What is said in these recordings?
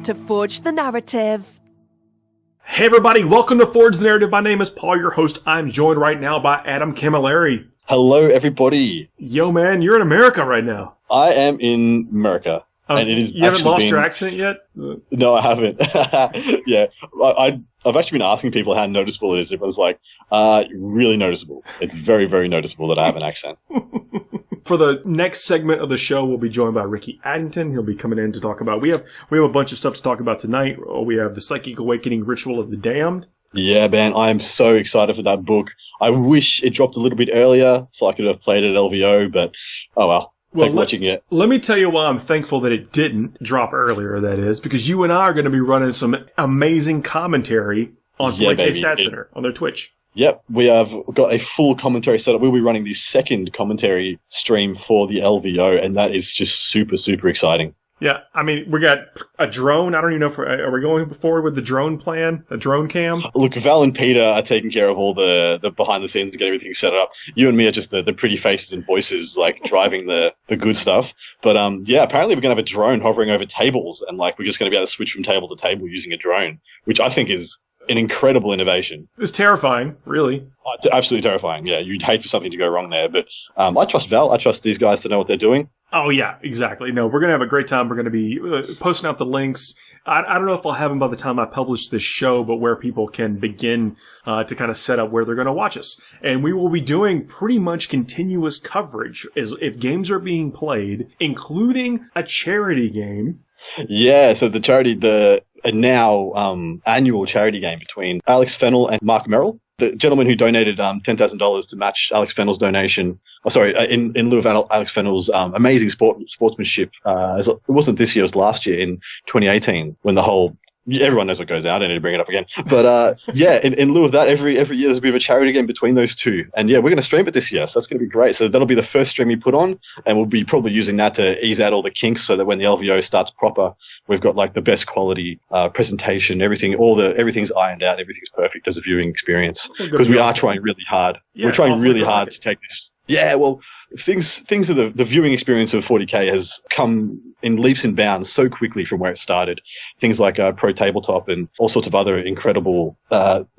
to forge the narrative. Hey everybody, welcome to Forge the Narrative. My name is Paul, your host. I'm joined right now by Adam Camilleri. Hello everybody. Yo man, you're in America right now. I am in America. And it is you haven't lost your accent yet? No, I haven't. Yeah, I've actually been asking people how noticeable it is. Everyone's like, really noticeable. It's very, very noticeable that I have an accent. For the next segment of the show, we'll be joined by Ricky Addington. He'll be coming in to talk about... We have a bunch of stuff to talk about tonight. We have the Psychic Awakening Ritual of the Damned. Yeah, man, I am so excited for that book. I wish it dropped a little bit earlier so I could have played it at LVO, but oh well. Watching it. Let me tell you why I'm thankful that it didn't drop earlier, that is, because you and I are going to be running some amazing commentary on 40k Stat Center on their Twitch. Yep, we have got a full commentary setup. We'll be running the second commentary stream for the LVO, and that is just super, super exciting. Yeah, I mean, we got a drone. I don't even know if are we going forward with the drone plan, a drone cam? Look, Val and Peter are taking care of all the behind the scenes to get everything set up. You and me are just the pretty faces and voices, like driving the good stuff. But yeah, apparently we're going to have a drone hovering over tables, and like we're just going to be able to switch from table to table using a drone, which I think is an incredible innovation. It's terrifying, really. Absolutely terrifying. Yeah, you'd hate for something to go wrong there. But I trust Val. I trust these guys to know what they're doing. Oh, yeah, exactly. No, we're going to have a great time. We're going to be posting out the links. I don't know if I'll have them by the time I publish this show, but where people can begin to kind of set up where they're going to watch us. And we will be doing pretty much continuous coverage as if games are being played, including a charity game. Yeah, so the charity, now annual charity game between Alex Fennell and Mark Merrill. The gentleman who donated $10,000 to match Alex Fennell's donation, in lieu of Alex Fennell's amazing sportsmanship. It wasn't this year, it was last year in 2018 when everyone knows what goes down. I don't need to bring it up again. But yeah, in lieu of that, every year there's a bit of a charity game between those two. And yeah, we're going to stream it this year, so that's going to be great. So that'll be the first stream we put on, and we'll be probably using that to ease out all the kinks so that when the LVO starts proper, we've got like the best quality presentation, everything's ironed out, everything's perfect as a viewing experience. Because we are trying really hard. Yeah, we're trying really hard to take this. Yeah, well, things of the viewing experience of 40k has come in leaps and bounds so quickly from where it started. Things like Pro Tabletop and all sorts of other incredible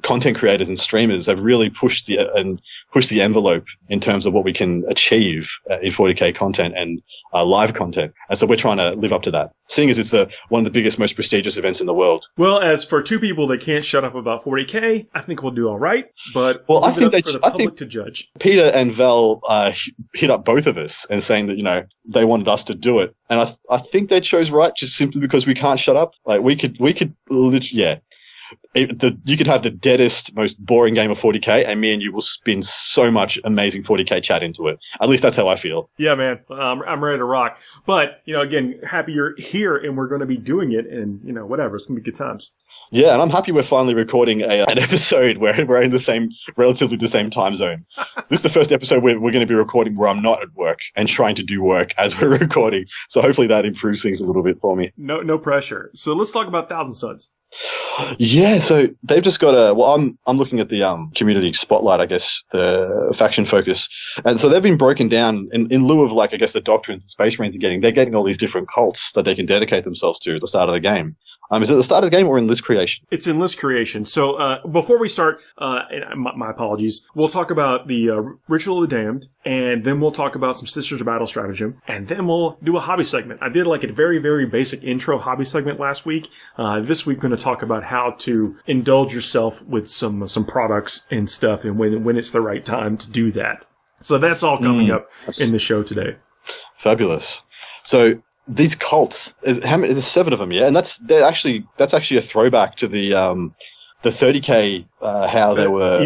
content creators and streamers have really pushed the envelope in terms of what we can achieve in 40k content and live content. And so we're trying to live up to that, seeing as it's one of the biggest, most prestigious events in the world. Well, as for two people that can't shut up about 40k, I think we'll do all right. But I think for the public to judge. Peter and Val hit up both of us and saying that they wanted us to do it, and I think they chose right just simply because we can't shut up. Like we could literally, yeah. You could have the deadest, most boring game of 40k, and me and you will spin so much amazing 40k chat into it. At least that's how I feel. Yeah, man, I'm ready to rock. But again, happy you're here, and we're going to be doing it, and whatever, it's going to be good times. Yeah, and I'm happy we're finally recording an episode where we're in relatively the same time zone. This is the first episode we're going to be recording where I'm not at work and trying to do work as we're recording. So hopefully that improves things a little bit for me. No pressure. So let's talk about Thousand Suns. Yeah, so they've just got I'm looking at the community spotlight, I guess, the faction focus. And so they've been broken down in lieu of the doctrines the Space Marines are getting. They're getting all these different cults that they can dedicate themselves to at the start of the game. Is it the start of the game or in list creation? It's in list creation. So before we start, my apologies, we'll talk about the Ritual of the Damned, and then we'll talk about some Sisters of Battle stratagem, and then we'll do a hobby segment. I did a very, very basic intro hobby segment last week. This week, we're going to talk about how to indulge yourself with some products and stuff, and when it's the right time to do that. So that's all coming up in the show today. Fabulous. So these cults, there's 7 of them, yeah, and that's actually a throwback to the 30k how they were.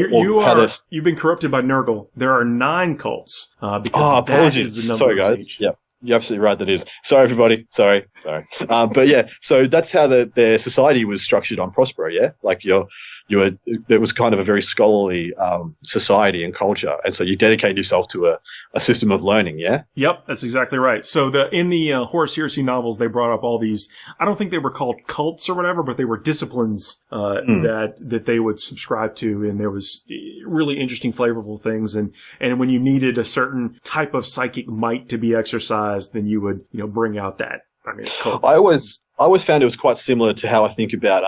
You've been corrupted by Nurgle. There are 9 cults because apologies. That is the number. Sorry, guys. Yep. You're absolutely right, that is. Sorry, everybody. Sorry. But yeah, so that's how their society was structured on Prospero, yeah? Like there was kind of a very scholarly society and culture, and so you dedicate yourself to a system of learning, yeah? Yep, that's exactly right. So in the Horus Heresy novels, they brought up all these, I don't think they were called cults or whatever, but they were disciplines that they would subscribe to, and there was really interesting, flavorful things, and when you needed a certain type of psychic might to be exercised, then you would bring out that I mean, it's cool. I always found it was quite similar to how I think about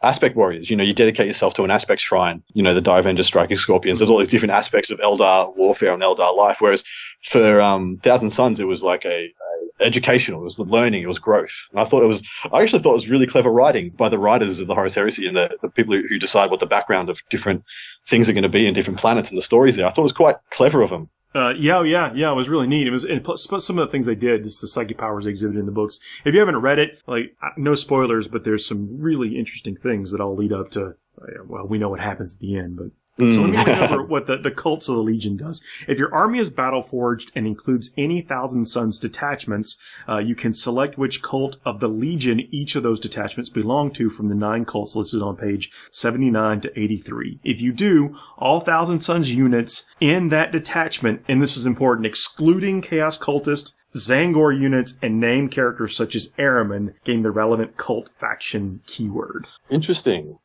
aspect warriors. You know, you dedicate yourself to an aspect shrine. You know, the Divenger striking scorpions. There's all these different aspects of Eldar warfare and Eldar life. Whereas for Thousand Suns, it was like a educational. It was the learning. It was growth. And I actually thought it was really clever writing by the writers of the Horus Heresy and the people who decide what the background of different things are going to be in different planets and the stories there. I thought it was quite clever of them. Yeah, it was really neat. It was, and plus some of the things they did, just the psychic powers they exhibited in the books. If you haven't read it, like, no spoilers, but there's some really interesting things that all lead up to, well, we know what happens at the end, but. So let me read over what the Cults of the Legion does. If your army is battle-forged and includes any Thousand Suns detachments, you can select which cult of the Legion each of those detachments belong to from the 9 cults listed on page 79 to 83. If you do, all Thousand Suns units in that detachment, and this is important, excluding Chaos Cultist, Zangor units, and named characters such as Ahriman, gain the relevant cult faction keyword. Interesting.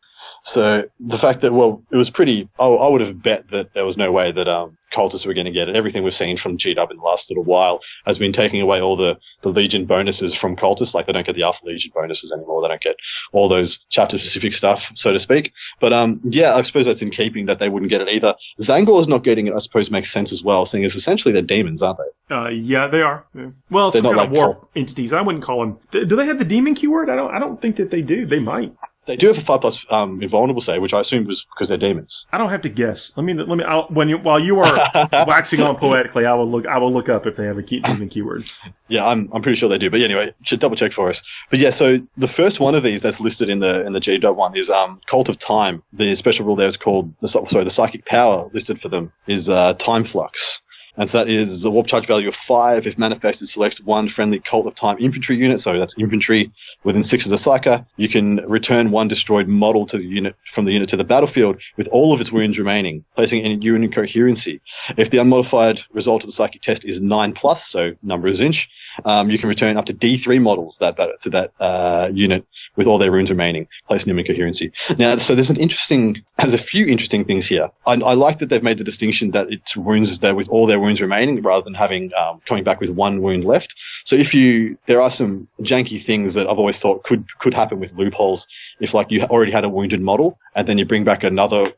So the fact that, well, it was pretty, I would have bet that there was no way that cultists were going to get it. Everything we've seen from GW in the last little while has been taking away all the Legion bonuses from cultists. Like, they don't get the Alpha Legion bonuses anymore. They don't get all those chapter-specific stuff, so to speak. But yeah, I suppose that's in keeping that they wouldn't get it either. Zangor's not getting it, I suppose, makes sense as well, seeing as essentially they're demons, aren't they? Yeah, they are. Yeah. Well, they're some kind of warp entities. I wouldn't call them. Do they have the demon keyword? I don't think that they do. They might. They do have a 5+ invulnerable save, which I assume was because they're demons. I don't have to guess. While you are waxing on poetically, I will look up if they have a demon keyword. Yeah, I'm pretty sure they do. But anyway, should double check for us. But yeah, so the first one of these that's listed in the GW one is Cult of Time. The special rule there is called the psychic power listed for them is Time Flux. And so that is a warp charge value of 5. If manifested, select one friendly Cult of Time infantry unit. So that's infantry within 6 of the Psyker. You can return one destroyed model to the unit from the unit to the battlefield with all of its wounds remaining, placing any unit coherency. If the unmodified result of the psychic test is 9+, so number is inch, you can return up to D3 models to that unit with all their runes remaining, placing them in coherency. Now, so there's a few interesting things here. I like that they've made the distinction that it's wounds there with all their wounds remaining rather than having coming back with one wound left. So there are some janky things that I've always thought could happen with loopholes. If like you already had a wounded model and then you bring back another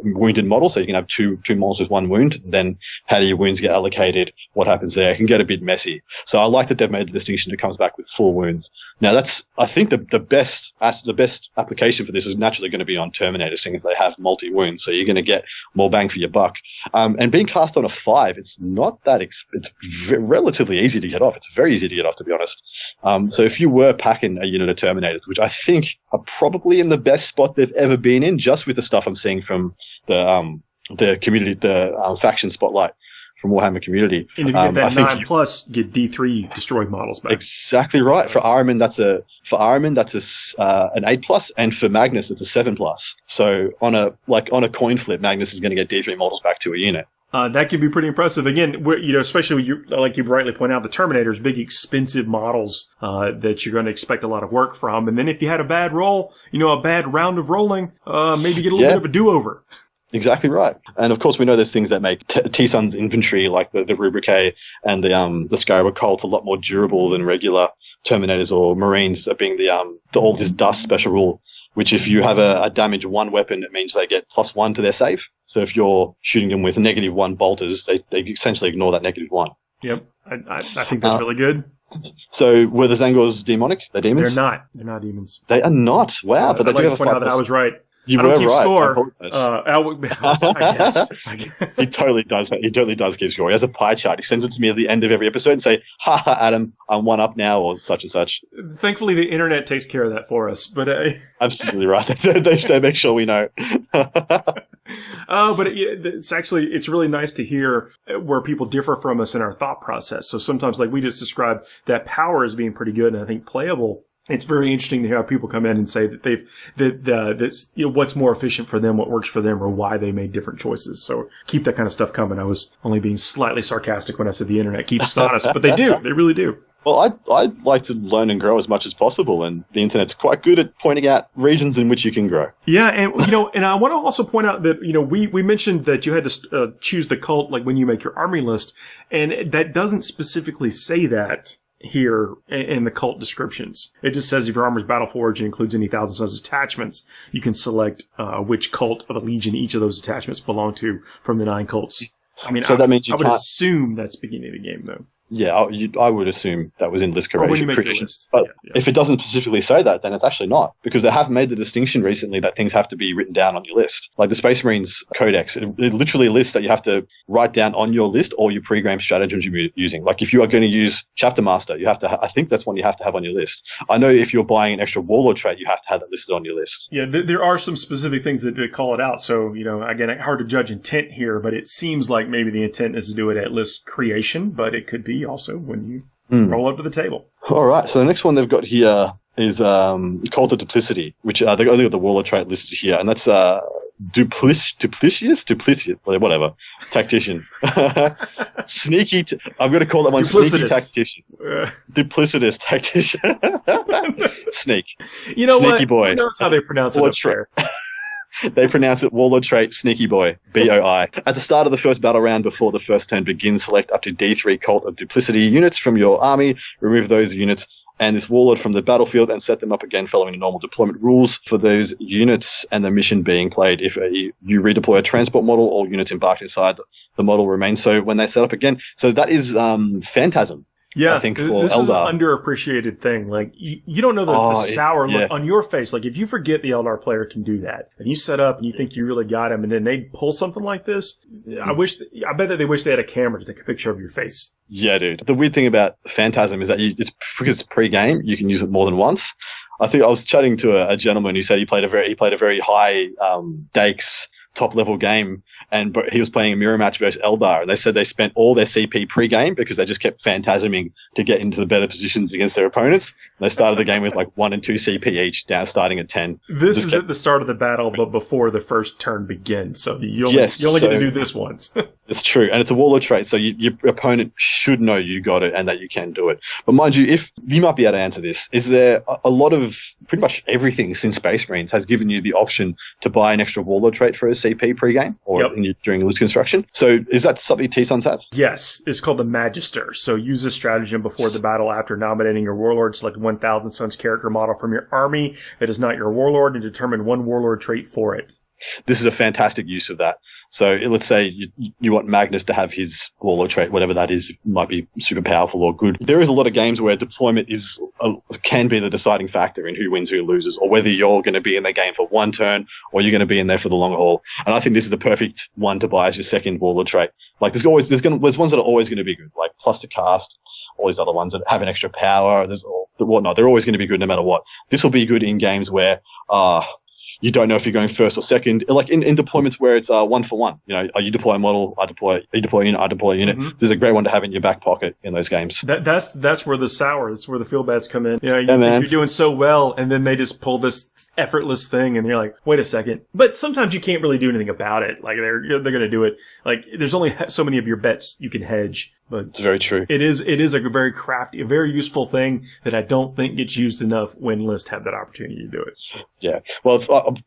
wounded model, so you can have two models with one wound, then how do your wounds get allocated? What happens there? It can get a bit messy. So I like that they've made the distinction that comes back with 4 wounds. Now that's, I think the best application for this is naturally going to be on Terminator, seeing as they have multi-wounds, so you're going to get more bang for your buck. And being cast on a 5, it's not that, it's relatively easy to get off. It's very easy to get off, to be honest. So if you were packing a unit of Terminators, which I think are probably in the best spot they've ever been in, just with the stuff I'm seeing from the community, the faction spotlight from Warhammer community. And if you get that 9+, get D3 destroyed models back. Exactly right. For Ahriman, that's an 8+, and for Magnus, it's a 7+. So on a coin flip, Magnus is going to get D3 models back to a unit. That can be pretty impressive. Again, especially like you rightly point out, the Terminators, big expensive models that you're going to expect a lot of work from. And then if you had a bad roll, a bad round of rolling, maybe get a little bit of a do-over. Exactly right. And of course we know there's things that make T-Sun's infantry, like the Rubric and the Scarab Cult, a lot more durable than regular Terminators or Marines, being all this dust special rule, which if you have a damage 1 weapon, it means they get +1 to their save. So if you're shooting them with -1 bolters, they essentially ignore that -1. Yep. I think that's really good. So were the Zangors demonic? They're demons? They're not. They're not demons. They are not. Wow. So but they do have a 5+. Out that I was right. You I don't were keep right. score. I guess. He totally does. He totally does keep score. He has a pie chart. He sends it to me at the end of every episode and say, "Ha ha, Adam, I'm 1 up now," or such and such. Thankfully, the internet takes care of that for us. But absolutely right. They make sure we know. But it's really nice to hear where people differ from us in our thought process. So sometimes, like we just described, that power as being pretty good and I think playable. It's very interesting to hear how people come in and say that that's what's more efficient for them, what works for them, or why they made different choices. So keep that kind of stuff coming. I was only being slightly sarcastic when I said the internet keeps us honest, but they do. They really do. Well, I'd like to learn and grow as much as possible, and the internet's quite good at pointing out regions in which you can grow. Yeah, and and I want to also point out that we mentioned that you had to choose the cult like when you make your army list, and that doesn't specifically say that here in the cult descriptions. It just says if your armor's Battleforged and includes any Thousand Sons attachments, you can select which cult of the Legion each of those attachments belong to from the 9 cults. I mean, so that means I would assume that's beginning of the game, though. Yeah, I would assume that was in list Or when you make creation. your list. But Yeah. if it doesn't specifically say that, then it's actually not. Because they have made the distinction recently that things have to be written down on your list. Like the Space Marines Codex, it literally lists that you have to write down on your list all your pre-game stratagems you're using. Like if you are going to use Chapter Master, you have to I think that's one you have to have on your list. I know if you're buying an extra Warlord trait, you have to have that listed on your list. Yeah, there are some specific things that call it out. So, again, hard to judge intent here, but it seems like maybe the intent is to do it at list creation, but it could be also when you roll up to the table. All right. So the next one they've got here is Cult of Duplicity, which they've only got the Warlord trait listed here, and that's Duplicity, whatever, Tactician. Sneaky. I'm going to call that one Sneaky Tactician. Duplicitous Tactician. Sneak. You know Sneaky what? boy. Who knows how they pronounce it up there? They pronounce it Warlord trait, Sneaky Boy, BOI. At the start of the first battle round, before the first turn begins, select up to D3 Cult of Duplicity units from your army, remove those units and this Warlord from the battlefield and set them up again following the normal deployment rules for those units and the mission being played. If you redeploy a transport model, all units embarked inside the model remain so when they set up again. So that is Phantasm. Yeah, I think for this Eldar. is an underappreciated thing. Like, you don't know the sour look on your face. Like, if you forget the Eldar player can do that, and you set up and you think you really got him, and then they pull something like this, I bet that they wish they had a camera to take a picture of your face. Yeah, dude. The weird thing about Phantasm is that it's because it's pre-game, you can use it more than once. I think I was chatting to a gentleman who said he played a very high stakes top level game, but he was playing a mirror match versus Eldar, and they said they spent all their CP pre-game because they just kept phantasming to get into the better positions against their opponents. And they started the game with like 1 and 2 CP each, starting at 10. This is at the start of the battle, but before the first turn begins, so you only get to do this once. It's true, and it's a Warlord trait, so your opponent should know you got it and that you can do it. But mind you, if you might be able to answer this, is there a lot of pretty much everything since Space Marines has given you the option to buy an extra Warlord trait for a CP pre-game or during list construction? So is that something T-Sons have? Yes, it's called the Magister. So use this stratagem before the battle after nominating your Warlord. Select 1,000 Sons character model from your army that is not your Warlord and determine one Warlord trait for it. This is a fantastic use of that. So let's say you want Magnus to have his Warlord trait, whatever that is, might be super powerful or good. There is a lot of games where deployment can be the deciding factor in who wins, who loses, or whether you're going to be in the game for one turn or you're going to be in there for the long haul. And I think this is the perfect one to buy as your second Warlord trait. Like there's ones that are always going to be good, like plus to cast, all these other ones that have an extra power, there's all whatnot. They're always going to be good no matter what. This will be good in games where, you don't know if you're going first or second. Like in deployments where it's 1 for 1. You deploy a model, you deploy a unit, I deploy a unit. Mm-hmm. There's a great one to have in your back pocket in those games. That's where that's where the feel bads come in. You think you're doing so well, and then they just pull this effortless thing, and you're like, wait a second. But sometimes you can't really do anything about it. Like they're going to do it. Like there's only so many of your bets you can hedge. But it's very true. It is a very crafty, a very useful thing that I don't think gets used enough when lists have that opportunity to do it. Yeah. Well,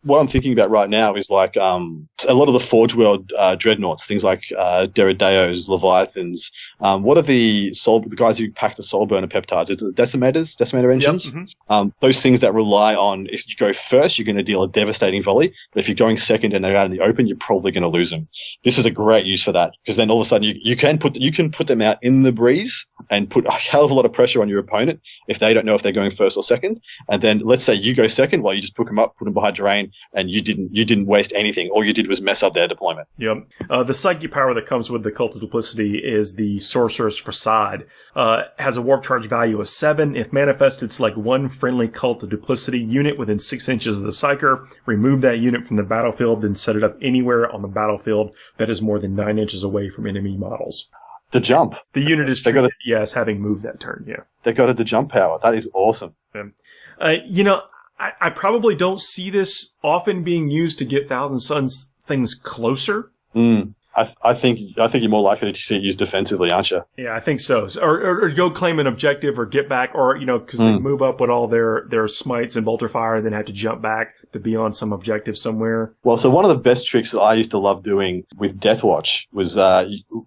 what I'm thinking about right now is like a lot of the Forge World dreadnoughts, things like Derrideos, Leviathans. What are the guys who pack the Soul Burner peptides? Is it the Decimator engines? Yep. Mm-hmm. Those things that rely on, if you go first, you're going to deal a devastating volley. But if you're going second and they're out in the open, you're probably going to lose them. This is a great use for that, because then all of a sudden you can put them out in the breeze and put a hell of a lot of pressure on your opponent if they don't know if they're going first or second. And then let's say you go second, well, you just put them behind terrain, and you didn't waste anything. All you did was mess up their deployment. Yep. The psychic power that comes with the Cult of Duplicity is the Sorcerer's Facade. Has a warp charge value of 7. If manifested, select one friendly Cult of Duplicity unit within 6 inches of the Psyker. Remove that unit from the battlefield, then set it up anywhere on the battlefield that is more than 9 inches away from enemy models. The jump. The unit is treated, as having moved that turn, yeah. They got the jump power. That is awesome. I probably don't see this often being used to get Thousand Suns things closer. I think you're more likely to see it used defensively, aren't you? Yeah, I think so. Or go claim an objective or get back, or, because they move up with all their smites and bolter fire and then have to jump back to be on some objective somewhere. Well, so one of the best tricks that I used to love doing with Deathwatch was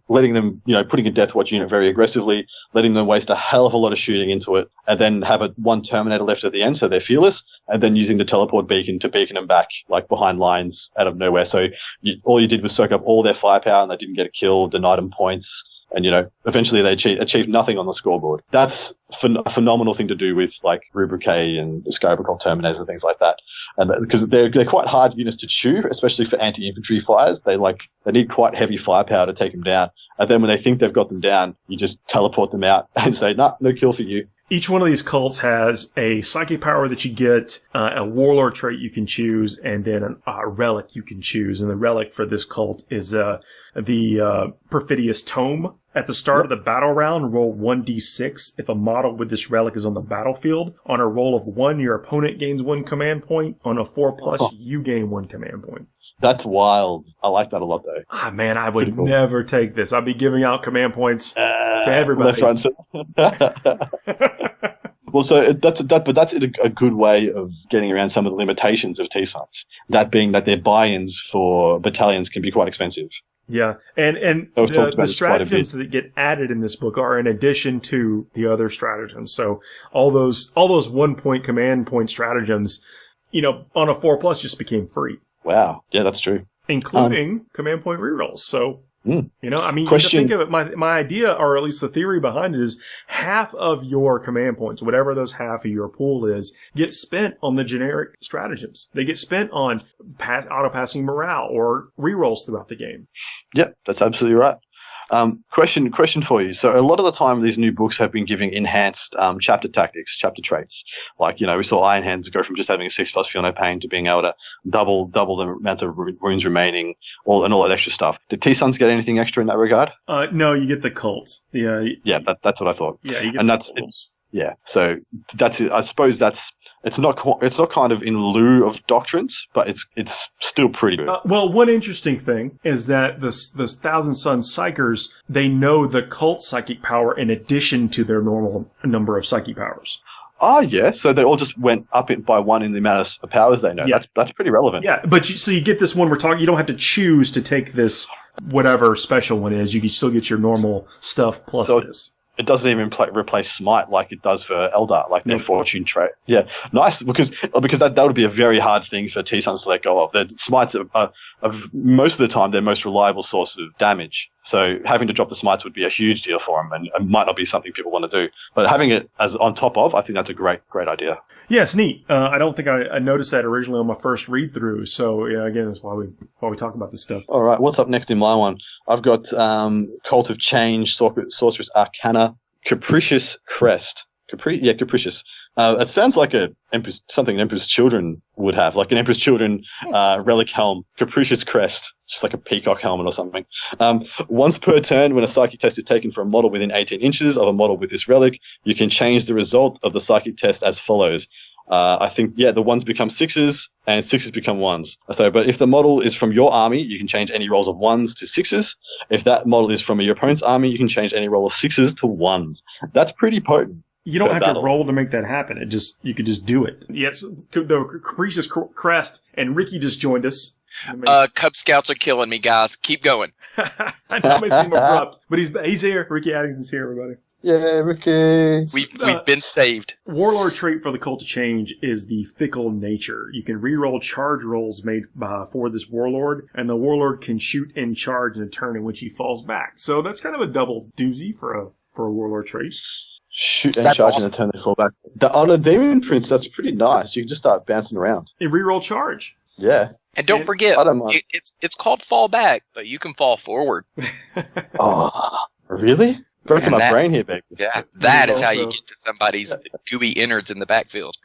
letting them, putting a Deathwatch unit very aggressively, letting them waste a hell of a lot of shooting into it, and then have one Terminator left at the end so they're fearless, and then using the teleport beacon to beacon them back, like behind lines out of nowhere. So all you did was soak up all their firepower and they didn't get a kill, denied them points, and, eventually they achieved nothing on the scoreboard. That's a phenomenal thing to do with, like, Rubric and Eviscerator Terminators and things like that. And because they're quite hard units to chew, especially for anti-infantry flyers. They need quite heavy firepower to take them down. And then when they think they've got them down, you just teleport them out and say, nah, no kill for you. Each one of these cults has a psychic power that you get, a warlord trait you can choose, and then a relic you can choose. And the relic for this cult is the Perfidious Tome. At the start of the battle round, roll 1d6. If a model with this relic is on the battlefield, on a roll of 1, your opponent gains 1 command point. On a 4+, you gain 1 command point. That's wild. I like that a lot, though. Ah, man, I would never take this. I'd be giving out command points to everybody. Left, right, and center. Well, so that's a good way of getting around some of the limitations of T-Sons. That being that their buy-ins for battalions can be quite expensive. Yeah, and the stratagems that get added in this book are in addition to the other stratagems. So all those 1-point command point stratagems, on a 4+ just became free. Wow, yeah, that's true. Including command point rerolls. So. You Question. Think of it. My idea, or at least the theory behind it, is half of your command points, whatever those half of your pool is, get spent on the generic stratagems. They get spent on auto-passing morale or rerolls throughout the game. Yep, that's absolutely right. Question for you. So a lot of the time these new books have been giving enhanced chapter tactics, chapter traits. Like, we saw Iron Hands go from just having a 6+ feel no pain to being able to double the amount of wounds remaining, all that extra stuff. Did T-Sons get anything extra in that regard? No, you get the cults. Yeah. Yeah, that's what I thought. Yeah, you get the cults. Yeah, so that's it. I suppose it's not kind of in lieu of doctrines, but it's still pretty good. Well, one interesting thing is that the Thousand Sons Psychers, they know the cult psychic power in addition to their normal number of psychic powers. Oh, yeah. So they all just went up by 1 in the amount of powers they know. Yeah. That's pretty relevant. Yeah, but you get this one we're talking. You don't have to choose to take this whatever special one is. You can still get your normal stuff plus this. It doesn't even replace Smite like it does for Eldar, like their fortune trait. Yeah, nice, because that would be a very hard thing for T-Sons to let go of. The Smites are most of the time their most reliable source of damage. So having to drop the Smites would be a huge deal for them, and might not be something people want to do. But having it as on top of, I think that's a great idea. Yeah, it's neat. I don't think I noticed that originally on my first read through. So yeah, again, that's why we talk about this stuff. All right, what's up next in my one? I've got Cult of Change, Sorceress Arcana, Capricious Crest. Capricious. It sounds like something an Emperor's Children would have, like an Emperor's Children relic helm, Capricious Crest, just like a peacock helmet or something. Once per turn, when a psychic test is taken for a model within 18 inches of a model with this relic, you can change the result of the psychic test as follows. I think, the 1s become 6s and 6s become 1s. But if the model is from your army, you can change any rolls of 1s to 6s. If that model is from your opponent's army, you can change any roll of 6s to 1s. That's pretty potent. You don't have to roll to make that happen. You could just do it. Yes, the Capricious Crest, and Ricky just joined us. Cub Scouts are killing me, guys. Keep going. I know it may seem abrupt, but he's here. Ricky Addington's here, everybody. Yeah, Ricky. We've been saved. Warlord trait for the Cult of Change is the Fickle Nature. You can reroll charge rolls made for this Warlord, and the Warlord can shoot and charge in a turn in which he falls back. So that's kind of a double doozy for a Warlord trait. Shoot and charge in a turn they fall back. On a Demon Prince, that's pretty nice. You can just start bouncing around. A reroll charge. Yeah. And don't forget, it's called fall back, but you can fall forward. Oh, really? Breaking my brain here, baby. Yeah, that is how you get to somebody's gooey innards in the backfield.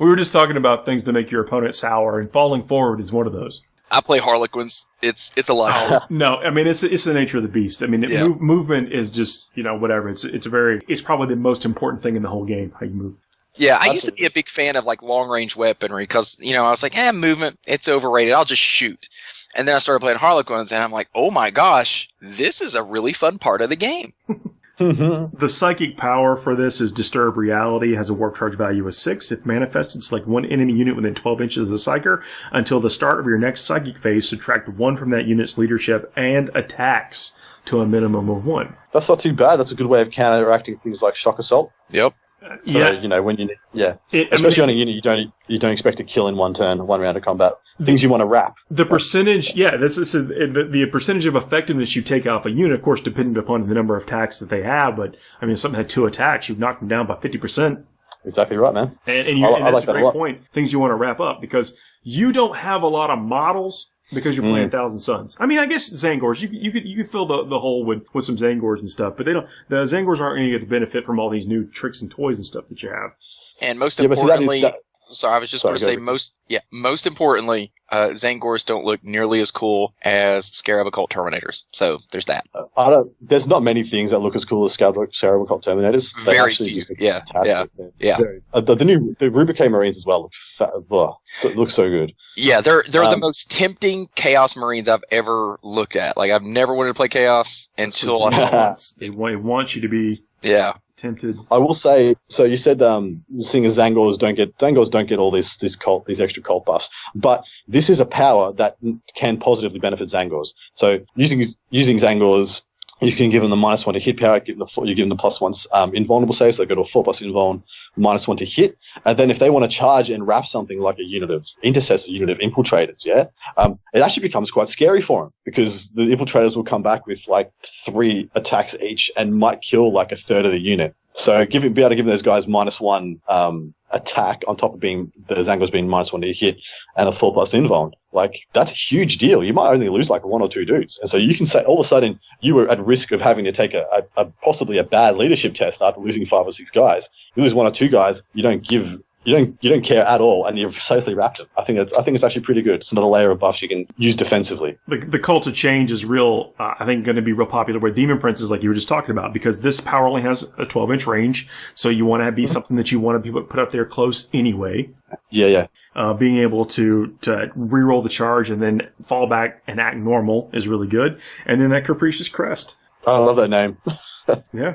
We were just talking about things to make your opponent sour, and falling forward is one of those. I play Harlequins. It's a lot. No, I mean it's the nature of the beast. I mean, movement is just whatever. It's probably the most important thing in the whole game. How you move. Yeah, I used to be a big fan of like long range weaponry because I was like, movement, it's overrated. I'll just shoot. And then I started playing Harlequins, and I'm like, oh my gosh, this is a really fun part of the game. The psychic power for this is Disturb Reality, has a warp charge value of 6. If manifested, select one enemy unit within 12 inches of the Psyker. Until the start of your next psychic phase, subtract 1 from that unit's leadership and attacks to a minimum of 1. That's not too bad. That's a good way of counteracting things like Shock Assault. Yep. So, when you especially on a unit you don't expect to kill in one turn, one round of combat. Things you want to wrap. The percentage, the percentage of effectiveness you take off a unit, of course, depending upon the number of attacks that they have. But I mean, if something had 2 attacks, you've knocked them down by 50%. Exactly right, man. And that's a great point. Things you want to wrap up because you don't have a lot of models. Because you're playing Thousand Suns. I mean, I guess Zangors, you could fill the hole with some Zangors and stuff, but the Zangors aren't going to get the benefit from all these new tricks and toys and stuff that you have. And most importantly, I was just going to say most importantly, Zangors don't look nearly as cool as Scarab Occult Terminators. So there's that. There's not many things that look as cool as Scarab Occult Terminators. Very few. Yeah. The Rubric Marines as well look so good. Yeah, they're the most tempting Chaos Marines I've ever looked at. Like I've never wanted to play Chaos until I saw it. They want you to be tempted. I will say, so you said seeing as Zangors don't get all these extra cult buffs, but this is a power that can positively benefit Zangors. So using Zangors, you can give them the -1 to hit power, you give them the +1 invulnerable saves, so they go to a 4+ invuln, -1 to hit, and then if they want to charge and wrap something like a unit of intercessors, a unit of infiltrators, it actually becomes quite scary for them, because the infiltrators will come back with like 3 attacks each and might kill like a third of the unit. So be able to give those guys -1 attack on top of being the Zangors being -1 to hit and a 4+ invuln. Like, that's a huge deal. You might only lose like 1 or 2 dudes. And so you can say all of a sudden you were at risk of having to take a possibly a bad leadership test after losing 5 or 6 guys. You lose 1 or 2 guys, you don't care at all, and you've safely wrapped it. I think it's actually pretty good. It's another layer of buffs you can use defensively. The Cult of Change is real. I think going to be real popular with Demon Princes, like you were just talking about, because this power only has a 12-inch range, so you want to be something that you want to put up there close anyway. Yeah. Being able to reroll the charge and then fall back and act normal is really good. And then that Capricious Crest. I love that name. Yeah.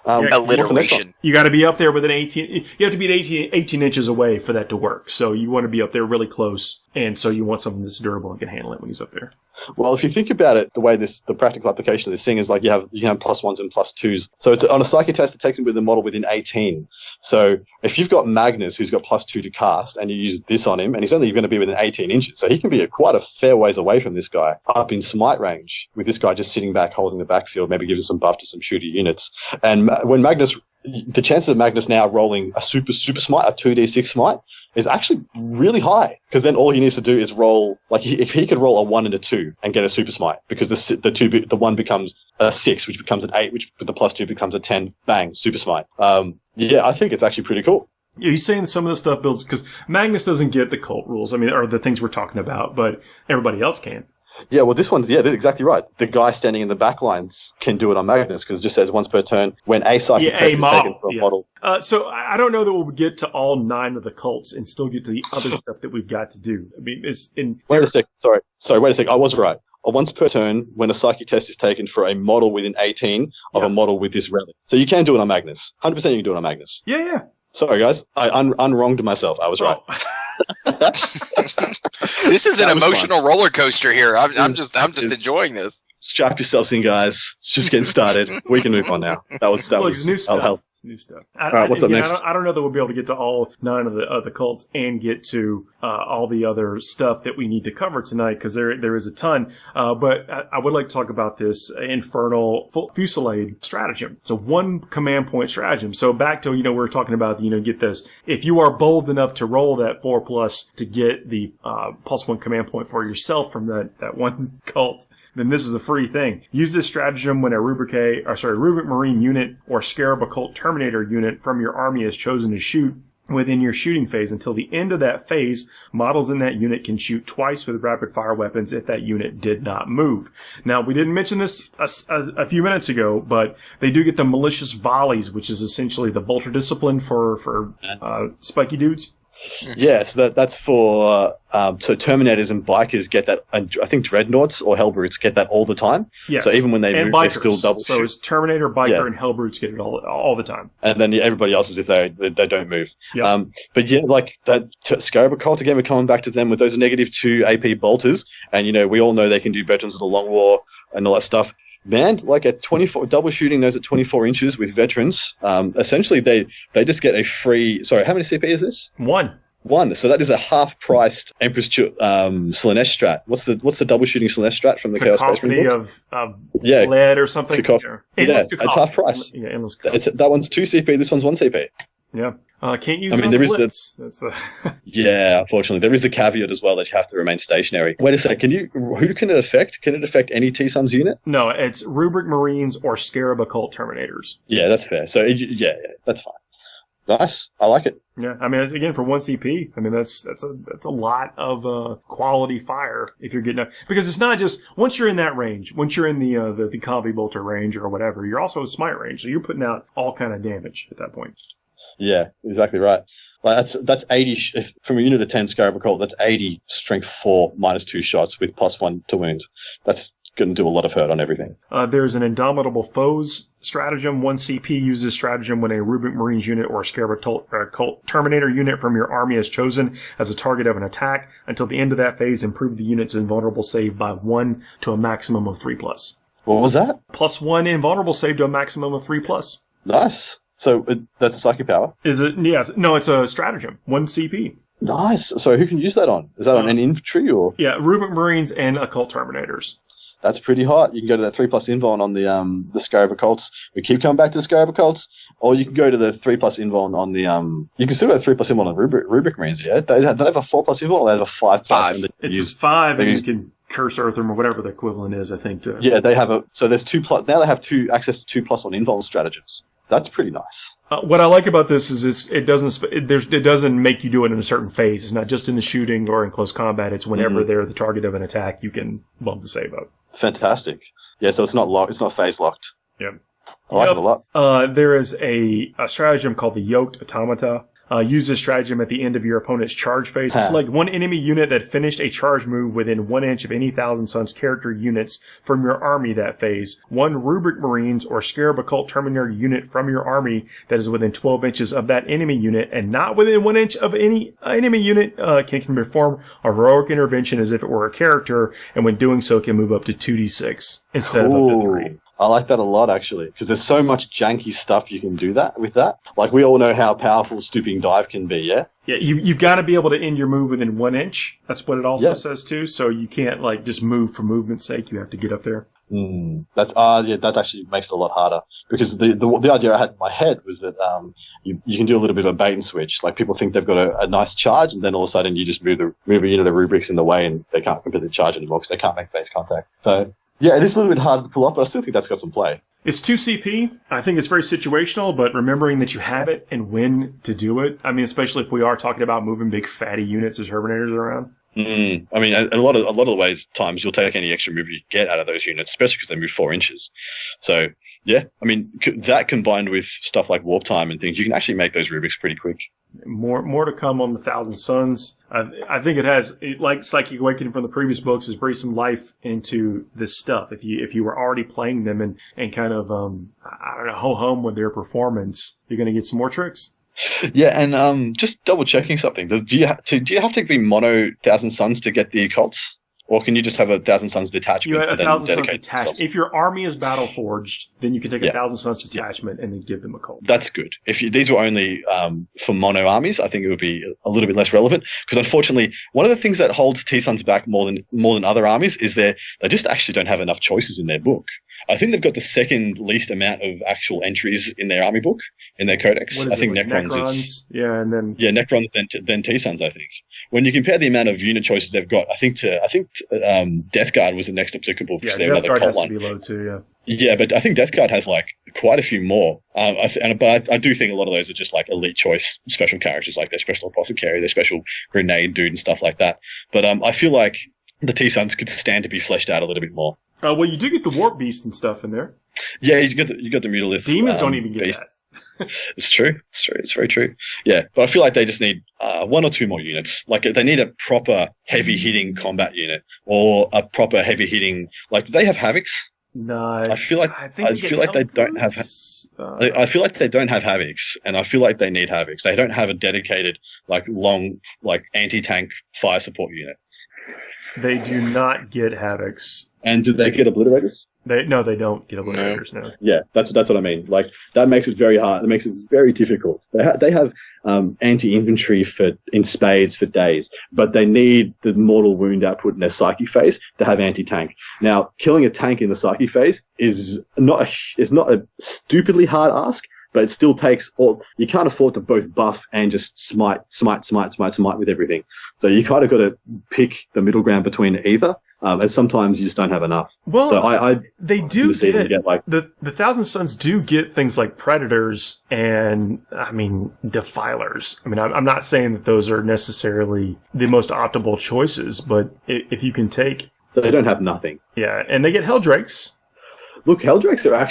Alliteration. You got to be up there within 18. You have to be 18 inches away for that to work. So you want to be up there really close, and so you want something that's durable and can handle it when he's up there. Well, if you think about it, the way the practical application of this thing is like you have +1s and +2s. So it's on a psychic test to take them with the model within 18. So if you've got Magnus who's got +2 to cast, and you use this on him, and he's only going to be within 18 inches, so he can be quite a fair ways away from this guy, up in smite range, with this guy just sitting back, holding the backfield, maybe giving some buff to some shooter units. And when Magnus, the chances of Magnus now rolling a super smite, a 2d6 smite, is actually really high, because then all he needs to do is roll, like if he could roll a 1 and a 2 and get a super smite, because the 1 becomes a 6, which becomes an 8, which with the +2 becomes a 10, bang, super smite. I think it's actually pretty cool. Yeah, he's saying some of the stuff builds, because Magnus doesn't get the cult rules, or the things we're talking about, but everybody else can. Yeah, well, this one's, that's exactly right. The guy standing in the back lines can do it on Magnus, because it just says once per turn when a psychic test is taken for a model. So I don't know that we'll get to all 9 of the cults and still get to the other stuff that we've got to do. I mean, Wait a sec. Sorry, wait a sec. I was right. Once per turn, when a psychic test is taken for a model within 18 of a model with this relic. So you can do it on Magnus. 100% you can do it on Magnus. Yeah. Sorry, guys. I unwronged myself. I was right. This is an emotional roller coaster here. I'm just enjoying this. Strap yourselves in, guys. It's just getting started. We can move on now. That was new stuff. It's new stuff. All right, what's up next? I don't know that we'll be able to get to all 9 of the cults and get to all the other stuff that we need to cover tonight, because there is a ton. But I would like to talk about this Infernal Fusillade stratagem. So 1 command point stratagem. So back to, we're talking about, get this. If you are bold enough to roll that 4+ to get the +1 command point for yourself from that one cult, then this is a free thing. Use this stratagem when a Rubric Marine unit or Scarab Occult Terminator unit from your army is chosen to shoot within your shooting phase. Until the end of that phase, models in that unit can shoot twice with rapid fire weapons if that unit did not move. Now, we didn't mention this a few minutes ago, but they do get the malicious volleys, which is essentially the bolter discipline for spiky dudes. Yeah, so that's for so Terminators and Bikers get that, and I think Dreadnoughts or Hellbrutes get that all the time. Yes. So even when they and move, bikers. they still double So shoot. it's Terminator, Biker, and Hellbrutes get it all the time. And then everybody else is if they don't move. Yep. But yeah, like that Scarab Occult, again, we're coming back to them with those -2 AP bolters, and we all know they can do Veterans of the Long War and all that stuff. Man, like at 24, double shooting those at 24 inches with Veterans, essentially they just get a free. Sorry, how many CP is this? One. So that is a half-priced Empress Slanesh strat. What's the double shooting Slanesh strat from the Chaos Space Marine book? of lead or something. It's half price. Yeah, endless. That one's 2 CP. This one's 1 CP. Yeah. Can't use it on Blitz. That's Yeah, unfortunately. There is the caveat as well that you have to remain stationary. Wait a sec, who can it affect? Can it affect any T-Sums unit? No, it's Rubric Marines or Scarab Occult Terminators. Yeah, that's fair. So, yeah, that's fine. Nice. I like it. Yeah, I mean, again, for 1 CP, I mean, that's a lot of quality fire if you're getting because it's not just once you're in that range, once you're in the Combi Bolter range or whatever, you're also a Smite range, so you're putting out all kind of damage at that point. Yeah, exactly right. Like that's 80 from a unit of 10 Scarab Occult. That's 80 strength 4 -2 shots with +1 to wound. That's going to do a lot of hurt on everything. There's an Indomitable Foes stratagem. 1 CP uses stratagem when a Rubric Marines unit or a Scarab Occult Terminator unit from your army is chosen as a target of an attack. Until the end of that phase, improve the unit's invulnerable save by 1 to a maximum of 3+. What was that? +1 invulnerable save to a maximum of 3+. Nice. So that's a psychic power? Is it? Yes. No, it's a stratagem. 1 CP. Nice. So who can use that on? Is that on any infantry or? Yeah, Rubric Marines and Occult Terminators. That's pretty hot. You can go to that 3+ invuln on the Scarab Occults. We keep coming back to the Scarab Occults, or you can go to the 3+ invuln on the You can still go to 3+ invuln on Rubric Marines. Yeah, they have a 4+ invuln. Or they have a 5+. It's a 5, and you can Curse Earthworm or whatever the equivalent is. I think. Yeah, they have so there's 2+. Now they have access to 2+1 invuln stratagems. That's pretty nice. What I like about this is it doesn't make you do it in a certain phase. It's not just in the shooting or in close combat. It's whenever they're the target of an attack, you can bump the save up. Fantastic. Yeah, so it's not locked. It's not phase locked. Yep. I like it a lot. There is a stratagem called the Yoked Automata. Use this stratagem at the end of your opponent's charge phase. Select one enemy unit that finished a charge move within 1 inch of any Thousand Suns character units from your army that phase. 1 Rubric Marines or Scarab Occult Terminator unit from your army that is within 12 inches of that enemy unit and not within 1 inch of any enemy unit can perform a heroic intervention as if it were a character, and when doing so can move up to 2d6 instead of up to 3. I like that a lot, actually, because there's so much janky stuff you can do with that. Like, we all know how powerful Stooping Dive can be, yeah? Yeah, you've got to be able to end your move within 1 inch. That's what it also says, too. So you can't, just move for movement's sake. You have to get up there. That actually makes it a lot harder. Because the idea I had in my head was that you can do a little bit of a bait and switch. Like, people think they've got a nice charge, and then all of a sudden you just move a unit of rubrics in the way, and they can't completely charge anymore because they can't make base contact. So... yeah, it is a little bit hard to pull off, but I still think that's got some play. It's 2 CP. I think it's very situational, but remembering that you have it and when to do it. I mean, especially if we are talking about moving big fatty units as Terminators around. I mean, a lot of the ways, times you'll take any extra move you get out of those units, especially because they move 4 inches. So, yeah, I mean, that combined with stuff like warp time and things, you can actually make those rubrics pretty quick. More to come on the Thousand Suns. I think it has, like Psychic Awakening from the previous books, has breathed some life into this stuff. If you were already playing them and kind of ho-hum with their performance, you're going to get some more tricks. Yeah, and just double checking something. Do you have to be mono Thousand Suns to get the occults? Or can you just have a Thousand Suns detachment? You have a Thousand Suns detachment. If your army is battle forged, then you can take a Thousand Suns detachment and then give them a cult. That's good. If these were only for mono armies, I think it would be a little bit less relevant. Because unfortunately, one of the things that holds T-Suns back more than other armies is they just actually don't have enough choices in their book. I think they've got the second least amount of actual entries in their army book, in their codex. I think Necrons. And then Necrons, then T-Suns, I think. When you compare the amount of unit choices they've got, I think Death Guard was the next applicable. Yeah, Death Guard has to be low too, yeah. Yeah, but I think Death Guard has quite a few more. But I do think a lot of those are just elite choice special characters, like their special apothecary, their special grenade dude and stuff like that. But I feel like the T-Suns could stand to be fleshed out a little bit more. Well, you do get the Warp Beast and stuff in there. Yeah, you got the Mutalith. Demons don't even get that. It's true. It's very true. Yeah, but I feel like they just need one or two more units. Like they need a proper heavy-hitting combat unit or a proper heavy-hitting. Like, do they have Havocs? No, I feel like they don't have. I feel like they don't have Havocs, and I feel like they need Havocs. They don't have a dedicated, long, anti-tank fire support unit. They do not get Havocs. And do they get Obliterators? They don't get Obliterators. No. Yeah, that's what I mean. Like, that makes it very hard. That makes it very difficult. They have anti-infantry in spades for days, but they need the mortal wound output in their psychic phase to have anti-tank. Now, killing a tank in the psychic phase is not a stupidly hard ask, but it still takes you can't afford to both buff and just smite with everything. So you kind of got to pick the middle ground between either. And sometimes you just don't have enough. Well, so they do get the Thousand Sons do get things like Predators and, Defilers. I'm not saying that those are necessarily the most optimal choices, but if you can take... They don't have nothing. Yeah, and they get Helldrakes. Look, Helldrakes I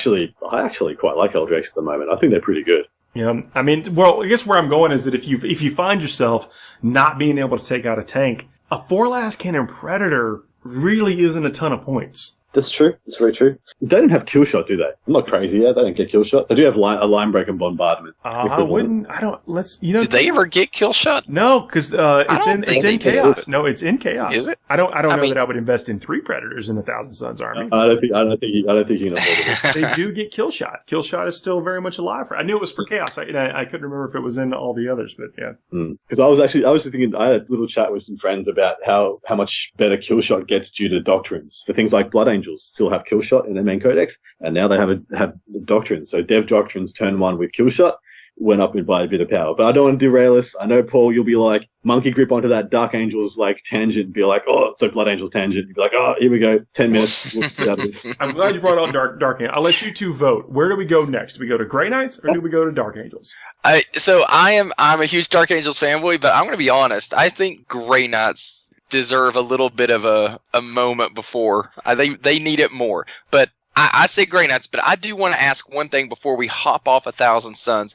actually quite like Helldrakes at the moment. I think they're pretty good. Yeah, I guess where I'm going is that if you find yourself not being able to take out a tank, a 4-las cannon Predator really isn't a ton of points. That's true. That's very true. They don't have kill shot, do they? I'm not crazy. Yeah, they don't get kill shot. They do have a line break and bombardment. Did they ever get kill shot? No, because it's in chaos. No, it's in chaos. Is it? I don't know that I would invest in 3 Predators in the Thousand Sons army. I don't think you can afford it. They do get kill shot. Kill shot is still very much alive. I knew it was for chaos. I couldn't remember if it was in all the others, but yeah. Because I was just thinking. I had a little chat with some friends about how much better kill shot gets due to doctrines for things like Blood Angels still have kill shot in their main codex, and now they have doctrines. So Dev Doctrines turn 1 with kill shot went up by a bit of power. But I don't want to derail this. I know, Paul, you'll be like monkey grip onto that Dark Angels tangent and be like, oh, it's a Blood Angels tangent. You'll be like, oh, here we go, 10 minutes. We'll see out of this. I'm glad you brought out Dark Angels. I'll let you two vote. Where do we go next? Do we go to Grey Knights or do we go to Dark Angels? I'm a huge Dark Angels fanboy, but I'm going to be honest. I think Grey Knights deserve a little bit of a moment before. They need it more. But I say Grey Knights, but I do want to ask one thing before we hop off a Thousand Sons.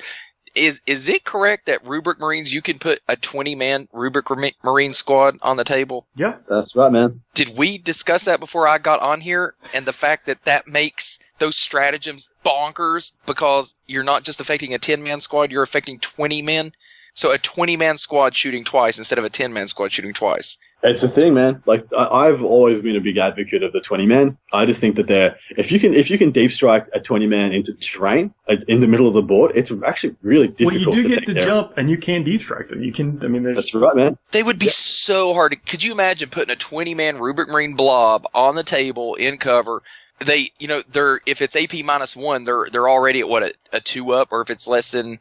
Is it correct that Rubric Marines, you can put a 20-man Rubric Marine squad on the table? Yeah. That's right, man. Did we discuss that before I got on here? And the fact that makes those stratagems bonkers because you're not just affecting a 10-man squad, you're affecting 20 men? So a 20-man squad shooting twice instead of a 10-man squad shooting twice. It's a thing, man. Like, I've always been a big advocate of the 20-man. I just think that if you can deep strike a 20-man into terrain in the middle of the board, it's actually really difficult. Well, you do get to jump, and you can deep strike them. You can. That's right, man. They would be so hard. Could you imagine putting a 20-man Rubric Marine blob on the table in cover? They're if it's AP -1, they're already at what a 2-up, or if it's less than,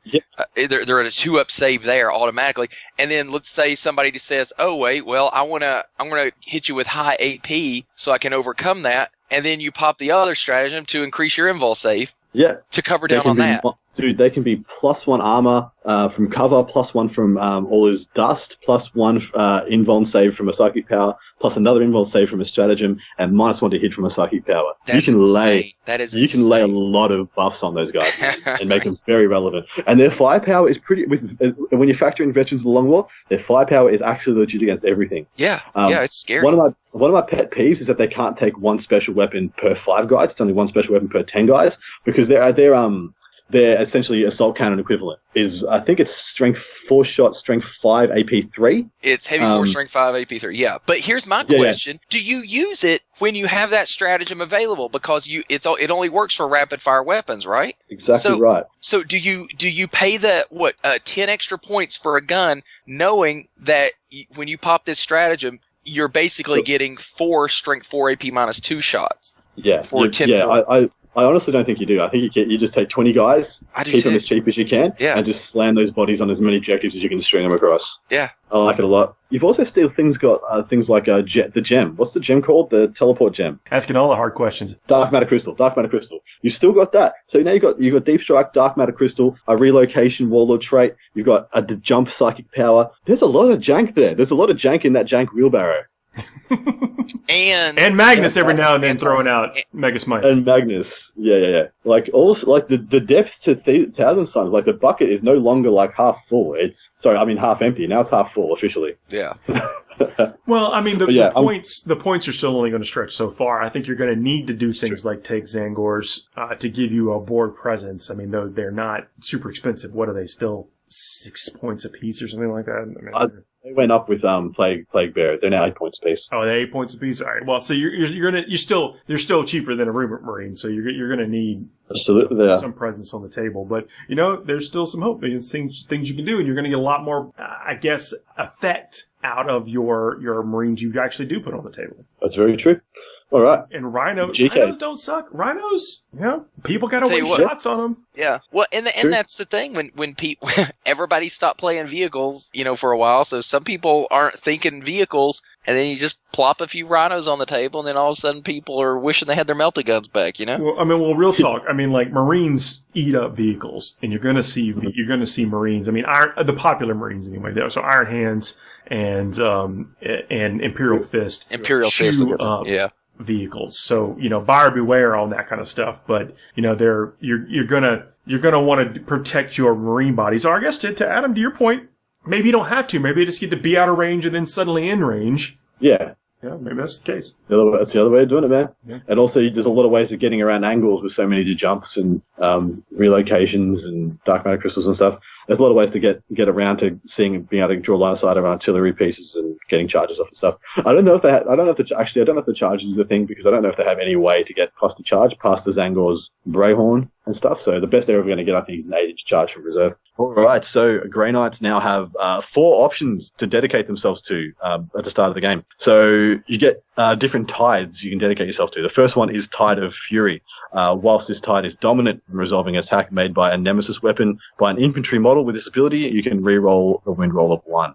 they're at a 2-up save there automatically. And then let's say somebody just says, "Oh wait, well I'm gonna hit you with high AP so I can overcome that," and then you pop the other stratagem to increase your invul save. Yeah, to cover down on that. Dude, they can be +1 armor from cover, +1 from all his dust, +1 invuln save from a psychic power, plus another invuln save from a stratagem, and -1 to hit from a psychic power. That's insane. You can lay a lot of buffs on those guys and make them very relevant. And their firepower is when you factor in Veterans of the Long War, their firepower is actually legit against everything. Yeah, it's scary. One of my pet peeves is that they can't take 1 special weapon per 5 guys. It's only 1 special weapon per 10 guys because they're essentially assault cannon equivalent. I think it's strength 4 shot, strength 5, AP 3. It's heavy 4, strength 5, AP 3. Yeah, but here's my question: do you use it when you have that stratagem available? Because it only works for rapid fire weapons, right? Exactly right. So do you pay 10 extra points for a gun, knowing that when you pop this stratagem, you're basically getting 4 strength 4 AP -2 shots? Yeah, for 10. I honestly don't think you do. I think you just take 20 guys, keep them as cheap as you can, and just slam those bodies on as many objectives as you can string them across. Yeah. I like it a lot. You've also still got things like the gem. What's the gem called? The teleport gem. Asking all the hard questions. Dark matter crystal. You still got that. So now you've got deep strike, dark matter crystal, a relocation warlord trait. You've got a jump psychic power. There's a lot of jank there. There's a lot of jank in that jank wheelbarrow. And Magnus every now and then throwing out Mega Smites. And Magnus, yeah. Like also, like the depth to Thousand Suns, like the bucket is no longer like half full. Half empty. Now it's half full officially. Yeah. Well, I mean, the points are still only going to stretch so far. I think you're going to need to do things like take Zangors to give you a board presence. I mean, though they're not super expensive. What are they still? 6 points a piece or something like that? I mean, they went up with Plague Bearers. They're now 8 points a piece. Oh, they're 8 points a piece. All right. Well, so they're still cheaper than a Rubric Marine, so you're going to need some presence on the table. But there's still some hope. There's things you can do, and you're going to get a lot more, I guess, effect out of your Marines you actually do put on the table. That's very true. All right. And rhinos don't suck. Rhinos, people got to waste shots on them. Yeah. Well, and that's the thing when people, everybody stopped playing vehicles, for a while. So some people aren't thinking vehicles, and then you just plop a few rhinos on the table, and then all of a sudden people are wishing they had their melta guns back. Well, real talk. I mean, like Marines eat up vehicles, and you're going to see Marines. I mean, the popular Marines anyway. So Iron Hands and Imperial Fist. Chew up vehicles. So, buyer beware on that kind of stuff. But, you're gonna want to protect your Marine bodies. Or I guess to Adam, to your point, maybe you don't have to. Maybe you just get to be out of range and then suddenly in range. Yeah. Yeah, maybe that's the case. That's the other way of doing it, man. Yeah. And also, there's a lot of ways of getting around angles with so many jumps and relocations and dark matter crystals and stuff. There's a lot of ways to get around to being able to draw line of sight of artillery pieces and getting charges off and stuff. I don't know if the charges is the thing, because I don't know if they have any way to get cost to charge past the Zangor's Brayhorn and stuff. So the best they're ever going to get, I think, is an 8-inch charge from reserve. All right, so Grey Knights now have 4 options to dedicate themselves to at the start of the game. So you get different tides you can dedicate yourself to. The first one is Tide of Fury. Whilst this tide is dominant in resolving an attack made by a nemesis weapon by an infantry model with this ability, you can re-roll the wind roll of 1.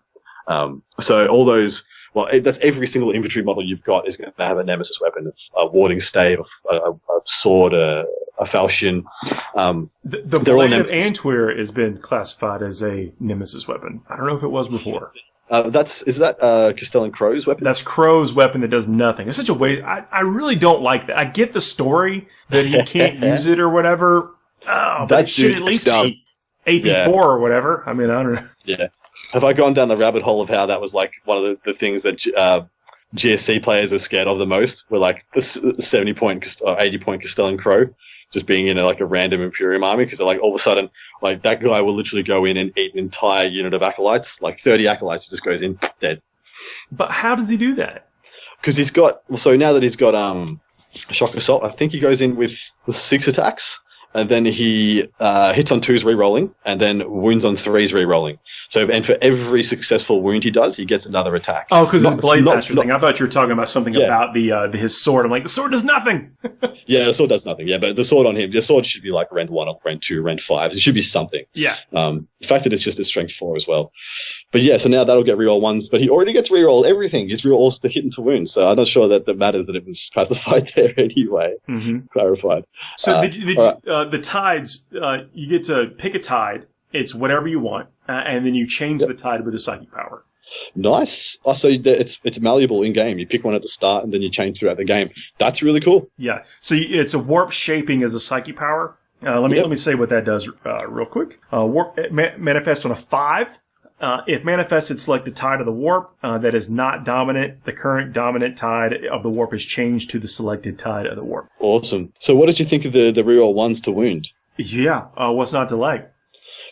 So all those... Well, that's every single infantry model you've got is going to have a nemesis weapon. It's a warding stave, a sword, a falchion. The Blade of Antwer has been classified as a nemesis weapon. I don't know if it was before. Is that Castellan Crow's weapon? That's Crow's weapon that does nothing. It's such a waste. I really don't like that. I get the story that he can't use it or whatever. Oh, but it should at least be AP4 or whatever. I mean, I don't know. Yeah. Have I gone down the rabbit hole of how that was like one of the things that GSC players were scared of the most? Were like the 70-point or 80-point Castellan Crow just being in a random Imperium army, because they're like, all of a sudden, like, that guy will literally go in and eat an entire unit of acolytes, like 30 acolytes. He just goes in dead. But how does he do that? Because now that he's got shock assault, I think he goes in with 6 attacks. And then he hits on 2s re-rolling, and then wounds on 3s re-rolling. And for every successful wound he does, he gets another attack. Oh, because the Blade Master thing. I thought you were talking about something about his sword. I'm like, the sword does nothing. Yeah, the sword does nothing. Yeah, but the sword on him, the sword should be like Rend 1 or Rend 2, Rend 5. It should be something. Yeah. The fact that it's just a Strength 4 as well. But yeah, so now that'll get re-roll 1s, but he already gets re-roll everything. It's re-roll to hit and to wound. So I'm not sure that it matters that it was classified there anyway. Mm-hmm. Clarified. So the tides, you get to pick a tide. It's whatever you want, and then you change the tide with a psychic power. Nice. So it's malleable in game. You pick one at the start, and then you change throughout the game. That's really cool. Yeah. So it's a warp shaping as a psychic power. Let me say what that does real quick. Warp manifests on a 5. If manifested, select the tide of the warp that is not dominant. The current dominant tide of the warp is changed to the selected tide of the warp. Awesome. So what did you think of the reroll 1s to wound? Yeah. What's not to like?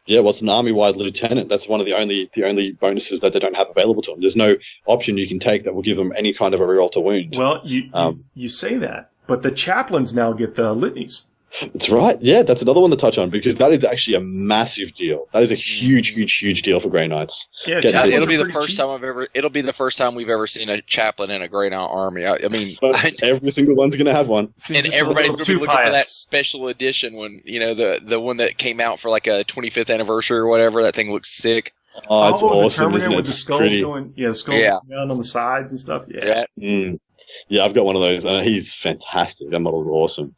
Yeah, well, it's an army-wide lieutenant. That's one of the only bonuses that they don't have available to them. There's no option you can take that will give them any kind of a reroll to wound. Well, you say that, but the chaplains now get the litanies. That's right. Yeah, that's another one to touch on, because that is actually a massive deal. That is a huge deal for Grey Knights. Yeah, it'll be the first time It'll be the first time we've ever seen a chaplain in a Grey Knight army. I mean, every single one's going to have one, and everybody's going to be looking for that special edition one. The one that came out for like a 25th anniversary or whatever. That thing looks sick. Oh, it's awesome, isn't it? With the skulls going, the skulls down on the sides and stuff. Yeah. Yeah, I've got one of those. He's fantastic. That model is awesome.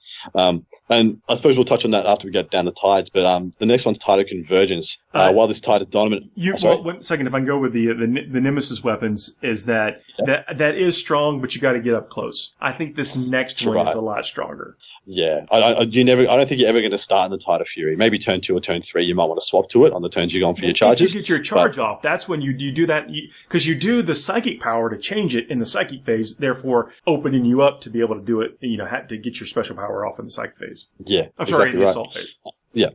And I suppose we'll touch on that after we get down to tides. But the next one's Tide of Convergence. While this tide is dominant, well, 1 second. If I can go with the Nemesis weapons, is that is strong, but you got to get up close. I think this next one is a lot stronger. Yeah, I don't think you're ever going to start in the Tide of Fury. Maybe turn 2 or turn 3, you might want to swap to it on the turns you're going for your charges. If you get your charge off, that's when you do that, because you do the psychic power to change it in the psychic phase, therefore opening you up to be able to do it, to get your special power off in the psychic phase. Yeah, I'm sorry, in the assault phase. Yeah.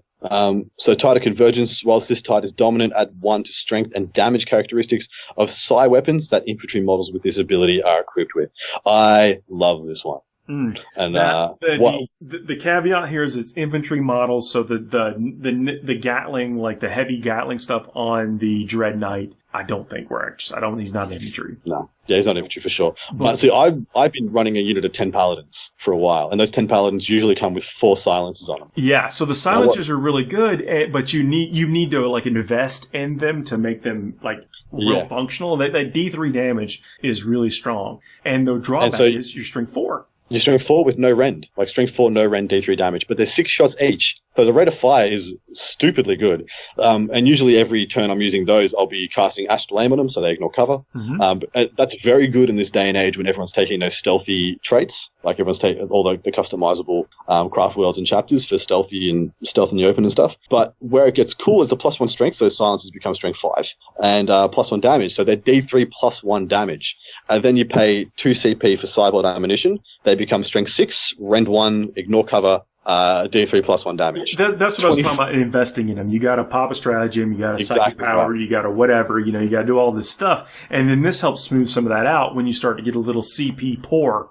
So Tide of Convergence, whilst this tide is dominant, add 1 to strength and damage characteristics of psi weapons that infantry models with this ability are equipped with. I love this one. And the caveat here is it's infantry models, so the Gatling, like the heavy Gatling stuff on the Dread Knight, I don't think works. He's not infantry. No. Yeah, he's not infantry for sure. But see, I've been running a unit of 10 paladins for a while, and those 10 paladins usually come with 4 silencers on them. Yeah, so the silencers are really good, but you need to like invest in them to make them like real functional. That D3 damage is really strong, and the drawback is your strength 4. You're strength 4 with no rend, like strength 4, no rend, D3 damage, but there's 6 shots each. So the rate of fire is stupidly good. And usually every turn I'm using those, I'll be casting Astral Aim on them so they ignore cover. But that's very good in this day and age when everyone's taking those stealthy traits, like everyone's taking all the customizable craft worlds and chapters for stealth in the open and stuff. But where it gets cool is a +1 strength, so silencers become strength 5, and +1 damage, so they're D3 +1 damage. And then you pay 2 CP for Cyborg ammunition. They become strength 6, rend 1, ignore cover, D3 +1 damage. That's what I was talking about, investing in them. You got to pop a stratagem, you got to psychic power, you got to whatever, you got to do all this stuff. And then this helps smooth some of that out when you start to get a little CP poor.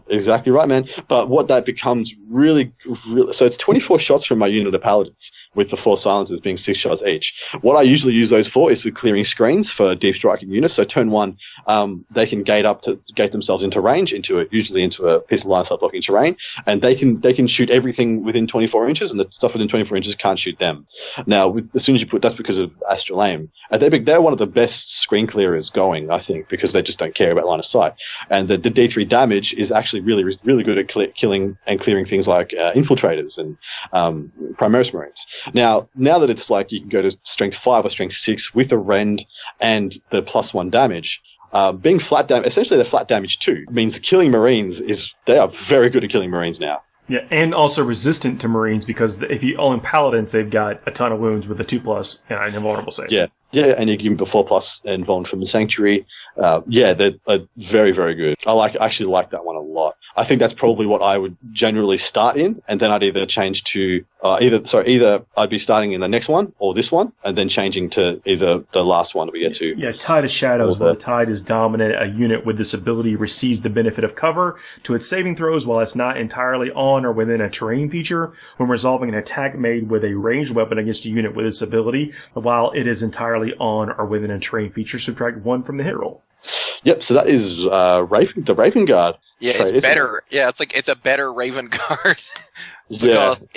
Exactly right, man. But what that becomes really, so it's 24 shots from my unit of paladins, with the 4 silencers being 6 shots each. What I usually use those for is for clearing screens for deep striking units. So turn 1, they can gate themselves into range, usually into a piece of line sight blocking terrain, and they can shoot everything within 24 inches, and the stuff within 24 inches can't shoot them. Now, as soon as you that's because of Astral Aim. And they're one of the best screen clearers going, I think, because they just don't care about line of sight. And the D3 damage is actually really, really good at killing and clearing things like infiltrators and Primaris Marines. Now that it's like you can go to strength 5 or strength 6 with a rend and the +1 damage, being flat damage, essentially they're flat damage too, means killing Marines they are very good at killing Marines now. Yeah, and also resistant to Marines, because if you all in Paladins, they've got a ton of wounds with a 2+ and invulnerable save. Yeah, and you give them the 4+ and vulnerable from the Sanctuary. They're very, very good. I actually like that one a lot. I think that's probably what I would generally start in, and then I'd either change to either I'd be starting in the next one or this one, and then changing to either the last one that we get to. Yeah, Tide of Shadows, where the Tide is dominant, a unit with this ability receives the benefit of cover to its saving throws while it's not entirely on or within a terrain feature. When resolving an attack made with a ranged weapon against a unit with this ability, while it is entirely on or within a terrain feature, subtract 1 from the hit roll. Yep, so that is the Raven Guard. Yeah, it's better. Yeah, it's a better Raven Guard because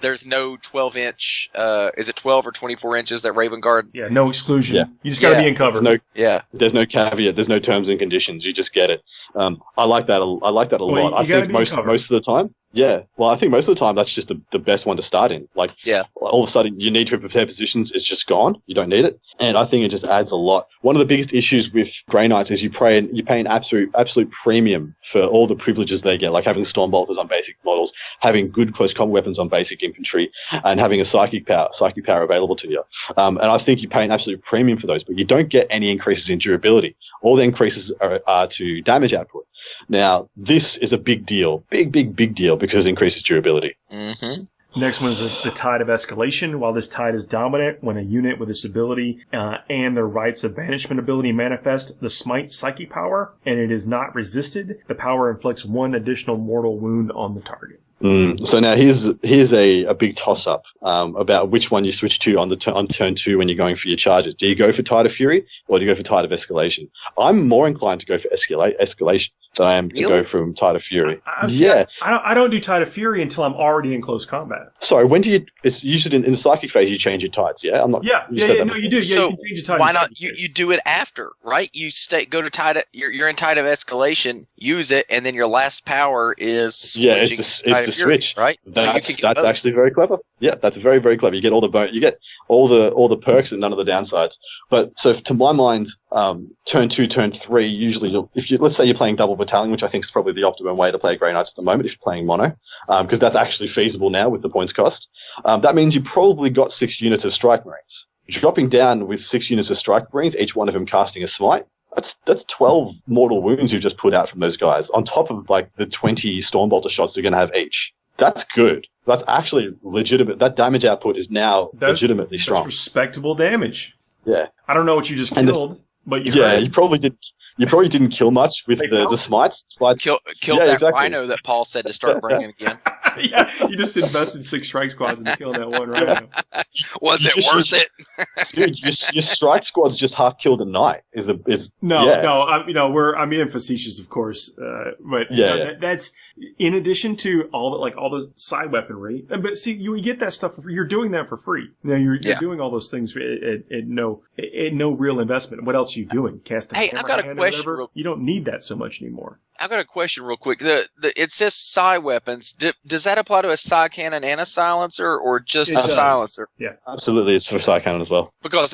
there's no 12-inch. Is it 12 or 24 inches that Raven Guard? Yeah, no exclusion. Yeah. You just got to be in cover. There's no caveat. There's no terms and conditions. You just get it. I like that. I like that a lot. I think most of the time. Yeah, well, I think most of the time that's just the best one to start in. Like, all of a sudden your need to prepare positions is just gone. You don't need it, and I think it just adds a lot. One of the biggest issues with Grey Knights is you pay an absolute premium for all the privileges they get, like having storm bolters on basic models, having good close combat weapons on basic infantry, and having a psychic power available to you. And I think you pay an absolute premium for those, but you don't get any increases in durability. All the increases are to damage output. Now, this is a big deal, big deal, because it increases durability. Mm-hmm. Next one is the Tide of Escalation. While this tide is dominant, when a unit with this ability and their Rites of Banishment ability manifest the Smite Psychic power, and it is not resisted, the power inflicts 1 additional mortal wound on the target. So now here's a big toss-up about which one you switch to on turn 2 when you're going for your charges. Do you go for Tide of Fury or do you go for Tide of Escalation? I'm more inclined to go for Escalation than I am to Really? go from Tide of Fury. I don't do Tide of Fury until I'm already in close combat. Sorry, when do you? It's usually in the psychic phase you change your tides. Yeah, I'm not. Yeah, you said that no, before. you do. Yeah, So you can change your Tide. why in not? second phase. You do it after, right? You go to Tide. You're in Tide of Escalation. Use it, and then your last power is Yeah, it's switching the to Tide of Fury, switch. right? So you can That's get both. actually very clever. Yeah, that's very, very clever. You get all the perks and none of the downsides. But so to my mind, turn 2, turn 3, usually let's say you're playing double battalion, which I think is probably the optimum way to play Grey Knights at the moment if you're playing mono, because that's actually feasible now with the points cost. That means you probably got 6 units of Strike Marines. Dropping down with 6 units of Strike Marines, each one of them casting a smite. That's 12 mortal wounds you've just put out from those guys, on top of like the 20 Stormbolter shots they're going to have each. That's good. That's actually legitimate. That damage output is now legitimately strong. That's respectable damage. Yeah. I don't know what you just killed, but you Yeah, heard. you probably didn't kill much with the smites. Killed Yeah, that exactly. Rhino that Paul said to start bringing again. Yeah, you just invested 6 strike squads into killing that one rhino. Was it worth it? Dude, your strike squad's just half killed a knight. I'm being facetious, of course, but that's in addition to all the side weaponry. But see, you get that stuff you're doing that for free. You know, you're doing all those things at no real investment. What else are you doing? Casting. Hey, I've got a question. You don't need that so much anymore. I've got a question real quick. It says psi weapons. Does that apply to a psi cannon and a silencer, or just a silencer? Yeah, absolutely. It's for Psi Cannon as well. Because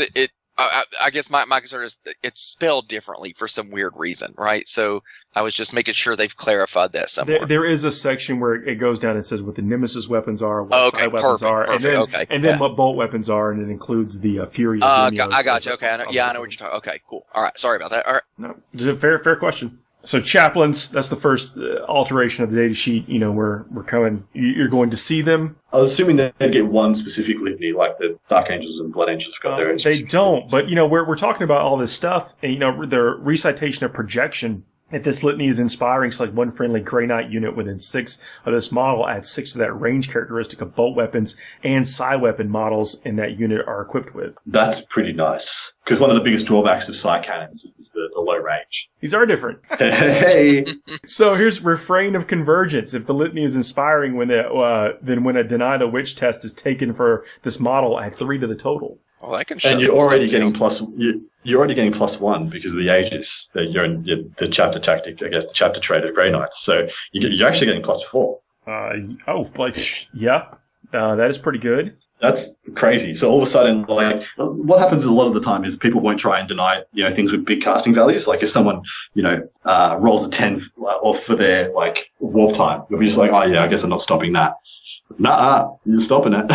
I guess my concern is it's spelled differently for some weird reason, right? So I was just making sure they've clarified that somewhere. There is a section where it goes down and says what the Nemesis weapons are, what side weapons are, and then what bolt weapons are, and it includes the Fury. I got you. Okay, I know what you're talking. Okay, cool. All right, sorry about that. All right. No, fair question. So Chaplains, that's the first alteration of the data sheet. You know, we're coming. You're going to see them. I was assuming they'd get one specific litany, like the Dark Angels and Blood Angels got their own. They don't, but you know, we're talking about all this stuff, and you know, their recitation of projection. If this litany is inspiring, select one friendly Grey Knight unit within 6 of this model, add 6 to that range characteristic of bolt weapons and psi weapon models in that unit are equipped with. That's pretty nice. Because one of the biggest drawbacks of psi cannons is the low range. These are different. Hey! So here's Refrain of Convergence. If the litany is inspiring, then when a Deny the Witch test is taken for this model, add 3 to the total. Well, that can show. And you're already getting +1 because of the Aegis. You're in the chapter tactic, I guess, the chapter trait of Grey Knights. So you're actually getting +4. That is pretty good. That's crazy. So all of a sudden, like, what happens a lot of the time is people won't try and deny, things with big casting values. Like if someone, rolls a 10 off for their, like, warp time, you'll be just like, oh yeah, I guess I'm not stopping that. Nah, you're stopping it.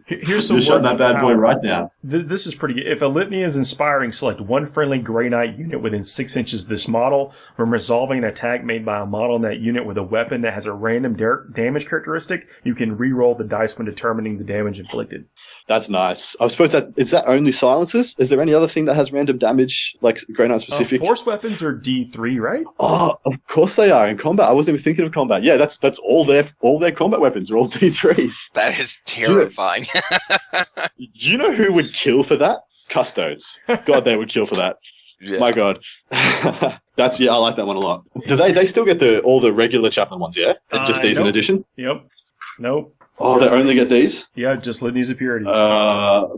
Here's some You're shutting that bad boy right down. This is pretty good. If a litany is inspiring, select one friendly Grey Knight unit within 6 inches of this model. When resolving an attack made by a model in that unit with a weapon that has a random damage characteristic, you can re-roll the dice when determining the damage inflicted. That's nice. I suppose is that only silencers? Is there any other thing that has random damage, like Grey Knight specific? Force weapons are D3, right? Oh, of course they are in combat. I wasn't even thinking of combat. Yeah, that's all their combat weapons are all D3s. That is terrifying. You know who would kill for that? Custodes. God, they would kill for that. Yeah. My God. I like that one a lot. Do they still get all the regular Chaplain ones, yeah? Just these in addition? Yep. Nope. Oh, they only get these? Yeah, just Litanies of Purity.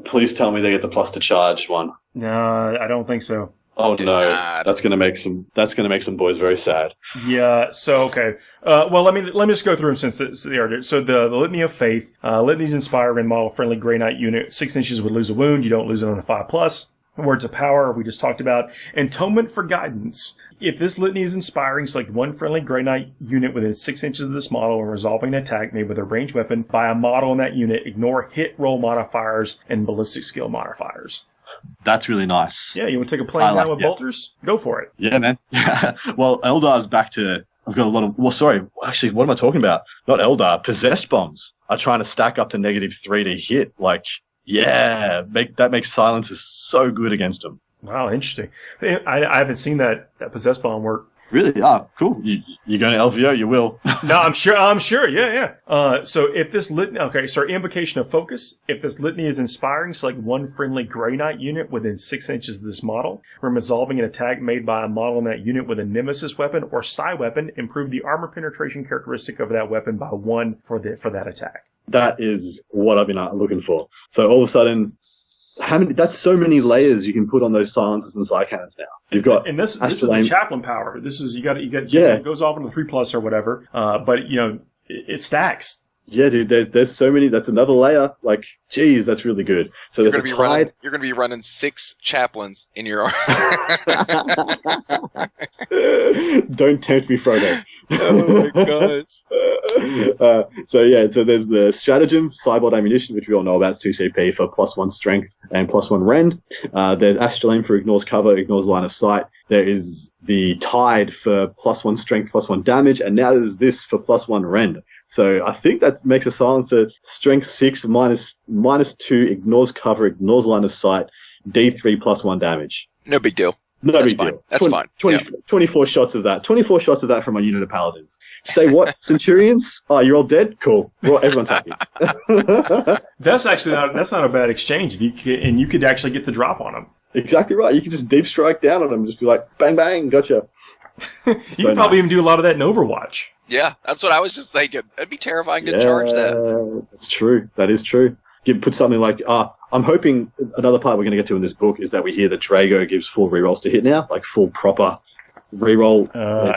Please tell me they get the plus to charge one. No, I don't think so. Oh no, that's gonna make some boys very sad. Yeah. So okay. Well, let me just go through them since they are. So the Litany of Faith, Litanies inspiring model friendly Grey Knight unit. 6 inches would lose a wound. You don't lose it on a 5+. Words of Power, we just talked about. Atonement for Guidance. If this litany is inspiring, select one friendly Grey Knight unit within 6 inches of this model when resolving an attack made with a ranged weapon by a model in that unit. Ignore hit roll modifiers and ballistic skill modifiers. That's really nice. Yeah, you want to take a plane down with bolters? Go for it. Yeah, man. Well, Eldar's back to... I've got a lot of... Well, sorry. Actually, what am I talking about? Not Eldar. Possessed bombs are trying to stack up to -3 to hit. Like, yeah, that makes silencers so good against them. Wow, interesting. I haven't seen that possessed bomb work. Really? Ah, cool. You going to LVO? You will. No, I'm sure. Yeah. So if this litany, Invocation of Focus. If this litany is inspiring, select one friendly Grey Knight unit within 6 inches of this model. When resolving an attack made by a model in that unit with a Nemesis weapon or Psi weapon, improve the armor penetration characteristic of that weapon by 1 for that attack. That is what I've been looking for. So all of a sudden, that's so many layers you can put on those silencers and psycannons now. You've got, and this is the chaplain power. This is you got it goes off into the 3+ or whatever. But it stacks. Yeah, dude. There's so many. That's another layer. Like, geez, that's really good. So you're going to be running 6 chaplains in your arm. Don't tempt me, Frodo. Oh my gosh. So there's the stratagem, Cyborg Ammunition, which we all know about. It's 2 CP for +1 strength and +1 rend. There's Astrolabe for ignores cover, ignores line of sight. There is the Tide for +1 strength, +1 damage, and now there's this for +1 rend. So I think that makes a silencer strength 6 -2, ignores cover, ignores line of sight, D3 +1 damage. No big deal. That's big deal. That's fine. 24 shots of that. 24 shots of that from a unit of paladins. Say what? Centurions? Oh, you're all dead? Cool. Well, everyone's happy. That's not a bad exchange. You could actually get the drop on them. Exactly right. You can just deep strike down on them and just be like, bang, bang, gotcha. You can probably even do a lot of that in Overwatch. Yeah, that's what I was just thinking. It'd be terrifying to charge that. That's true. That is true. Put something like, I'm hoping another part we're going to get to in this book is that we hear that Drago gives 4 rerolls to hit now, like full proper reroll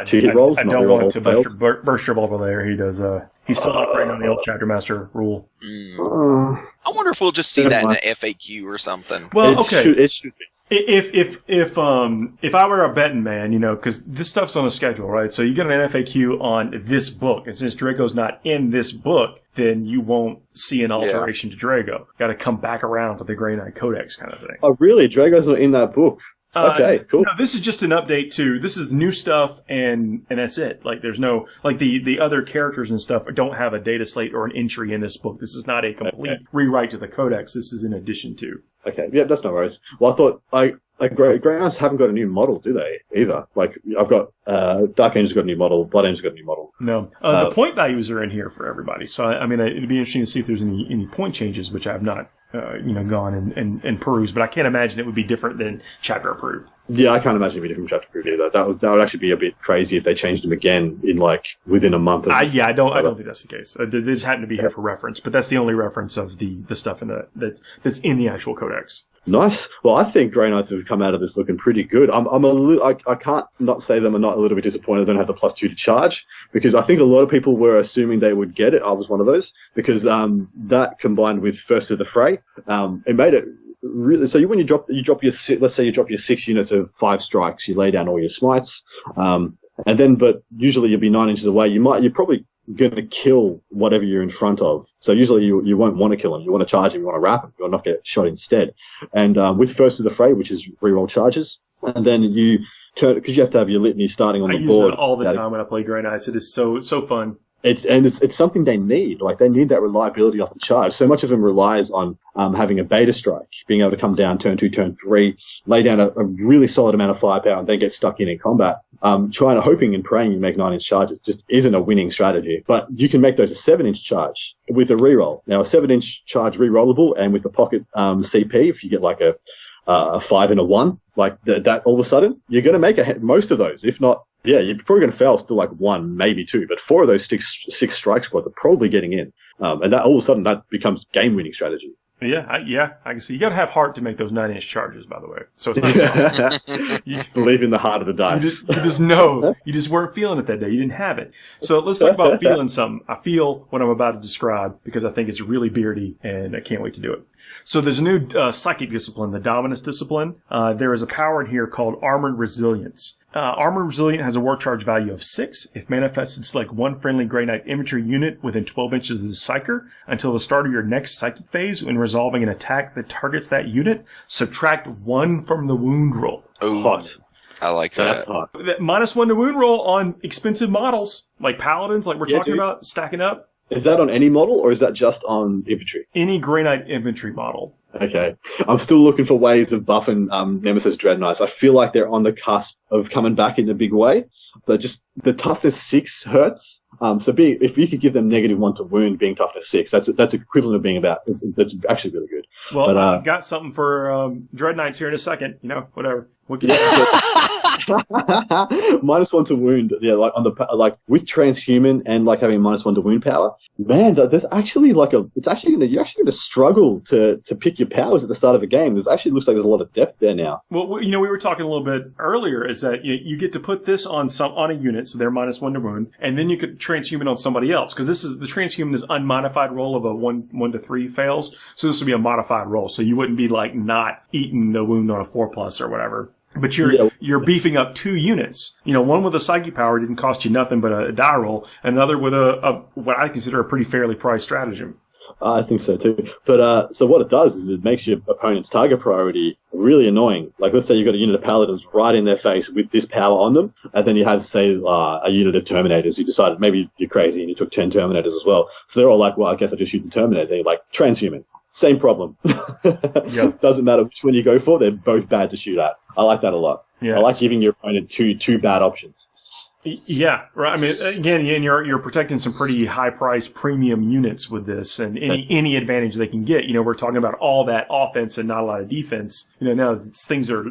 2 hit rolls. I don't want to burst your bubble there. He does. He's still operating on the old Chapter Master rule. I wonder if we'll just see that in an FAQ or something. Well, okay. It should be. If I were a betting man, because this stuff's on a schedule, right? So you get an FAQ on this book, and since Drago's not in this book, then you won't see an alteration to Drago. Got to come back around to the Grey Knight Codex kind of thing. Oh, really? Drago's not in that book? Okay, cool. No, this is just an update to, this is new stuff and that's it. Like there's no, like the other characters and stuff don't have a data slate or an entry in this book. This is not a complete rewrite to the Codex. This is in addition to. Okay, yeah, that's no worries. Well, I thought, Grey Knights haven't got a new model, do they, either? Like, I've got, Dark Angel's got a new model, Blood Angel's got a new model. No. The point values are in here for everybody. So, I mean, it'd be interesting to see if there's any point changes, which I have not, gone and perused, but I can't imagine it would be different than Chapter Approved. Yeah, I can't imagine it'd be different from Chapter Approved either. That would actually be a bit crazy if they changed them again in, within a month. I don't think that's the case. They just happen to be here for reference, but that's the only reference of the stuff that's in the actual Codex. Nice. Well, I think Grey Knights have come out of this looking pretty good. I can't not say them. I'm not a little bit disappointed they don't have the +2 to charge, because I think a lot of people were assuming they would get it. I was one of those, because that combined with First to the Fray, it made it really. So when you drop your, let's say you drop your 6 units of 5 strikes, you lay down all your smites, but usually you'll be 9 inches away. You're probably going to kill whatever you're in front of. So usually you won't want to kill him. You want to charge him. You want to wrap him. You want to not get shot instead. And with First to the Fray, which is reroll charges, and then you turn, because you have to have your litany starting on the board. I use it all the time when I play Grey Knights. It is so fun. It's something they need. Like, they need that reliability off the charge. So much of them relies on having a beta strike, being able to come down turn 2, turn 3, lay down a really solid amount of firepower, and then get stuck in combat. Hoping and praying you make 9-inch charges just isn't a winning strategy. But you can make those a 7-inch charge with a reroll. Now, a 7-inch charge rerollable, and with the pocket CP, if you get like a 5 and a 1, like that, all of a sudden you're going to make most of those. If not, yeah, you're probably going to fail still like 1, maybe 2, but 4 of those 6 strike squads are probably getting in. And that all of a sudden that becomes game-winning strategy. Yeah, I can see. You got to have heart to make those 9-inch charges, by the way. So it's not you believe in the heart of the dice. You just know. You just weren't feeling it that day. You didn't have it. So let's talk about feeling something. I feel what I'm about to describe because I think it's really beardy, and I can't wait to do it. So there's a new psychic discipline, the Dominus discipline. There is a power in here called Armored Resilience. Armored Resilient has a war charge value of 6. If manifested, select one friendly Grey Knight infantry unit within 12 inches of the Psyker until the start of your next psychic phase. When resolving an attack that targets that unit, subtract 1 from the wound roll. Oh, hot. I like that. That's hot. -1 to wound roll on expensive models like Paladins, like we're talking about, stacking up. Is that on any model, or is that just on infantry? Any Grey Knight infantry model. Okay. I'm still looking for ways of buffing Nemesis Dreadnoughts. I feel like they're on the cusp of coming back in a big way. but just the toughness 6 hurts. If you could give them -1 to wound, being toughness 6, that's equivalent of being that's actually really good. Well, but, I've got something for Dread Knights here in a second. Whatever. -1 to wound, yeah, like on the with transhuman and like having -1 to wound power. Man, there's actually you're actually going to struggle to pick your powers at the start of a game. Looks like there's a lot of depth there now. Well, we were talking a little bit earlier is that you get to put this on a unit, so they're -1 to wound, and then you could transhuman on somebody else, because the transhuman is unmodified roll of a 1 to 3 fails, so this would be a modified roll, so you wouldn't be like not eating the wound on a 4+ or whatever. But you're beefing up 2 units. One with a psychic power didn't cost you nothing but a die roll, another with a what I consider a pretty fairly priced stratagem. I think so too. But so what it does is it makes your opponent's target priority really annoying. Like, let's say you've got a unit of paladins right in their face with this power on them, and then you have, say, a unit of terminators. You decided maybe you're crazy and you took 10 terminators as well. So they're all like, well, I guess I just shoot the terminators. And you're like, transhuman. Same problem. Yeah. Doesn't matter which one you go for, they're both bad to shoot at. I like that a lot. Yeah, I like giving your opponent two bad options. Yeah, right. I mean, again, you're protecting some pretty high-priced premium units with this, and any advantage they can get. We're talking about all that offense and not a lot of defense. Now things are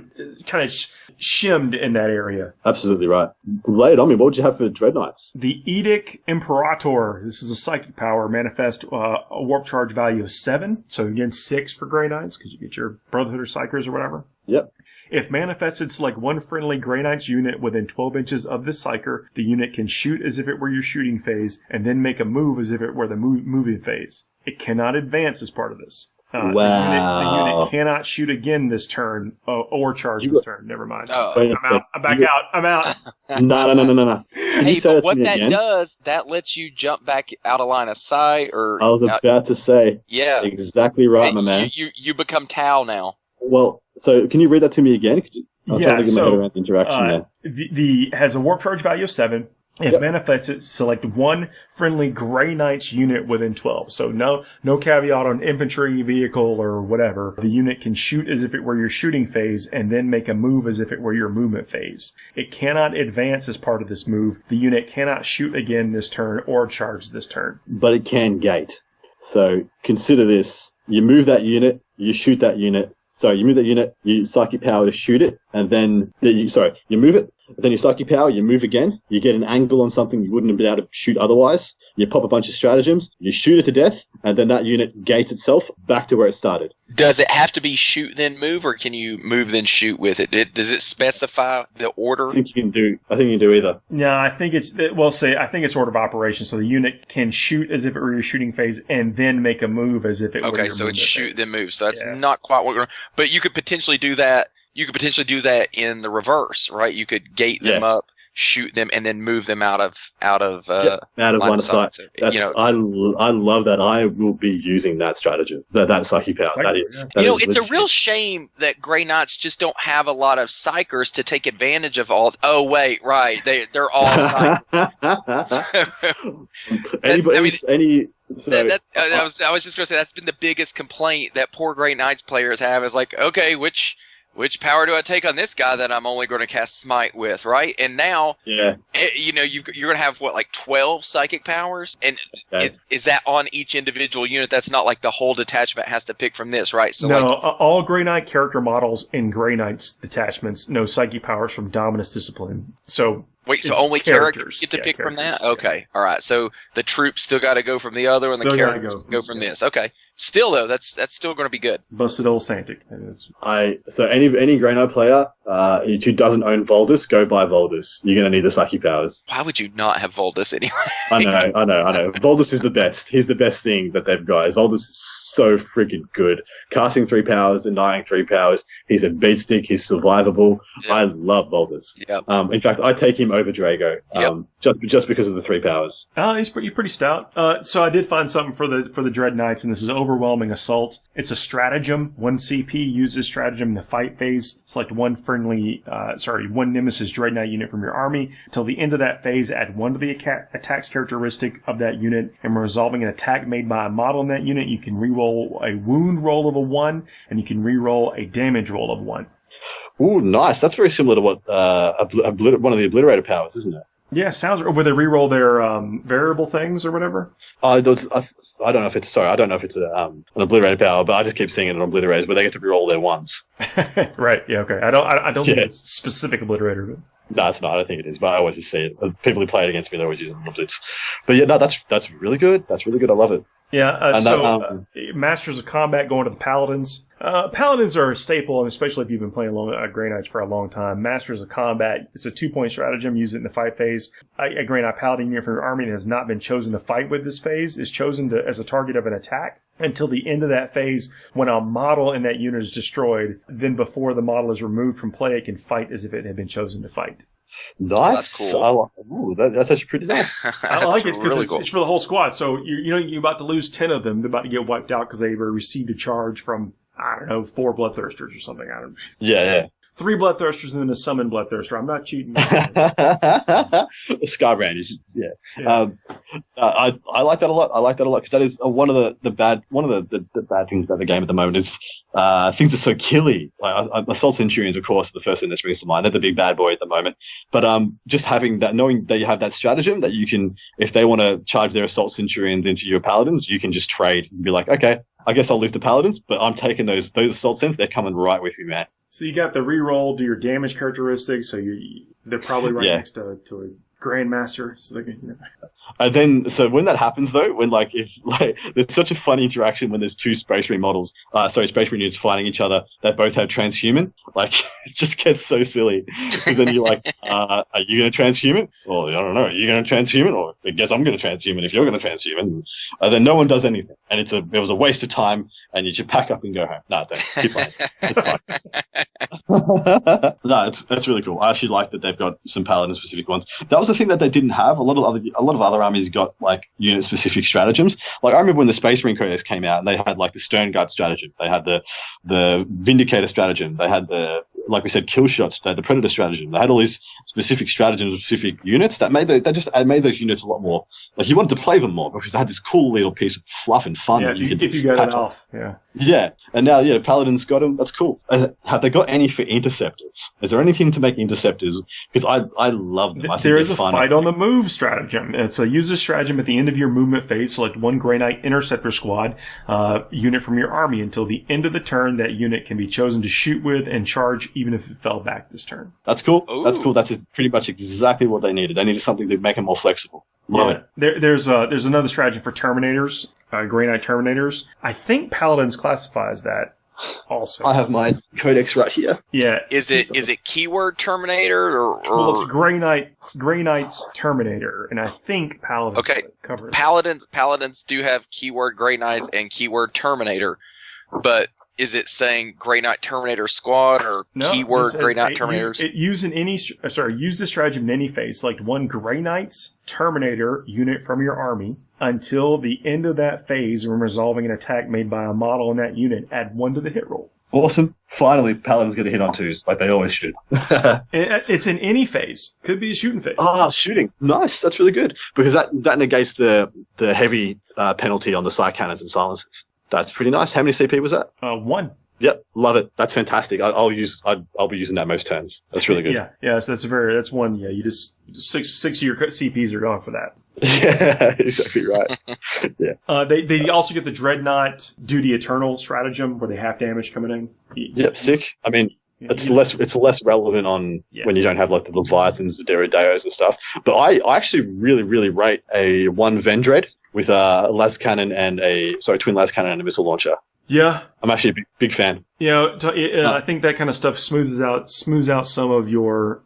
kind of shimmed in that area. Absolutely right. Lay it on me. What would you have for Dread Knights? The Edict Imperator. This is a psychic power. Manifest a warp charge value of 7. So again, 6 for Grey Knights because you get your Brotherhood or Psychers or whatever. Yep. If manifested, select one friendly Grey Knights unit within 12 inches of the Psyker. The unit can shoot as if it were your shooting phase, and then make a move as if it were the moving phase. It cannot advance as part of this. Wow. The unit cannot shoot again this turn, or charge this turn. Never mind. I'm out. I'm back out. I'm out. No. Hey, but what that does, that lets you jump back out of line of sight. Or I was about to say. Yeah. Exactly right, my man. You become Tau now. Well, so can you read that to me again? I'm trying to get my head around the interaction there. The has a warp charge value of 7. If manifested, select one friendly Grey Knights unit within 12. So no caveat on infantry, vehicle, or whatever. The unit can shoot as if it were your shooting phase, and then make a move as if it were your movement phase. It cannot advance as part of this move. The unit cannot shoot again this turn or charge this turn. But it can gate. So consider this. You move that unit, you shoot that unit. So you move that unit, you psychic power to shoot it, and then you move it, then you psychic power, you move again, you get an angle on something you wouldn't have been able to shoot otherwise, you pop a bunch of stratagems, you shoot it to death, and then that unit gates itself back to where it started. Does it have to be shoot then move, or can you move then shoot with it? Does it specify the order? I think you can do either. No, I think it's order of operation. So the unit can shoot as if it were your shooting phase, and then make a move as if it were your so it's shoot phase. then move. So that's not quite what we're going to. But you could potentially do that. You could potentially do that in the reverse, right? You could gate them up, shoot them, and then move them out of line of sight. So, I love that. I will be using that strategy. That psychic power. It's a real shame that Grey Knights just don't have a lot of psychers to take advantage of all. Oh wait, right? They're all psychers. I was just going to say that's been the biggest complaint that poor Grey Knights players have is like, okay, which power do I take on this guy that I'm only going to cast Smite with, right? And now, you're going to have, 12 psychic powers? And is that on each individual unit? That's not like the whole detachment has to pick from this, right? So no, all Grey Knight character models in Grey Knights detachments know psychic powers from Dominus Discipline. So... Wait, so only characters get to pick from that? Okay, all right. So the troops still got to go from the other, and the characters go from this. Okay. Still, though, that's still going to be good. Busted old Santic. So any Grey Knight player who doesn't own Voldus, go buy Voldus. You're going to need the psychic powers. Why would you not have Voldus anyway? I know. Voldus is the best. He's the best thing that they've got. Voldus is so freaking good. Casting 3 powers, denying 3 powers. He's a beatstick. He's survivable. Yep. I love Voldus. Yep. In fact, I take him over Drago. Just because of the 3 powers. He's pretty stout. So I did find something for the Dread Knights, and this is Overwhelming Assault. It's a stratagem. 1 CP uses stratagem in the fight phase. Select one Nemesis Dread Knight unit from your army. Until the end of that phase, add 1 to the attacks characteristic of that unit. And when resolving an attack made by a model in that unit, you can reroll a wound roll of a 1, and you can reroll a damage roll of 1. Ooh, nice. That's very similar to what one of the Obliterator powers, isn't it? Yeah, sounds. Where they reroll their variable things or whatever. I don't know if it's I don't know if it's an Obliterator power, but I just keep seeing it on Obliterators where they get to reroll their ones. Right. Yeah. Okay. I don't think it's specific Obliterator. But... No, it's not. I don't think it is, but I always just see it. People who play it against me, they always use it. But yeah, no, that's really good. That's really good. I love it. Yeah. Masters of Combat going to the Paladins. Paladins are a staple, and especially if you've been playing Grey Knights for a long time. Masters of Combat, it's a 2-point stratagem. Use it in the fight phase. A Grey Knight Paladin unit from your army that has not been chosen to fight with this phase is chosen as a target of an attack until the end of that phase when a model in that unit is destroyed. Then before the model is removed from play, it can fight as if it had been chosen to fight. Nice. Oh, that's cool. That's actually pretty nice. I like it because really cool. it's for the whole squad. So you're about to lose 10 of them. They're about to get wiped out because they received a charge from, I don't know, 4 Bloodthirsters or something. I don't know. Yeah. 3 Bloodthirsters and then a Summon Bloodthirster. I'm not cheating. Scarbrand, yeah. I like that a lot. I like that a lot because that is one of the bad things about the game at the moment is things are so killy. Like Assault Centurions, of course, are the first thing that springs to mind. They're the big bad boy at the moment. But just having that, knowing that you have that stratagem that you can, if they want to charge their Assault Centurions into your Paladins, you can just trade and be like, okay, I guess I'll lose the Paladins, but I'm taking those Assault Cents. They're coming right with you, man. So you got the reroll, do your damage characteristics. So they're probably right next to a Grandmaster. So they can, And then, so when that happens though, when there's such a funny interaction when there's 2 Space Marine models, Space Marine units fighting each other that both have transhuman. Like, it just gets so silly. Because then you're like, are you going to transhuman? Well, I don't know. Are you going to transhuman? Or I guess I'm going to transhuman if you're going to transhuman. And then no one does anything. And it was a waste of time, and you should pack up and go home. No, don't. Keep playing. It's fine. No, it's really cool. I actually like that they've got some Paladin specific ones. That was the thing that they didn't have. A lot of other armies got like unit specific stratagems. Like I remember when the Space Marine Codex came out, and they had like the Stern Guard stratagem. They had the Vindicator stratagem. They had like we said, kill shots. They had the Predator stratagem. They had all these specific stratagems, specific units that made those units a lot more. Like you wanted to play them more because they had this cool little piece of fluff and fun. Yeah, if you got it off. Yeah. Yeah, and now Paladins got them. That's cool. Have they got any for interceptors? Is there anything to make interceptors? Because I love them. There is a fight on the move stratagem. It's a use this stratagem at the end of your movement phase. Select 1 Grey Knight Interceptor Squad unit from your army until the end of the turn. That unit can be chosen to shoot with and charge even if it fell back this turn. That's cool. Ooh. That's cool. That's pretty much exactly what they needed. They needed something to make them more flexible. Love it. There's another strategy for Terminators, Grey Knight Terminators. I think Paladins classifies that also. I have my codex right here. Yeah. Is it keyword Terminator or Well, it's Grey Knight's Terminator, and I think Paladins cover it. Paladins do have keyword Grey Knights and keyword Terminator, but is it saying Grey Knight Terminator Squad or keyword Grey Knight Terminators? Use the stratagem in any phase. Select 1 Grey Knight's Terminator unit from your army until the end of that phase when resolving an attack made by a model in that unit. Add 1 to the hit roll. Awesome. Finally, Paladins get a hit on 2s, like they always should. It's in any phase. Could be a shooting phase. Shooting. Nice. That's really good. Because that negates the heavy penalty on the side cannons and silencers. That's pretty nice. How many CP was that? 1. Yep, love it. That's fantastic. I'll be using that most turns. That's really good. Yeah. So that's one. Yeah, you just six of your CPs are gone for that. Yeah, exactly right. Yeah. They also get the Dreadnought Duty Eternal stratagem where they have damage coming in. Yep, sick. I mean, it's less relevant on when you don't have like the Leviathans, the Deredeos and stuff. But I actually really, really rate a 1 Vendread with a las cannon and twin las cannon and a missile launcher. Yeah, I'm actually a big fan. I think that kind of stuff smooths out some of your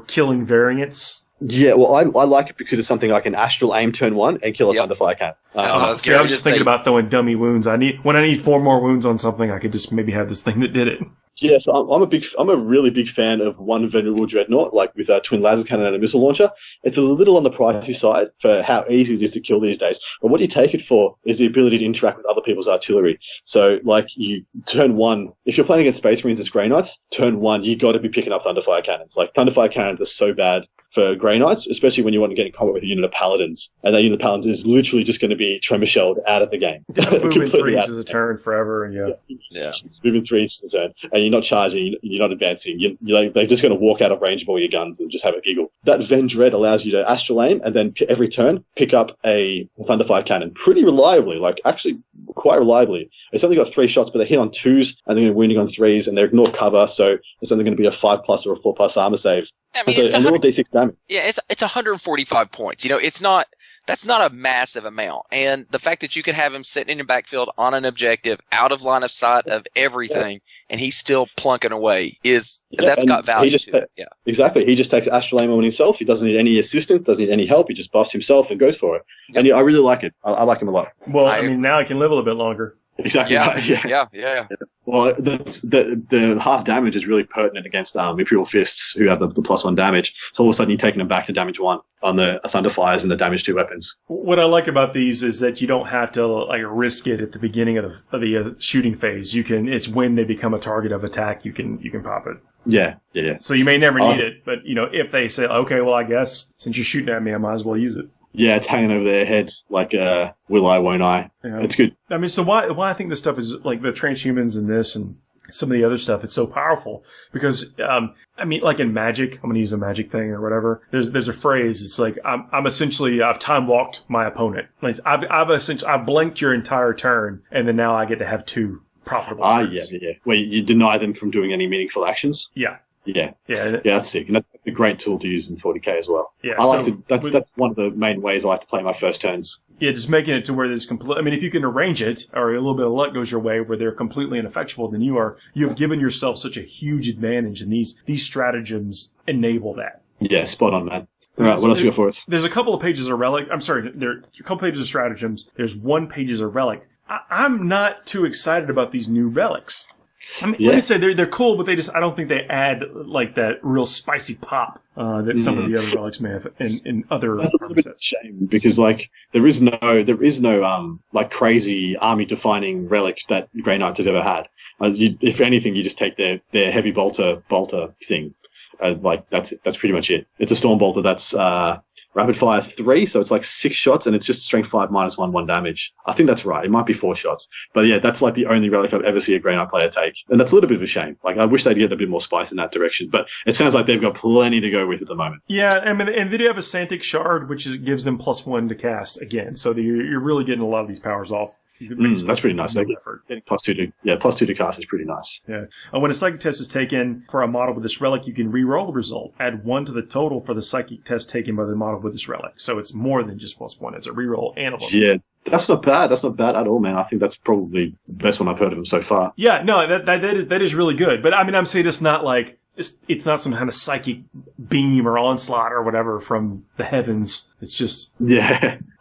killing variants. Yeah, well, I like it because it's something I can astral aim turn 1 and kill a Thunderfire cannon. I was just thinking about throwing dummy wounds. When I need 4 more wounds on something, I could just maybe have this thing that did it. Yeah, so I'm a really big fan of 1 Venerable Dreadnought, like with a twin laser cannon and a missile launcher. It's a little on the pricey side for how easy it is to kill these days. But what you take it for is the ability to interact with other people's artillery. So, like, you turn 1, if you're playing against Space Marines as Grey Knights, turn 1, you got to be picking up Thunderfire cannons. Like, Thunderfire cannons are so bad for Grey Knights, especially when you want to get in combat with a unit of Paladins. And that unit of Paladins is literally just going to be tremor-shelled out of the game. Moving 3 inches a turn forever, and It's moving 3 inches a turn, and you're not charging, you're not advancing. They're just going to walk out of range of all your guns and just have a giggle. That Ven Dread allows you to astral aim, and then every turn pick up a Thunderfire cannon pretty reliably, like actually quite reliably. It's only got 3 shots, but they hit on 2s, and they're wounding on 3s, and they ignore cover, so it's only going to be a 5+ or a 4+ armor save. I mean, and all D6 damage. Yeah, it's 145 points. That's not a massive amount. And the fact that you could have him sitting in your backfield on an objective, out of line of sight of everything, and he's still plunking away that's got value to it. Yeah, exactly. He just takes astral aim on himself. He doesn't need any assistance, doesn't need any help. He just buffs himself and goes for it. And I really like it. I like him a lot. Well, I mean, now he can live a little bit longer. Exactly. Yeah. Well, the half damage is really pertinent against Imperial Fists, who have the +1 damage. So all of a sudden you're taking them back to damage 1 on the Thunderfires and the damage 2 weapons. What I like about these is that you don't have to risk it at the beginning of the shooting phase. It's when they become a target of attack, you can pop it. Yeah. So you may never need it, but if they say, okay, well, I guess since you're shooting at me, I might as well use it. Yeah, it's hanging over their head like, will I, won't I? Yeah. It's good. I mean, so why I think this stuff is like the transhumans and this and some of the other stuff, it's so powerful because, I mean, like in Magic, I'm going to use a Magic thing or whatever. There's a phrase. It's like, I'm essentially, I've time walked my opponent. Like I've blanked your entire turn and then now I get to have 2 profitable turns. Yeah. Where you deny them from doing any meaningful actions. Yeah. Yeah, that's sick. And that's a great tool to use in 40k as well. Yeah, that's one of the main ways I like to play my first turns. Yeah, just making it to where there's complete. I mean, if you can arrange it, or a little bit of luck goes your way, where they're completely ineffectual, then you have given yourself such a huge advantage, and these stratagems enable that. Yeah, spot on, man. All right, what else you got for us? There's a couple of pages of relic. I'm sorry, there's a couple pages of stratagems. There's 1 page of relic. I'm not too excited about these new relics. I mean, let me say they're cool, but I don't think they add like that real spicy pop that some of the other relics may have in other. That's a little bit of a shame because like there is no like crazy army defining relic that Grey Knights have ever had. If anything, you just take their heavy bolter thing. Like that's pretty much it. It's a storm bolter that's rapid fire 3, so it's like 6 shots, and it's just strength 5 -1 damage. I think that's right. It might be 4 shots, but yeah, that's like the only relic I've ever seen a Grey Knight player take, and that's a little bit of a shame. Like I wish they'd get a bit more spice in that direction, but it sounds like they've got plenty to go with at the moment. Yeah, I mean, and then you have a Santic Shard, which gives them +1 to cast again, so you're really getting a lot of these powers off. That's pretty nice. Getting +2 to cast is pretty nice. Yeah. When a psychic test is taken for a model with this relic, you can re-roll the result. Add 1 to the total for the psychic test taken by the model with this relic. So it's more than just +1. It's a re-roll and a +1. Yeah. That's not bad. That's not bad at all, man. I think that's probably the best one I've heard of him so far. Yeah, no, that is really good. But I mean, I'm saying it's not like it's not some kind of psychic beam or onslaught or whatever from the heavens. It's just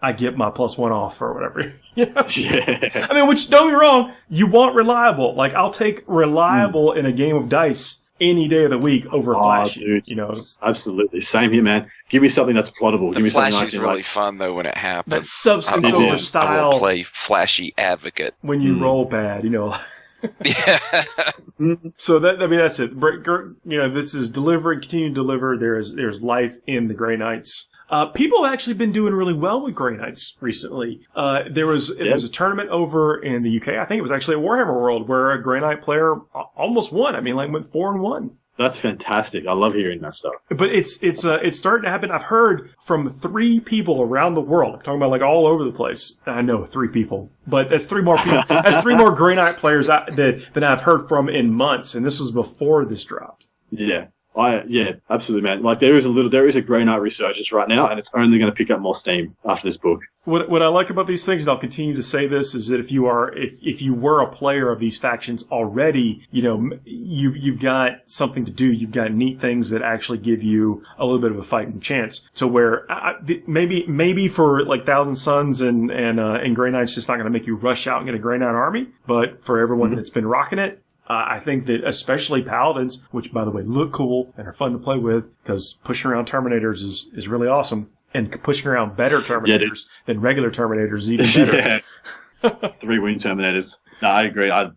I get my +1 off or whatever. Yeah. I mean, which don't get me wrong, you want reliable. Like I'll take reliable in a game of dice any day of the week over flashy. Dude, absolutely. Same here, man. Give me something that's plottable. Give me something flashy's really fun though when it happens. That substance over style. I will play flashy advocate when you roll bad. Yeah. So that's it. This is deliver and continue to deliver. There's life in the Grey Knights. People have actually been doing really well with Grey Knights recently. There was a tournament over in the UK. I think it was actually a Warhammer World where a Grey Knight player almost won. I mean, like went 4-1. That's fantastic. I love hearing that stuff. But it's starting to happen. I've heard from 3 people around the world. I'm talking about like all over the place. I know 3 people, but that's 3 more people. That's 3 more Grey Knight players than I've heard from in months, and this was before this dropped. Yeah. Absolutely, man. Like there is a Grey Knight resurgence right now, and it's only going to pick up more steam after this book. What I like about these things, and I'll continue to say this, is that if you were a player of these factions already, you've got something to do. You've got neat things that actually give you a little bit of a fighting chance. To where maybe for like Thousand Suns and Grey Knights, just not going to make you rush out and get a Grey Knight army. But for everyone that's been rocking it. I think that especially Paladins, which by the way look cool and are fun to play with, because pushing around Terminators is really awesome, and pushing around better Terminators than regular Terminators is even better. 3-wing Terminators. No, I agree. I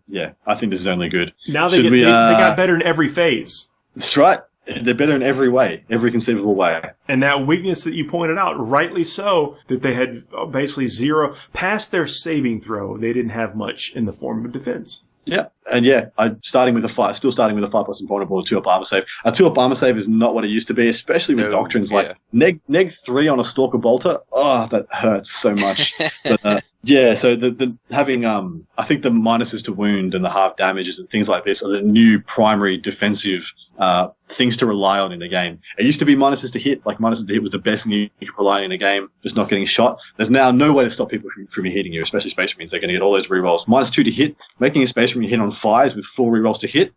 think this is only good. Now they got better in every phase. That's right. They're better in every way, every conceivable way. And that weakness that you pointed out, rightly so, that they had basically zero past their saving throw. They didn't have much in the form of defense. Yeah, and I'm still starting with a 5+ invulnerable 2-up armor save. A 2-up armor save is not what it used to be, especially with doctrines like neg 3 on a Stalker Bolter. Oh, that hurts so much. But, so the having I think the minuses to wound and the half damages and things like this are the new primary defensive things to rely on in the game. It used to be minuses to hit. Like minuses to hit was the best thing you could rely on in a game, just not getting shot. There's now no way to stop people from hitting you, especially Space Marines. They're going to get all those rerolls. -2 to hit, making a Space Marine hit on 5s with 4 rerolls to hit,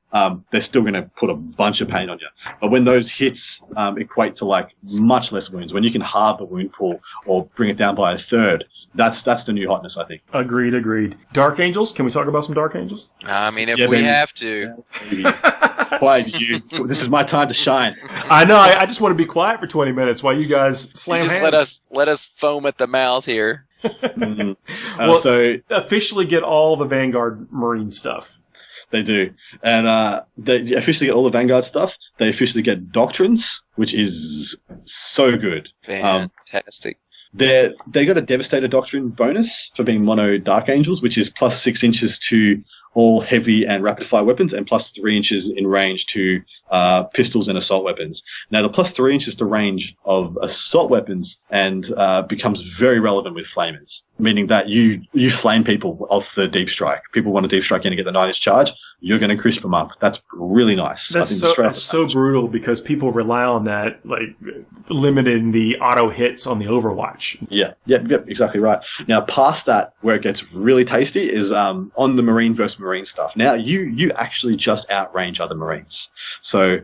they're still going to put a bunch of pain on you. But when those hits equate to like much less wounds, when you can halve the wound pool or bring it down by a third, that's the new hotness, I think. Agreed. Dark Angels? Can we talk about some Dark Angels? I mean, if we have to. Quiet, you. This is my time to shine. I know. I just want to be quiet for 20 minutes while you guys slam hands. Let us foam at the mouth here. So officially get all the Vanguard Marine stuff. They do. And they officially get all the Vanguard stuff. They officially get Doctrines, which is so good. Fantastic. They got a Devastator Doctrine bonus for being mono Dark Angels, which is +6 inches to all heavy and rapid-fire weapons, and +3 inches in range to pistols and assault weapons. Now, the +3 inches to range of assault weapons and becomes very relevant with flamers, meaning that you flame people off the deep strike. People want a deep strike in to get the 9-inch charge. You're going to crisp them up. That's really nice. That's so brutal because people rely on that, like limiting the auto hits on the Overwatch. Yeah, exactly right. Now, past that, where it gets really tasty is on the Marine versus Marine stuff. Now, you actually just outrange other Marines. So,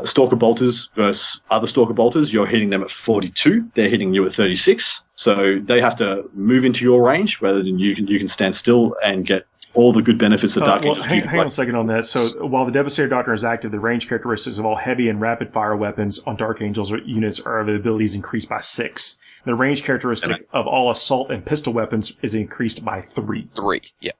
Stalker Bolters versus other Stalker Bolters, you're hitting them at 42. They're hitting you at 36. So they have to move into your range rather than you can stand still and get all the good benefits of Dark Angels. Hang on a second on that. So while the Devastator Doctrine is active, the range characteristics of all heavy and rapid fire weapons on Dark Angels units are the abilities increased by 6. The range characteristic of all assault and pistol weapons is increased by 3. 3, yeah.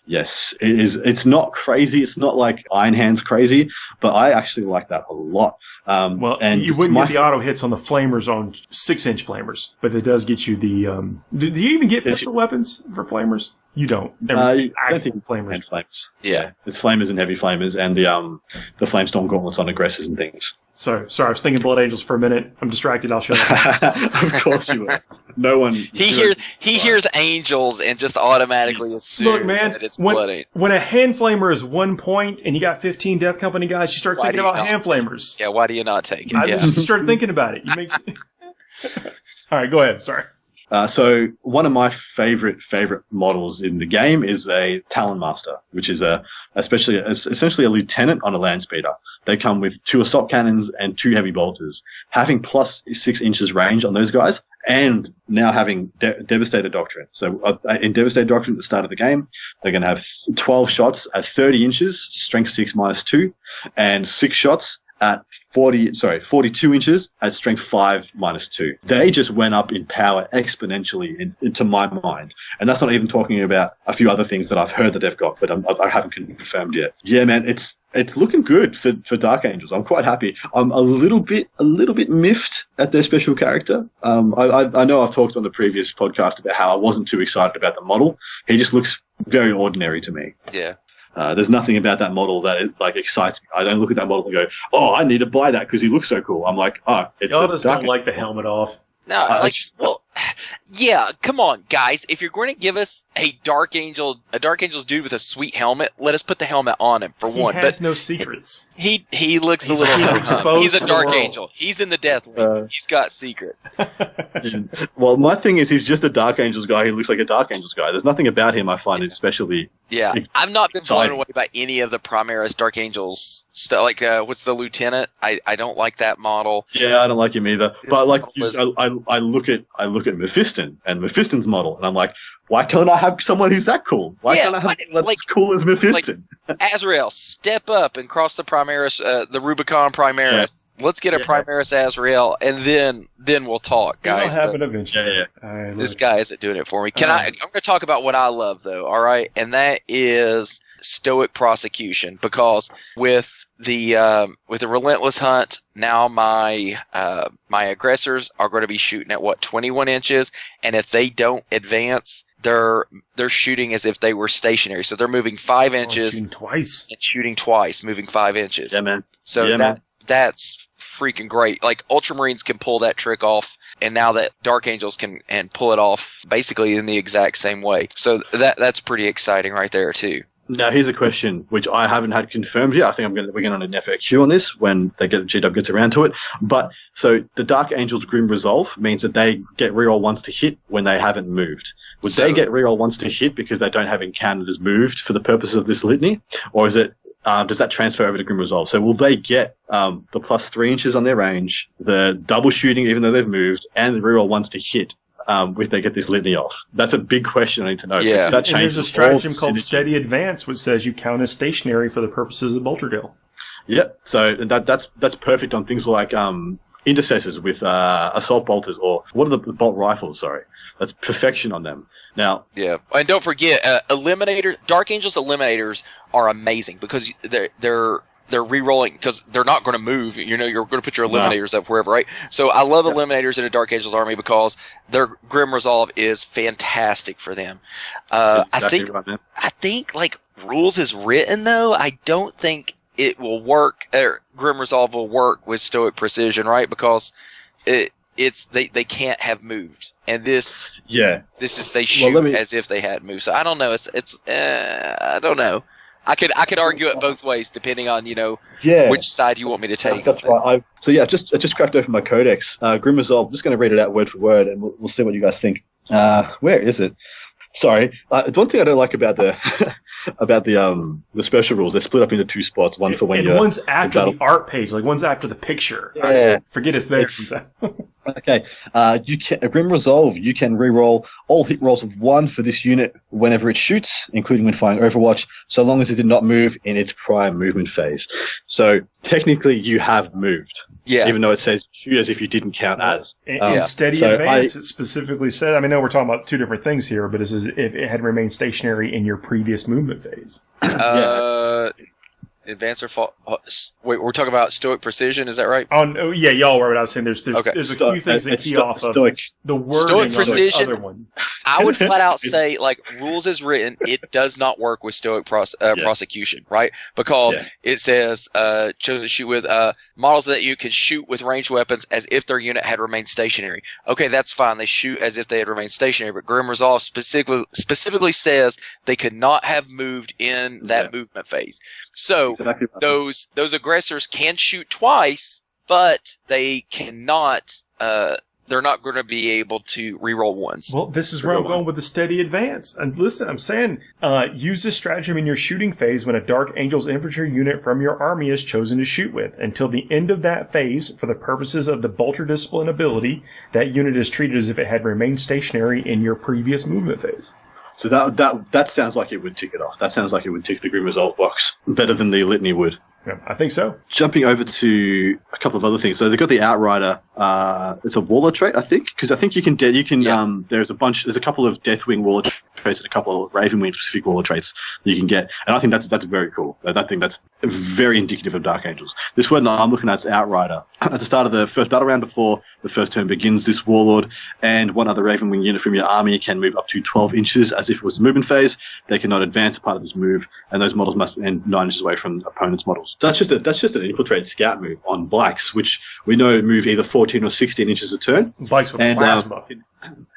Yes, it is. It's not crazy. It's not like Iron Hand's crazy, but I actually like that a lot. And you wouldn't get the auto hits on the flamers on 6-inch flamers, but it does get you the. Do you even get pistol weapons for flamers? You don't. I don't think flamers. Yeah, it's flamers and heavy flamers, and the flamestorm gauntlets on aggressors and things. Sorry, I was thinking Blood Angels for a minute. I'm distracted. I'll shut up. Of course you were. No one. He hears angels and just automatically assumes that it's Blood Angels. When a hand flamer is 1 point and you got 15 Death Company guys, you start thinking about hand flamers. Yeah, why do you not take it? You start thinking about it. All right, go ahead. Sorry. So one of my favorite models in the game is a Talon Master, which is essentially a lieutenant on a land speeder. They come with 2 assault cannons and 2 heavy bolters, having +6 inches range on those guys, and now having Devastator Doctrine. So in Devastator Doctrine at the start of the game, they're going to have 12 shots at 30 inches, strength 6 -2, and 6 shots at 42 inches at strength 5 -2. They just went up in power exponentially into my mind. And that's not even talking about a few other things that I've heard that they've got, but I haven't confirmed yet. Yeah, man, it's looking good for Dark Angels. I'm quite happy. I'm a little bit miffed at their special character. I know I've talked on the previous podcast about how I wasn't too excited about the model. He just looks very ordinary to me. Yeah. There's nothing about that model that excites me. I don't look at that model and go, "Oh, I need to buy that because he looks so cool." I'm like, "Oh, it's y'all just don't like the helmet off." No, yeah, come on, guys. If you're going to give us a Dark Angels dude with a sweet helmet, let us put the helmet on him for one. He has no secrets. He looks a little exposed. He's a Dark Angel. He's in the Death Wing. He's got secrets. Well, my thing is, he's just a Dark Angels guy who looks like a Dark Angels guy. There's nothing about him I find especially. Yeah, I've not been blown away by any of the Primaris Dark Angels stuff. Like, what's the Lieutenant? I don't like that model. Yeah, I don't like him either. But like, I look at Mephiston and Mephiston's model, and I'm like, why can't I have someone who's that cool? Why can't I have someone that's cool as Mephiston? Like, Azrael, step up and cross the Primaris, the Rubicon Primaris. Yeah. Let's get a Primaris Azrael, and then we'll talk, guys. It'll happen eventually. Yeah. This guy isn't doing it for me. I'm going to talk about what I love, though. All right, and that is Stoic Prosecution, because with the Relentless Hunt, now my aggressors are going to be shooting at 21 inches, and if they don't advance, they're shooting as if they were stationary. So they're moving 5 inches, shooting twice, moving 5 inches. Yeah, man. So that's freaking great. Like, Ultramarines can pull that trick off, and now that Dark Angels can pull it off basically in the exact same way. So that's pretty exciting right there too. Now, here's a question which I haven't had confirmed yet. I think we're going on an FAQ on this when GW gets around to it. But so the Dark Angels Grim Resolve means that they get reroll once to hit when they haven't moved. Would they get reroll once to hit because they don't have encountered as moved for the purpose of this litany, or is it? Does that transfer over to Grim Resolve? So will they get the plus 3 inches on their range, the double shooting even though they've moved, and the reroll once to hit if they get this litany off? That's a big question I need to know. Yeah. And there's a stratagem called Steady Advance, which says you count as stationary for the purposes of Bolter Deal. Yep. So that's perfect on things like intercessors with assault bolters, or what are the bolt rifles? Sorry, that's perfection on them. Now, yeah, and don't forget, Eliminator, Dark Angels Eliminators are amazing because they're re-rolling because they're not going to move. You know, you're going to put your Eliminators up wherever, right? So I love Eliminators in a Dark Angels army because their Grim Resolve is fantastic for them. Exactly I think like rules is written though, I don't think it will work. Grim Resolve will work with Stoic Precision, right? Because they can't have moved, and this is they shoot as if they had moved. So I don't know. I don't know. I could argue it both ways depending on which side you want me to take. That's right. I just cracked open my codex. Grim Resolve. I'm just going to read it out word for word, and we'll see what you guys think. Where is it? Sorry. The one thing I don't like about the the special rules, they're split up into two spots. One for when one's after the art page, like one's after the picture. Yeah. Forget it's there. Okay. Grim Resolve, you can reroll all hit rolls of 1 for this unit whenever it shoots, including when firing Overwatch, so long as it did not move in its prime movement phase. So technically you have moved. Yeah. Even though it says shoot as if you didn't count as. In Steady Advance, it specifically said, I mean, I know we're talking about two different things here, but it says if it had remained stationary in your previous movement phase. Advance or fall. Wait, we're talking about Stoic Precision, is that right? Oh, no, yeah, y'all were. What I was saying, there's a few things that key off of the wording Stoic Precision, of this other one. I would flat out say, like, rules is written, it does not work with Stoic Prosecution, right? Because it says, chose to shoot with models that you can shoot with ranged weapons as if their unit had remained stationary. Okay, that's fine. They shoot as if they had remained stationary, but Grim Resolve specifically says they could not have moved in that movement phase. So exactly right. Those aggressors can shoot twice, but they cannot. They're not going to be able to reroll once. Well, this is where I'm going with the Steady Advance. And listen, I'm saying use this stratagem in your shooting phase when a Dark Angels infantry unit from your army is chosen to shoot with. Until the end of that phase, for the purposes of the Bolter Discipline ability, that unit is treated as if it had remained stationary in your previous movement phase. So that sounds like it would tick it off. That sounds like it would tick the Grim Resolve box better than the Litany would. Yeah, I think so. Jumping over to a couple of other things. So they've got the Outrider. It's a Warlord trait, I think, because I think you can. There's a couple of Deathwing Warlord traits and a couple of Ravenwing specific Warlord traits that you can get, and I think that's very cool. I think that's very indicative of Dark Angels. This one I'm looking at is Outrider. At the start of the first battle round, before the first turn begins, this Warlord and one other Ravenwing unit from your army can move up to 12 inches as if it was a movement phase. They cannot advance a part of this move, and those models must end 9 inches away from opponent's models. So that's just an infiltrate scout move on Blacks, which we know move either 14 or 16 inches a turn. Blacks with plasma.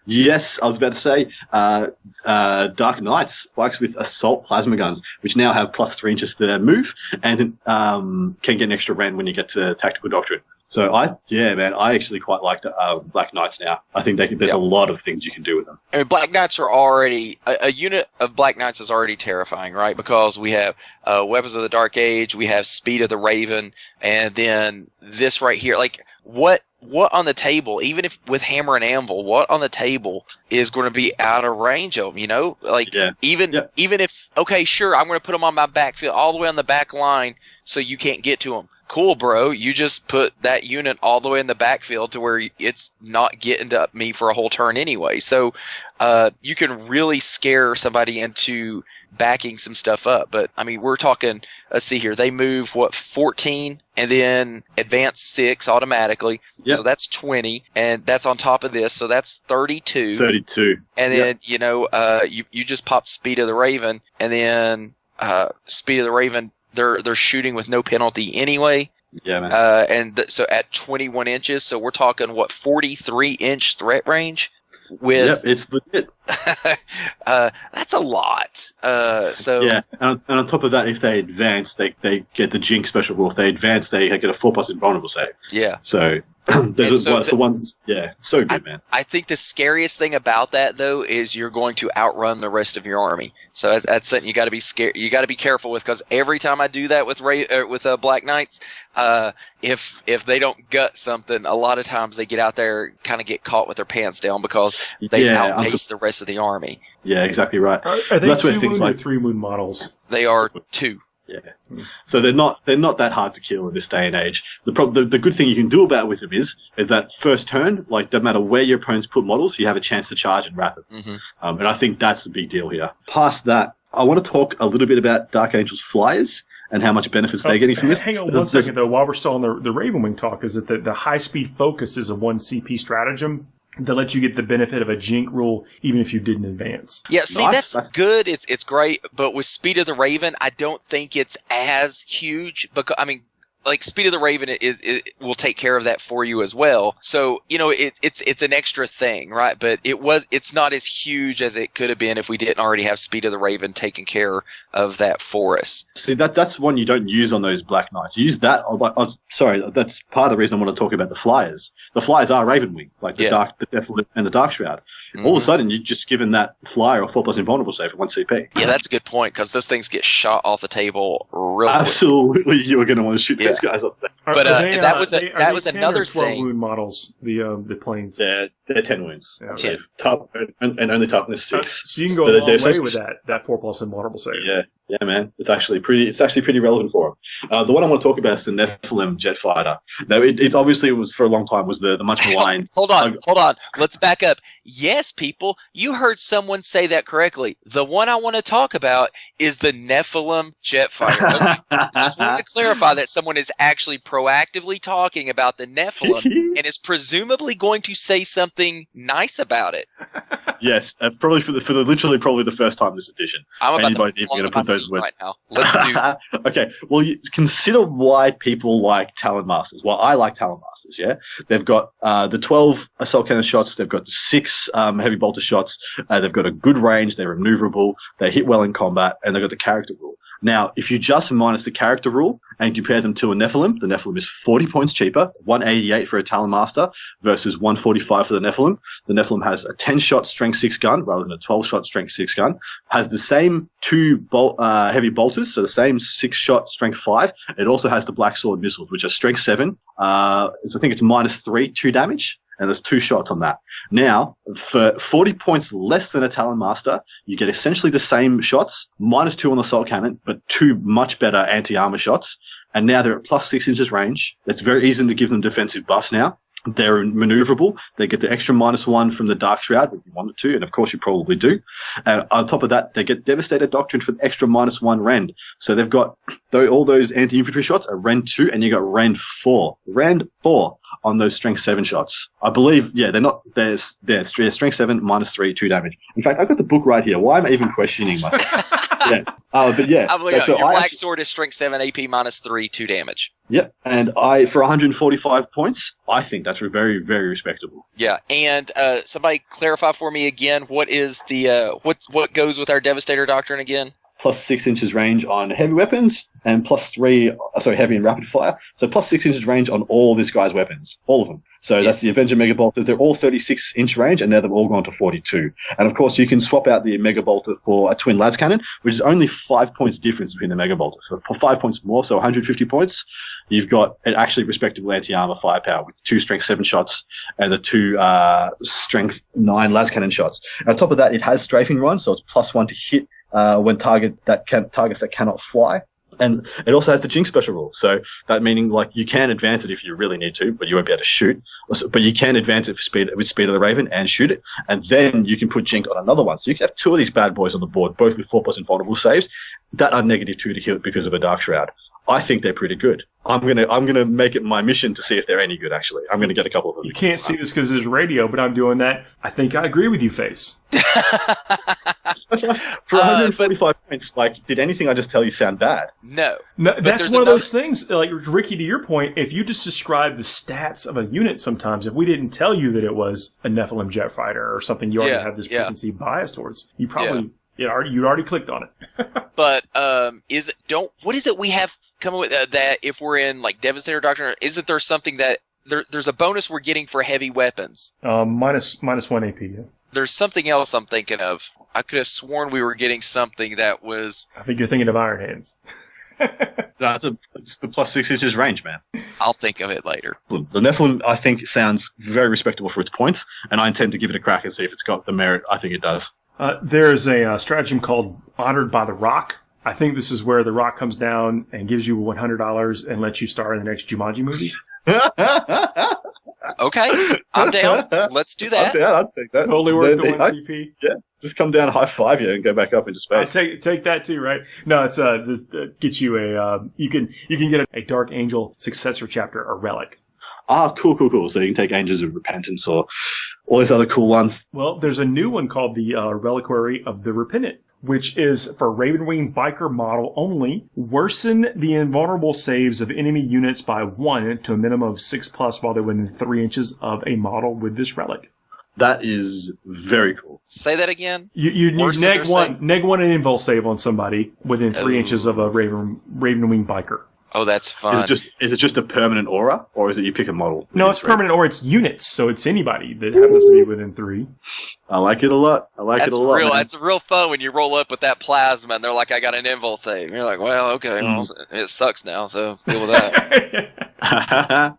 Yes, I was about to say Dark Knights, Blacks with assault plasma guns, which now have plus 3 inches to their move, and can get an extra rend when you get to Tactical Doctrine. So I actually quite like Black Knights now. I think there's a lot of things you can do with them. I mean, Black Knights are already a unit of Black Knights is already terrifying, right? Because we have Weapons of the Dark Age, we have Speed of the Raven, and then this right here. Like what on the table? Even if with Hammer and Anvil, what on the table is going to be out of range of them? You know, like even if sure, I'm going to put them on my backfield all the way on the back line, so you can't get to them. cool, bro. You just put that unit all the way in the backfield to where it's not getting to me for a whole turn anyway. So you can really scare somebody into backing some stuff up. But, I mean, we're talking, let's see here, they move, 14 and then advance 6 automatically. Yep. So that's 20, and that's on top of this. So that's 32. 32. And then, you just pop Speed of the Raven, and then Speed of the Raven, they're shooting with no penalty anyway. Yeah, man. So at 21 inches, so we're talking, 43-inch threat range? Yep, it's legit. That's a lot. Yeah, and on top of that, if they advance, they get the Jinx special rule. If they advance, they get a 4+ invulnerable save. Yeah. So the ones. Yeah, so good, man. I think the scariest thing about that, though, is you're going to outrun the rest of your army. So that's something you got to be scared. You got to be careful with, because every time I do that with Black Knights, if they don't gut something, a lot of times they get out there, kind of get caught with their pants down because they outpace the rest of the army. Yeah, exactly right. Are they 2-wound or 3-wound models? They are 2. Yeah, so they're not that hard to kill in this day and age. The good thing you can do about with them is that first turn, like, no matter where your opponents put models, you have a chance to charge and wrap it. Mm-hmm. And I think that's the big deal here. Past that, I want to talk a little bit about Dark Angel's flyers and how much benefits they're getting from this. Hang on one second, though, while we're still on the Ravenwing talk, is that the high-speed focus is a 1 CP stratagem that lets you get the benefit of a Jink rule even if you didn't advance. Yeah, see, that's good. It's great. But with Speed of the Raven, I don't think it's as huge because, I mean, like, Speed of the Raven it will take care of that for you as well. So, it's an extra thing, right? But it's not as huge as it could have been if we didn't already have Speed of the Raven taking care of that for us. See, that's one you don't use on those Black Knights. You use that. Sorry, that's part of the reason I want to talk about the flyers. The flyers are Ravenwing, like the Deathloop and the Dark Shroud. Mm-hmm. All of a sudden, you've just given that flyer a 4+ invulnerable save for 1 CP. Yeah, that's a good point, because those things get shot off the table real Absolutely, quick. You were going to want to shoot those guys up there. But that was another 12 thing. Wound models, the planes. They're 10 wounds. Yeah, 10. Tough, and only toughness 6. So you can go a long way with that 4+ invulnerable save. Yeah, man. It's actually pretty relevant for them. The one I want to talk about is the Nephilim jet fighter. Now, it obviously was for a long time was the much maligned. Hold on. Let's back up. Yes, people, you heard someone say that correctly. The one I want to talk about is the Nephilim jet fighter. Okay? Just wanted to clarify that someone is actually proactively talking about the Nephilim and is presumably going to say something nice about it. Yes, probably literally the first time this edition. I'm about Anybody's to even going to put those words right now. Let's do. Okay, well, consider why people like Talon Masters. Well, I like Talon Masters. Yeah, they've got the 12 assault cannon shots. They've got the 6 heavy bolter shots. They've got a good range. They're maneuverable. They hit well in combat, and they've got the character rule. Now, if you just minus the character rule and compare them to a Nephilim, the Nephilim is 40 points cheaper, 188 for a Talon Master versus 145 for the Nephilim. The Nephilim has a 10-shot strength 6 gun rather than a 12-shot strength 6 gun, has the same 2 heavy bolters, so the same 6-shot strength 5. It also has the Black Sword missiles, which are strength 7. I think it's -3, 2 damage. And there's 2 shots on that. Now, for 40 points less than a Talon Master, you get essentially the same shots, -2 on the assault cannon, but 2 much better anti-armor shots. And now they're at +6 inches range. It's very easy to give them defensive buffs now. They're maneuverable. They get the extra -1 from the Dark Shroud if you wanted to, and of course you probably do. And on top of that, they get Devastator Doctrine for the extra -1 rend. So they've got all those anti-infantry shots are rend 2, and you got rend 4. Rend 4 on those strength 7 shots. I believe, they're strength 7, -3, 2 damage. In fact, I've got the book right here. Why am I even questioning myself? But yeah. Your Black Sword is strength 7, AP -3, 2 damage. Yep, and for 145 points, I think that's very, very respectable. Yeah, and somebody clarify for me again, what is the what goes with our Devastator Doctrine again? +6 inches range on heavy weapons, and +3, heavy and rapid fire. So +6 inches range on all this guy's weapons, all of them. So that's the Avenger Mega Bolter. They're all 36-inch range, and now they've all gone to 42. And of course, you can swap out the Mega Bolter for a twin las cannon, which is only 5 points difference between the Mega Bolter. So 5 points more, so 150 points. You've got an actually respectable anti-armor firepower with 2 strength 7 shots and the 2 strength 9 las cannon shots. And on top of that, it has strafing run, so it's +1 to hit when targets that cannot fly. And it also has the Jinx special rule. So that meaning, like, you can advance it if you really need to, but you won't be able to shoot. But you can advance it with Speed of the Raven and shoot it. And then you can put Jinx on another one. So you can have two of these bad boys on the board, both with 4+ invulnerable saves that are -2 to kill it because of a Dark Shroud. I think they're pretty good. I'm gonna make it my mission to see if they're any good, actually. I'm gonna get a couple of them. You can't see this because it's radio, but I'm doing that. I think I agree with you, Face. For 145 points, like, did anything I just tell you sound bad? No. That's one of those things, like, Ricky, to your point, if you just describe the stats of a unit sometimes, if we didn't tell you that it was a Nephilim jet fighter or something you already have this preconceived bias towards, you probably... Yeah, you'd already clicked on it. But what is it we have coming with that if we're in like Devastator Doctrine? Isn't there something that there's a bonus we're getting for heavy weapons? Minus 1 AP. Yeah. There's something else I'm thinking of. I could have sworn we were getting something that was. I think you're thinking of Iron Hands. It's the +6 inches range, man. I'll think of it later. The Nephilim, I think, sounds very respectable for its points, and I intend to give it a crack and see if it's got the merit I think it does. There's a stratagem called Honored by the Rock. I think this is where the rock comes down and gives you $100 and lets you star in the next Jumanji movie. Okay, I'm down. Let's do that. I'm down. I'd take that. Totally worth the 1 CP. Yeah, just come down, high five you, and go back up into space. Take that too, right? No, it's this gets you a you can get a Dark Angel successor chapter, a relic. Ah, cool. So you can take Angels of Repentance or all these other cool ones. Well, there's a new one called the Reliquary of the Repentant, which is for Ravenwing Biker model only. Worsen the invulnerable saves of enemy units by 1 to a minimum of 6+ while they're within 3 inches of a model with this relic. That is very cool. Say that again. You neg one an invul save on somebody within 3 inches of a Ravenwing Biker. Oh, that's fun. Is it just a permanent aura, or is it you pick a model? No, it's permanent aura. It's units, so it's anybody that happens to be within 3. I like it a lot. That's real fun when you roll up with that plasma and they're like, I got an invul save. And you're like, well, okay, well, it sucks now, so deal with that.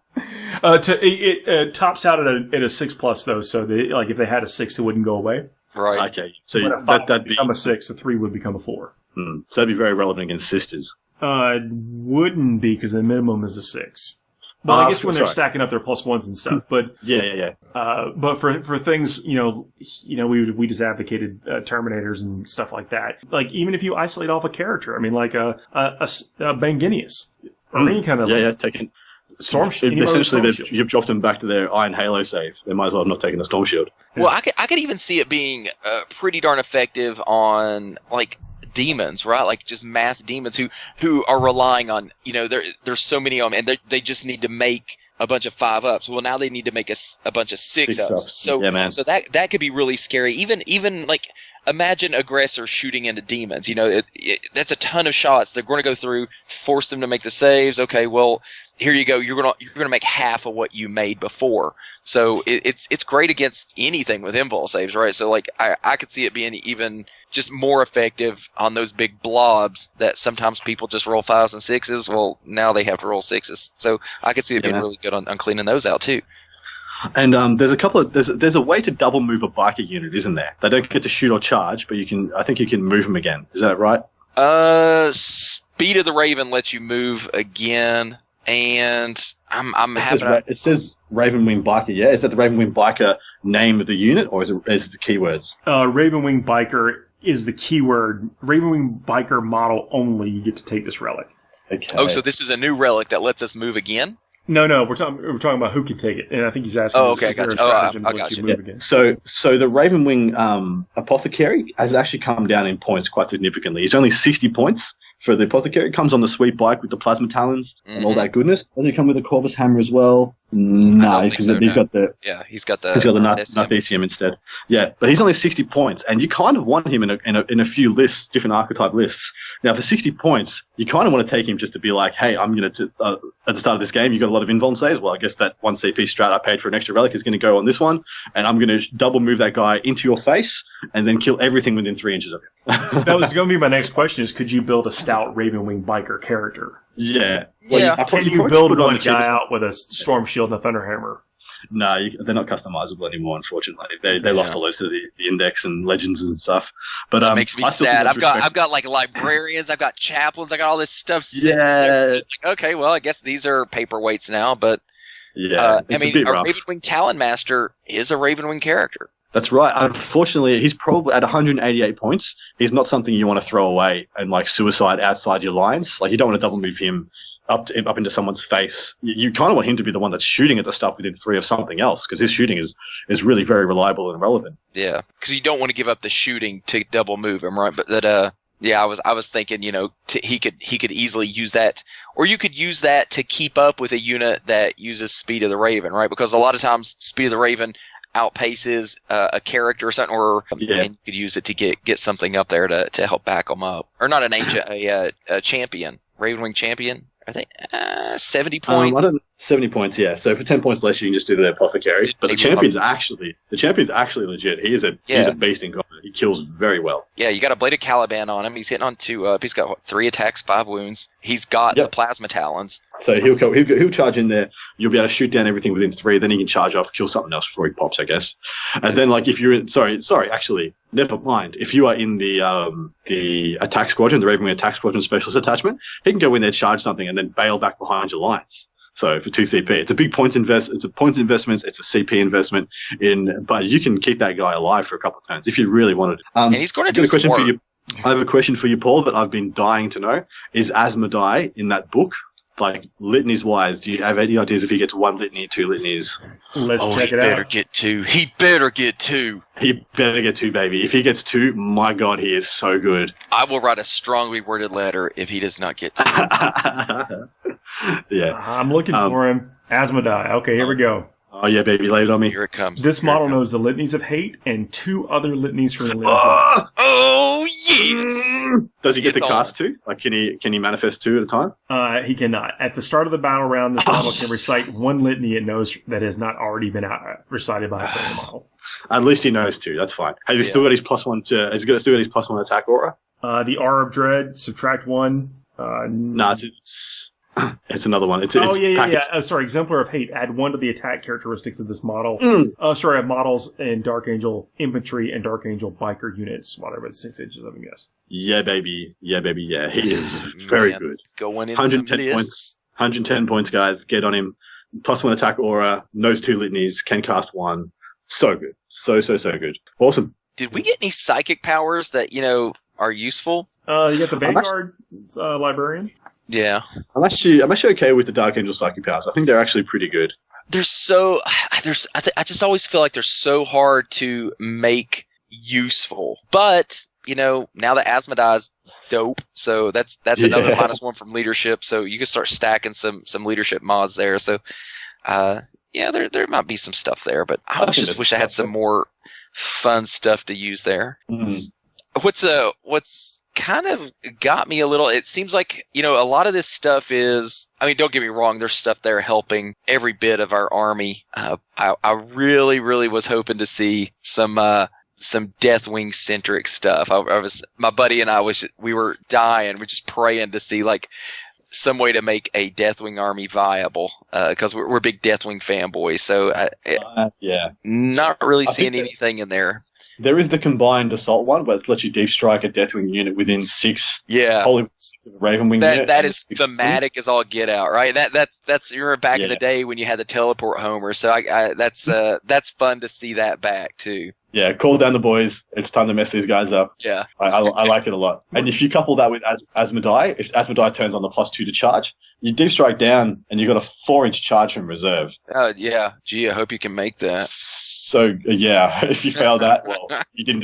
It tops out at a 6+ though, so if they had a 6, it wouldn't go away. Right. Okay. So that'd become a 6. A 3 would become a 4. So that'd be very relevant against sisters. Wouldn't be because the minimum is a 6. Well, I guess when they're stacking up their +1s and stuff, but yeah. But for things, we just advocated Terminators and stuff like that. Like even if you isolate off a character, I mean, like a Banginius or any kind of taking Storm Shield. Essentially, you've dropped them back to their Iron Halo save. They might as well have not taken the Storm Shield. Well, I could even see it being pretty darn effective on like demons, right? Like just mass demons who are relying on, there's so many of them, and they just need to make a bunch of 5-ups. Well, now they need to make a bunch of 6-ups. So that could be really scary. Even like imagine aggressors shooting into demons. That's a ton of shots. They're going to go through, force them to make the saves. Okay, well, here you go. You're gonna make half of what you made before. So it's great against anything with invul saves, right? So like I could see it being even just more effective on those big blobs that sometimes people just roll 5s and 6s. Well, now they have to roll 6s. So I could see it being really good on cleaning those out too. And there's a way to double move a biker unit, isn't there? They don't get to shoot or charge, but I think you can move them again. Is that right? Speed of the Raven lets you move again. And it says Ravenwing Biker, yeah? Is that the Ravenwing Biker name of the unit, or is it the keywords? Ravenwing Biker is the keyword. Ravenwing Biker model only, you get to take this relic. Okay. Oh, so this is a new relic that lets us move again? No, we're talking about who can take it, and I think he's asking. Oh, okay, gotcha. I got you. Again? So the Ravenwing Apothecary has actually come down in points quite significantly. It's only 60 points for the Apothecary. It comes on the sweet bike with the plasma talons and all that goodness. Does it come with a Corvus Hammer as well? No, because he's got the Narthesium instead. Yeah, but he's only 60 points, and you kind of want him in a few lists, different archetype lists. Now, for 60 points, you kind of want to take him just to be like, hey, I'm going to at the start of this game, you got a lot of invuln saves. Well, I guess that 1 CP strat I paid for an extra relic is going to go on this one, and I'm going to double move that guy into your face and then kill everything within 3 inches of him. That was going to be my next question: is could you build a stout Ravenwing Biker character? Yeah. Can you build one guy out with a Storm Shield and a Thunder Hammer? No, they're not customizable anymore, unfortunately. They lost all those to the index and legends and stuff. But that makes me sad. I've got like librarians, I've got chaplains, I got all this stuff sitting there. It's like, okay, well, I guess these are paperweights now, but yeah, I mean, a Ravenwing Talon Master is a Ravenwing character. That's right. Unfortunately, he's probably at 188 points. He's not something you want to throw away and like suicide outside your lines. Like you don't want to double move him up into someone's face. You kind of want him to be the one that's shooting at the stuff within 3 of something else, because his shooting is really very reliable and relevant. Yeah, because you don't want to give up the shooting to double move him, right? But that yeah, I was thinking, he could easily use that, or you could use that to keep up with a unit that uses Speed of the Raven, right? Because a lot of times Speed of the Raven outpaces a character or something, and you could use it to get something up there to help back them up, or not an ancient, a champion, Ravenwing champion. I think 70 points. 70 points, yeah. So for 10 points less, you can just do the apothecary. But the champion's actually legit. He's a beast in combat. He kills very well. Yeah, you got a Blade of Caliban on him. He's hitting on 2 up. He's got 3 attacks, 5 wounds. He's got the plasma talons. So he'll charge in there. You'll be able to shoot down everything within 3. Then he can charge off, kill something else before he pops, I guess. And then like if you're in, sorry, actually, never mind. If you are in the attack squadron, the Ravenwing attack squadron specialist attachment, he can go in there, charge something, and then bail back behind your lines. So for 2 CP, it's a big points investment. It's a points investment. It's a CP investment but you can keep that guy alive for a couple of turns if you really wanted. And he's going to do some more. I have a question for you, Paul, that I've been dying to know. Is Asmodai in that book? Like, litanies wise, do you have any ideas if he gets 1 litany, 2 litanies? Let's check it out. He better get 2. He better get 2. He better get 2, baby. If he gets 2, my God, he is so good. I will write a strongly worded letter if he does not get 2. Yeah. I'm looking for him. Asmodai. Okay, here we go. Oh, yeah, baby. Lay it on me. Here it comes. This model knows the Litanies of Hate and 2 other litanies from the Litanies of Hate. Oh, yes! Does he get to cast 2? Like, can he manifest 2 at a time? He cannot. At the start of the battle round, this model can recite 1 litany it knows that has not already been recited by a friendly model. At least he knows 2. That's fine. Has he still got his +1 to? Has he still got his +1 attack aura? The Aura of Dread, subtract 1. No, it's another one. Oh, sorry, Exemplar of Hate. Add 1 to the attack characteristics of this model. Of models in Dark Angel Infantry and Dark Angel Biker units, whatever, 6 inches of them, yes. Yeah, baby. Yeah. He is very good. Going in 110 points. 110 points, guys. Get on him. +1 attack aura. Knows 2 litanies. Can cast 1. So good. So good. Awesome. Did we get any psychic powers that, are useful? You got the Vanguard Librarian. Yeah. I'm actually okay with the Dark Angel psychic powers. I think they're actually pretty good. I just always feel like they're so hard to make useful. But, now that Asmodai's dope, so that's another -1 from leadership, so you can start stacking some leadership mods there. So there might be some stuff there, but I just wish I had some more fun stuff to use there. Mm-hmm. What's kind of got me a little, it seems like, a lot of this stuff is, don't get me wrong, there's stuff there helping every bit of our army. I really, really was hoping to see some Deathwing centric stuff. My buddy and we were dying, we're just praying to see like some way to make a Deathwing army viable, because we're big Deathwing fanboys. So not really seeing anything in there. There is the combined assault one, where it lets you deep strike a Deathwing unit within 6. Yeah, Ravenwing unit. That is thematic as all get out, right? That's you remember back in the day when you had the teleport homer. So that's fun to see that back too. Yeah, call down the boys. It's time to mess these guys up. Yeah, I like it a lot. And if you couple that with Asmodai, if Asmodai turns on the +2 to charge, you deep strike down, and you got a 4-inch charge from reserve. Yeah. Gee, I hope you can make that. So if you fail that, well, you didn't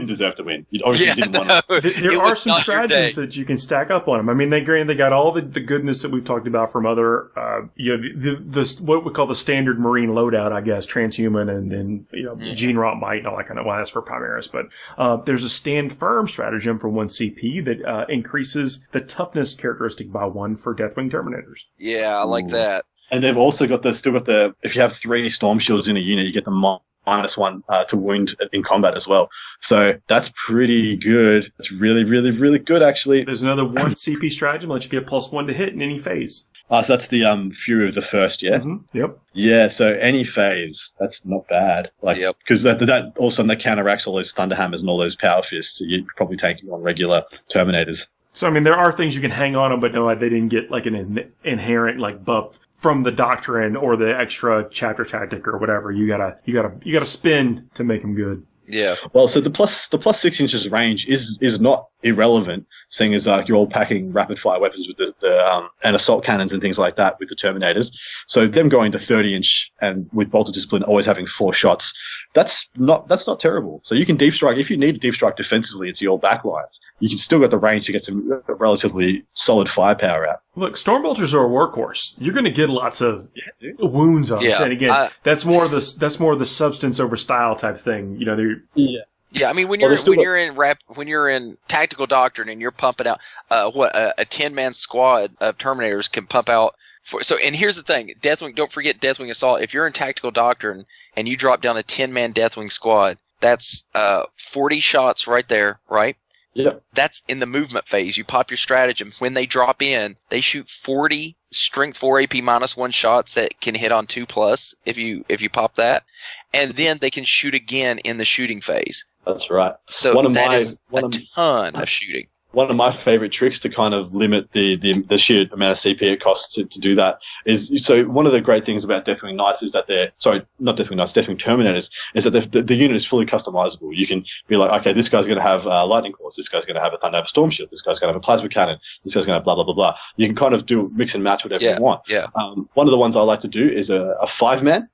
deserve to win. You obviously didn't want to. There are some strategies that you can stack up on them. They got all the goodness that we've talked about from other, what we call the standard Marine loadout, I guess, transhuman and gene rot might and all that kind of. Well, that's for Primaris, but there's a stand firm stratagem for 1 CP that increases the toughness characteristic by 1 for Deathwing Terminators. Yeah, I like that. And they've also got if you have 3 Storm Shields in a unit, you get the -1 to wound in combat as well. So that's pretty good. It's really, really, really good, actually. There's another 1 CP stratagem that lets you get +1 to hit in any phase. Oh, so that's the Fury of the First, yeah? Mm-hmm. Yep. Yeah, so any phase, that's not bad. Like, because that all of a sudden that counteracts all those Thunderhammers and all those Power Fists. So you're probably taking on regular Terminators. So, I mean, there are things you can hang on them, but no, they didn't get like an inherent like buff from the Doctrine or the extra chapter tactic or whatever. You gotta spin to make them good. Yeah. Well, so the plus 6 inches range is not irrelevant, seeing as you're all packing rapid fire weapons with the and assault cannons and things like that with the Terminators. So them going to 30 inch and with bolted discipline always having 4 shots, that's not terrible. So you can deep strike if you need to deep strike defensively into your back lines. You can still get the range to get some relatively solid firepower out. Look, Stormbolters are a workhorse. You're going to get lots of wounds on it. And again, that's more of the substance over style type thing. You know, Yeah, I mean when you're in Tactical Doctrine and you're pumping out a 10-man squad of Terminators can pump out. And here's the thing, Deathwing. Don't forget Deathwing Assault. If you're in Tactical Doctrine and you drop down a 10-man Deathwing squad, that's 40 shots right there, right? Yeah. That's in the movement phase. You pop your stratagem. When they drop in, they shoot 40 strength 4 AP -1 shots that can hit on 2+ if you pop that, and then they can shoot again in the shooting phase. That's right. So that is a ton of shooting. One of my favorite tricks to kind of limit the sheer amount of CP it costs to do that is, so one of the great things about Deathwing Knights is that not Deathwing Knights, Deathwing Terminators, is that the unit is fully customizable. You can be like, okay, this guy's going to have lightning claws, this guy's going to have a Thunderhammer Storm Shield, this guy's going to have a plasma cannon, this guy's going to have blah, blah, blah, blah. You can kind of mix and match whatever you want. Yeah. One of the ones I like to do is a 10-man,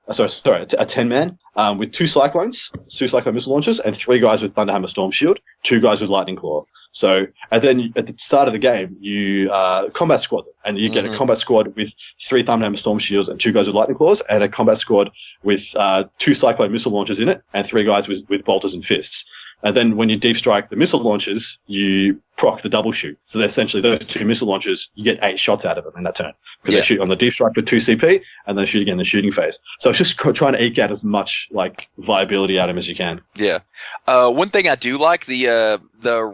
with 2 Cyclones, 2 Cyclone missile launchers, and 3 guys with Thunderhammer Storm Shield, 2 guys with Lightning Claw. So, and then at the start of the game, you combat squad, and you get a combat squad with 3 Thunderhammer Storm Shields and 2 guys with Lightning Claws, and a combat squad with 2 Cyclone missile launchers in it, and 3 guys with bolters and fists. And then when you deep strike the missile launchers, you proc the double shoot. So essentially those 2 missile launchers, you get 8 shots out of them in that turn. Because they shoot on the deep strike with 2 CP, and then shoot again in the shooting phase. So it's just trying to eke out as much like viability out of them as you can. Yeah. One thing I do like, the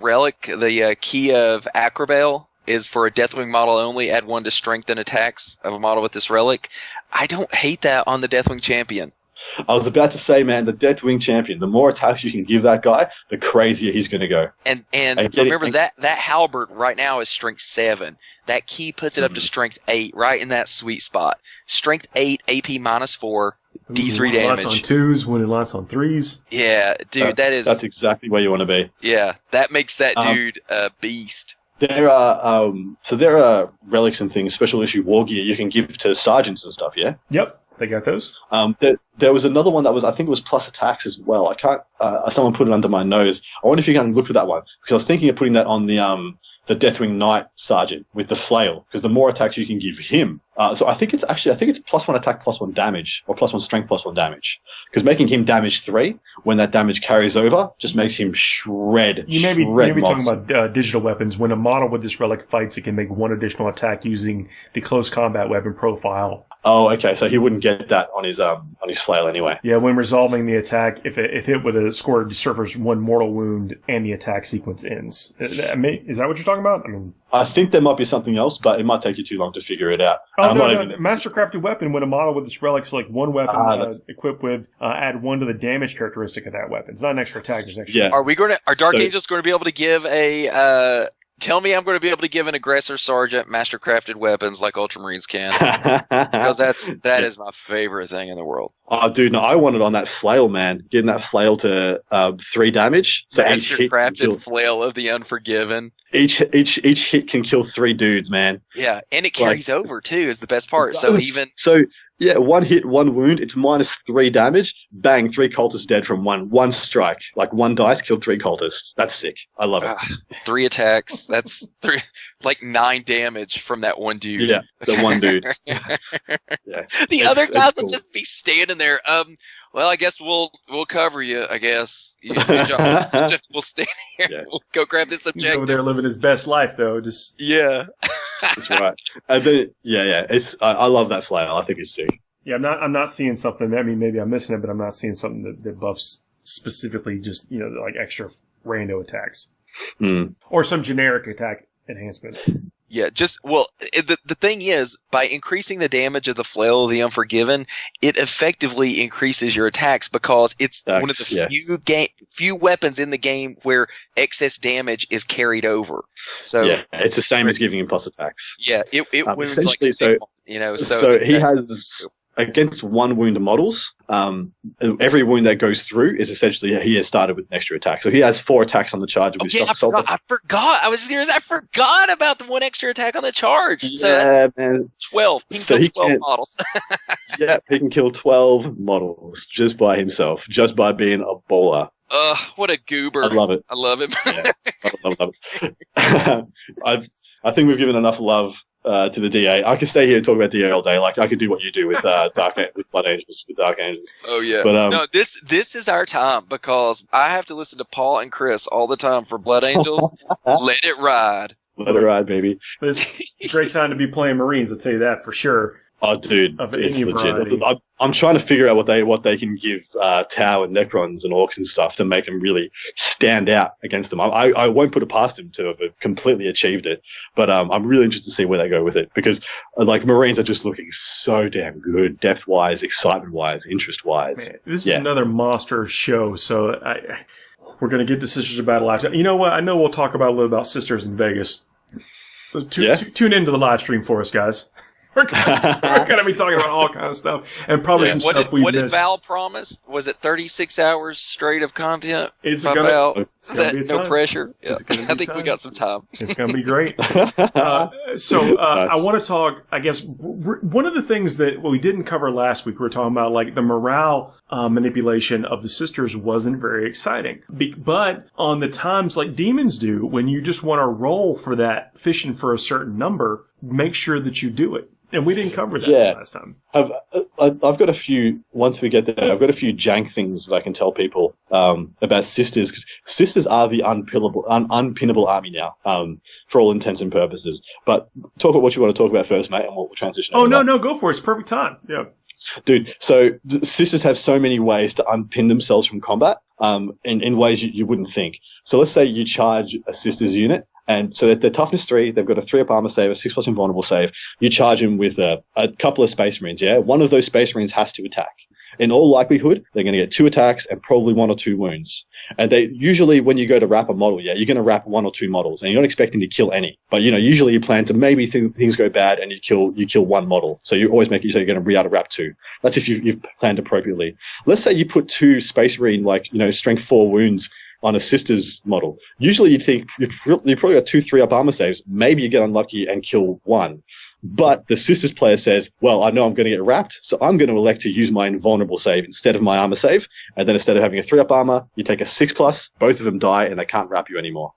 relic, the key of Acrobale is for a Deathwing model only. Add 1 to strengthen attacks of a model with this relic. I don't hate that on the Deathwing champion. I was about to say, man, the Deathwing champion, the more attacks you can give that guy, the crazier he's going to go. And remember that halberd right now is strength 7. That key puts it up to strength 8, right in that sweet spot. Strength 8, AP -4, D3 damage. Lots on 2s, winning lots on 3s. Yeah, dude, that's exactly where you want to be. Yeah, that makes that dude a beast. There are relics and things, special issue war gear you can give to sergeants and stuff. Yeah. Yep. They got those. There was another one that was, I think it was plus attacks as well. I can't. Someone put it under my nose. I wonder if you can look for that one, because I was thinking of putting that on the Deathwing Knight sergeant with the flail, because the more attacks you can give him. So I think it's +1 attack, +1 damage, or +1 strength, +1 damage. Because making him damage 3 when that damage carries over just makes him shred. You may be talking about digital weapons. When a model with this relic fights, it can make 1 additional attack using the close combat weapon profile. Oh, okay. So he wouldn't get that on his flail anyway. Yeah, when resolving the attack, if hit with a score, suffers 1 mortal wound and the attack sequence ends. Is that what you're talking about? I mean, I think there might be something else, but it might take you too long to figure it out. Oh, no. Mastercrafted weapon, when a model with this relic is like 1 weapon equipped with, add 1 to the damage characteristic of that weapon. It's not an extra attack, it's extra. Yeah. Are Dark Angels going to be able to give a, tell me I'm going to be able to give an aggressor sergeant mastercrafted weapons like Ultramarines can. Because that is my favorite thing in the world. Oh, dude, no, I want it on that flail, man. Getting that flail to 3 damage. So mastercrafted flail of the Unforgiven. Each hit can kill 3 dudes, man. Yeah, and it carries over too, is the best part. So yeah, 1 hit, 1 wound, it's -3 damage. Bang, 3 cultists dead from one strike. Like 1 dice killed 3 cultists. That's sick. I love it. 3 attacks. That's 9 damage from that 1 dude. Yeah, the 1 dude. Yeah. The other guy would just be standing there. Well, I guess we'll cover you. I guess we'll stand here. Yeah. We'll go grab this objective. He's over there living his best life, though. That's right. And then, I love that flail. I think it's sick. Yeah, I'm not seeing something. I mean, maybe I'm missing it, but I'm not seeing something that buffs specifically just like extra rando attacks or some generic attack enhancement. Yeah, the thing is, by increasing the damage of the Flail of the Unforgiven, it effectively increases your attacks because it's one of the few weapons in the game where excess damage is carried over. So yeah, it's the same as giving him plus attacks. Yeah, it wounds like so he has against one wound models. Every wound that goes through is essentially he has started with an extra attack. So he has 4 attacks on the charge of his shock assault. I forgot about the 1 extra attack on the charge. So yeah, that's man. 12. He can kill 12 models. Yeah, he can kill 12 models just by himself, just by being a baller. What a goober. I love it. I love it. Yeah, I love it. I think we've given enough love to the DA. I could stay here and talk about DA all day. Like I could do what you do with with Blood Angels, with Dark Angels. Oh yeah. But no, this is our time because I have to listen to Paul and Chris all the time for Blood Angels. Let it ride. Let it ride, baby. It's a great time to be playing Marines. I'll tell you that for sure. Oh, dude, Of it's any legit. variety. I'm trying to figure out what they can give Tau and Necrons and Orcs and stuff to make them really stand out against them. I won't put it past them to have completely achieved it, but I'm really interested to see where they go with it because like Marines are just looking so damn good, depth wise, excitement wise, interest wise. This is another monster show, so we're going to get to Sisters of Battle after. You know what? I know we'll talk about a little about Sisters in Vegas. So tune into the live stream for us, guys. We're going to be talking about all kinds of stuff, and probably some stuff we missed. What did Val promise? Was it 36 hours straight of content? It's going to be no pressure. Yeah. I think time. we got some time. It's going to be great. Nice. I want to talk, I guess, one of the things that we didn't cover last week, we were talking about, like, the morale manipulation of the sisters wasn't very exciting. But on the times like demons do, when you just want to roll for that fishing for a certain number, make sure that you do it. And we didn't cover that last time. I've got a few, once we get there, I've got a few jank things that I can tell people about sisters, because sisters are the unpinnable army now, for all intents and purposes. But talk about what you want to talk about first, mate, and we'll transition. No, go for it. It's perfect time. Yeah. Dude, so sisters have so many ways to unpin themselves from combat, in ways you wouldn't think. So let's say you charge a sisters unit, and so that they're toughness 3, they've got a 3-up armor save, a 6+ invulnerable save. You charge them with a couple of Space Marines, yeah? One of those Space Marines has to attack. In all likelihood, they're going to get 2 attacks and probably 1 or 2 wounds. And they usually, when you go to wrap a model, you're going to wrap 1 or 2 models, and you're not expecting to kill any. But usually you plan to maybe things go bad and you kill 1 model. So you always make it so you're going to be able to wrap 2. That's if you've planned appropriately. Let's say you put 2 Space Marine, strength 4 wounds on a sisters model. Usually you'd think you've probably got 2 3-up armor saves. Maybe you get unlucky and kill 1. But the sisters player says, well, I know I'm going to get wrapped, so I'm going to elect to use my invulnerable save instead of my armor save. And then instead of having a 3-up armor, you take a 6+, both of them die and they can't wrap you anymore.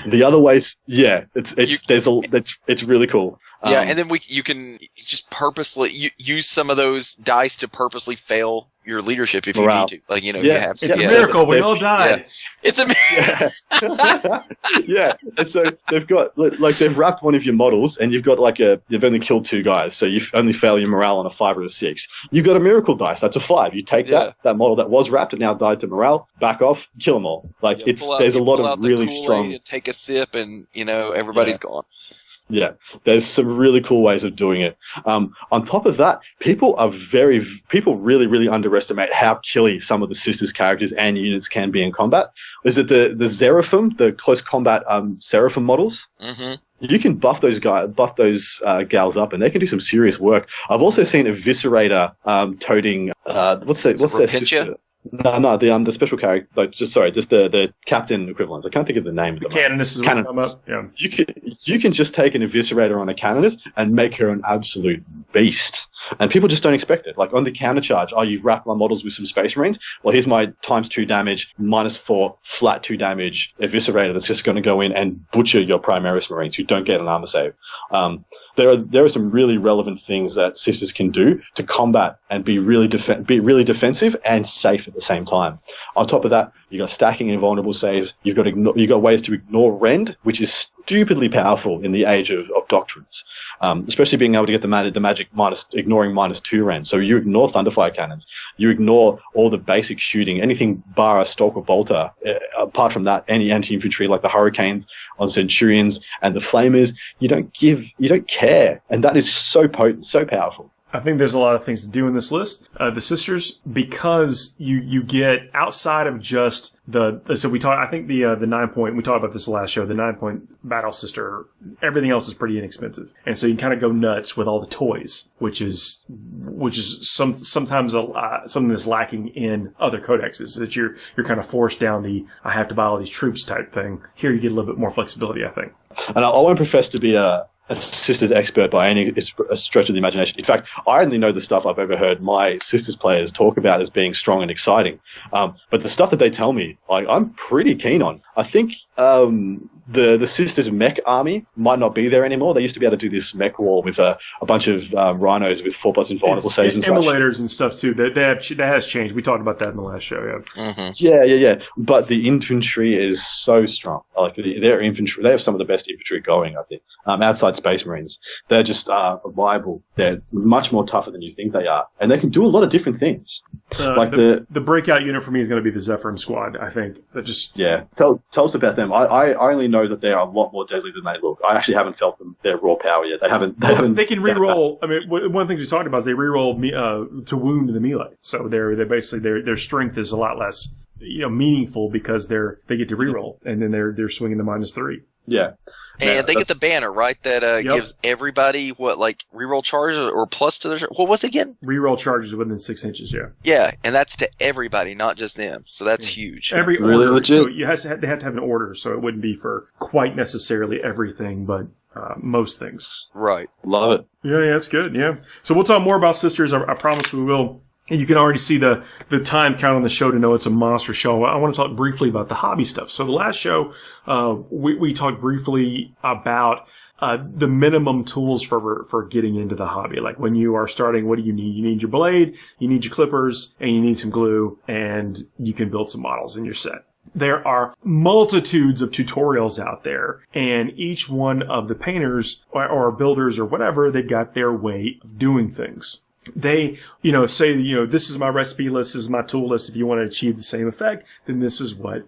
The other ways, it's really cool. And then you can just purposely use some of those dice to purposely fail your leadership if morale. You need to. You have to. It's a miracle. We all died. Yeah. It's a miracle. Yeah. And so they've got, they've wrapped one of your models and you've got you've only killed 2 guys. So you only fail your morale on a 5 or a 6. You've got a miracle dice. That's a 5. You take that model that was wrapped and now died to morale, back off, kill them all. There's a lot of really strong. Take a sip and, everybody's gone. Yeah, there's some really cool ways of doing it. On top of that, people really, really underestimate how killy some of the sisters characters and units can be in combat. Is it the Seraphim, the close combat Seraphim models? Mm-hmm. You can buff those gals up, and they can do some serious work. I've also seen Eviscerator toting what's their sister? No, the special character, just the captain equivalents. I can't think of the name. The Cannoness is what come up. Yeah. You can just take an Eviscerator on a Cannoness and make her an absolute beast. And people just don't expect it. Like on the counter charge, you've wrapped my models with some Space Marines. Well, here's my ×2 damage, -4, flat 2 damage Eviscerator that's just going to go in and butcher your Primaris Marines who don't get an armor save. There are some really relevant things that sisters can do to combat and be really defensive and safe at the same time. On top of that, you got stacking invulnerable saves. You've got ways to ignore rend, which is stupidly powerful in the age of doctrines, especially being able to get the magic ignoring -2 range. So you ignore Thunderfire cannons, you ignore all the basic shooting, anything bar a Stalker Bolter. Apart from that, any anti-infantry like the Hurricanes on Centurions and the Flamers, you don't care, and that is so potent, so powerful. I think there's a lot of things to do in this list. The sisters, because you get outside of just so we talked, I think the 9-point, we talked about this last show, the 9-point battle sister, everything else is pretty inexpensive. And so you can kind of go nuts with all the toys, which is sometimes something that's lacking in other codexes, that you're kind of forced down the, I have to buy all these troops type thing. Here you get a little bit more flexibility, I think. And I won't profess to be a sisters expert by any stretch of the imagination. In fact, I only know the stuff I've ever heard my sisters players talk about as being strong and exciting. But the stuff that they tell me, I'm pretty keen on. I think the sisters mech army might not be there anymore. They used to be able to do this mech war with a bunch of rhinos with 4+ invulnerable saves and emulators and stuff too. That has changed. We talked about that in the last show. Yeah. Mm-hmm. Yeah. But the infantry is so strong. Like their infantry, they have some of the best infantry going, I think. Outside Space Marines, they're just viable. They're much more tougher than you think they are, and they can do a lot of different things. Like the breakout unit for me is going to be the Zephyrim squad. I think that just Tell us about them. I only know that they are a lot more deadly than they look. I actually haven't felt their raw power yet. They haven't. They can reroll. I mean, one of the things we talked about is they reroll to wound the melee. So they're basically their strength is a lot less meaningful because they get to reroll, and then they're swinging the -3. Yeah. And they get the banner, right? That gives everybody reroll charges or plus to their. What was it again? Reroll charges within 6 inches. Yeah. Yeah, and that's to everybody, not just them. So that's huge. Every order. Really legit. So they have to have an order, so it wouldn't be for quite necessarily everything, but most things. Right. Love it. Yeah, that's good. Yeah. So we'll talk more about sisters. I promise we will. And you can already see the time count on the show to know it's a monster show. I want to talk briefly about the hobby stuff. So the last show, we talked briefly about the minimum tools for getting into the hobby. Like when you are starting, what do you need? You need your blade, you need your clippers, and you need some glue, and you can build some models in your set. There are multitudes of tutorials out there, and each one of the painters or builders or whatever, they've got their way of doing things. They, say, this is my recipe list, this is my tool list. If you want to achieve the same effect, then this is what,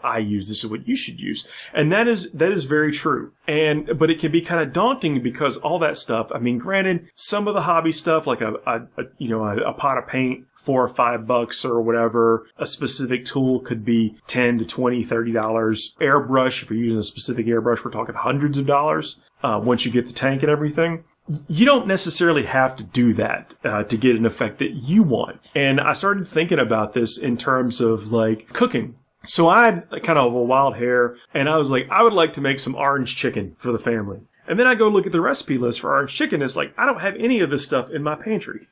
I use. This is what you should use. And that is very true. But it can be kind of daunting because all that stuff, I mean, granted, some of the hobby stuff, like a pot of paint, $4 or $5 or whatever, a specific tool could be $10 to $20, $30. Airbrush, if you're using a specific airbrush, we're talking hundreds of dollars, once you get the tank and everything. You don't necessarily have to do that to get an effect that you want. And I started thinking about this in terms of cooking. So I had kind of a wild hair, and I was like, I would like to make some orange chicken for the family. And then I go look at the recipe list for orange chicken. It's like, I don't have any of this stuff in my pantry.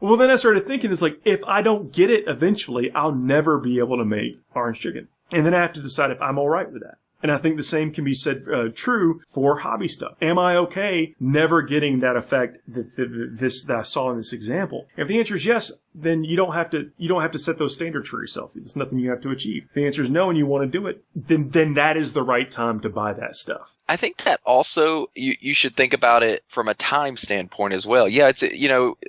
Well, then I started thinking, it's like, if I don't get it eventually, I'll never be able to make orange chicken. And then I have to decide if I'm all right with that. And I think the same can be said true for hobby stuff. Am I okay never getting that effect that I saw in this example? If the answer is yes, then you don't have to set those standards for yourself. It's nothing you have to achieve. If the answer is no and you want to do it, then that is the right time to buy that stuff. I think that also you should think about it from a time standpoint as well. Yeah, it's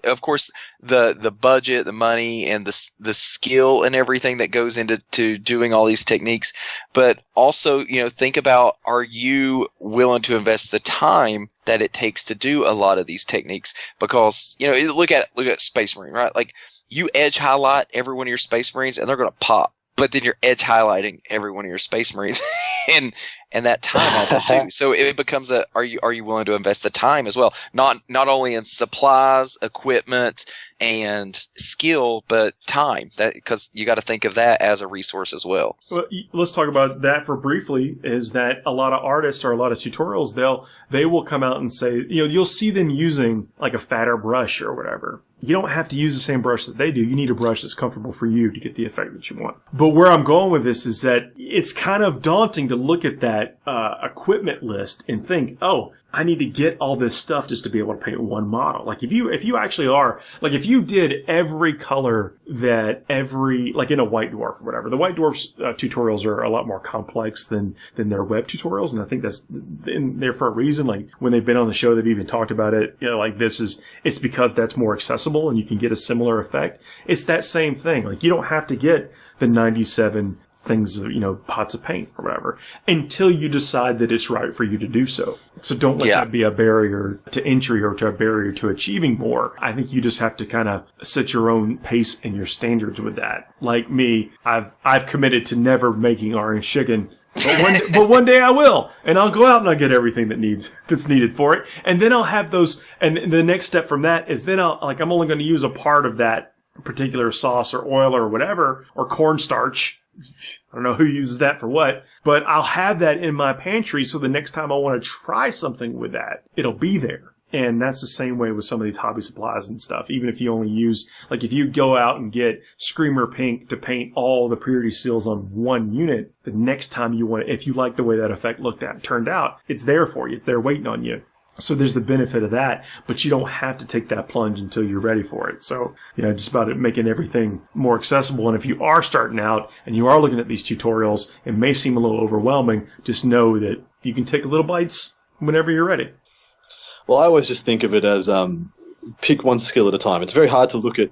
of course the budget, the money, and the skill and everything that goes into doing all these techniques, but also think about, are you willing to invest the time that it takes to do a lot of these techniques? Because look at Space Marine, right? Like you edge highlight every one of your Space Marines and they're going to pop, but then you're edge highlighting every one of your Space Marines and that time adds up too. So it becomes are you willing to invest the time as well? Not only in supplies, equipment, and skill, but time. Because you got to think of that as a resource as well. Well, let's talk about that for briefly. Is that a lot of artists or a lot of tutorials? They will come out and say, you'll see them using like a fatter brush or whatever. You don't have to use the same brush that they do. You need a brush that's comfortable for you to get the effect that you want. But where I'm going with this is that it's kind of daunting to look at that equipment list and think, oh, I need to get all this stuff just to be able to paint one model. Like if you actually are, like if you did every color that like in a White Dwarf or whatever, the White Dwarf's tutorials are a lot more complex than their web tutorials. And I think that's in there for a reason. Like when they've been on the show, they've even talked about it, like it's because that's more accessible and you can get a similar effect. It's that same thing. Like you don't have to get the 97 things, pots of paint or whatever, until you decide that it's right for you to do so. So don't let that be a barrier to entry or to a barrier to achieving more. I think you just have to kind of set your own pace and your standards with that. Like me, I've committed to never making orange chicken. But one day I will, and I'll go out and I'll get everything that's needed for it. And then I'll have those, and the next step from that is then I'm only going to use a part of that particular sauce or oil or whatever, or cornstarch. I don't know who uses that for what, but I'll have that in my pantry so the next time I want to try something with that, it'll be there. And that's the same way with some of these hobby supplies and stuff. Even if you only use, like if you go out and get Screamer Pink to paint all the purity seals on one unit, the next time you want it, if you like the way that effect turned out, it's there for you. It's there waiting on you. So there's the benefit of that, but you don't have to take that plunge until you're ready for it. So, just about it making everything more accessible. And if you are starting out and you are looking at these tutorials, it may seem a little overwhelming. Just know that you can take little bites whenever you're ready. Well, I always just think of it as pick one skill at a time. It's very hard to look at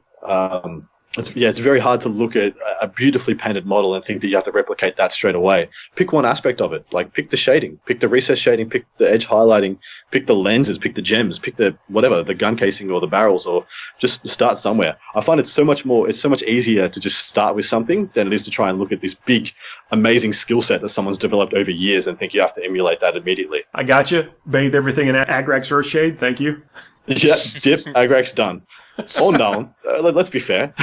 it's very hard to look at a beautifully painted model and think that you have to replicate that straight away. Pick one aspect of it, like pick the shading, pick the recess shading, pick the edge highlighting, pick the lenses, pick the gems, pick the whatever, the gun casing or the barrels, or just start somewhere. I find it's so much easier to just start with something than it is to try and look at this big, amazing skill set that someone's developed over years and think you have to emulate that immediately. I got you. Bathe everything in Agrax Earthshade. Thank you. Yeah, dip, Agrax done. Or known. Let's be fair.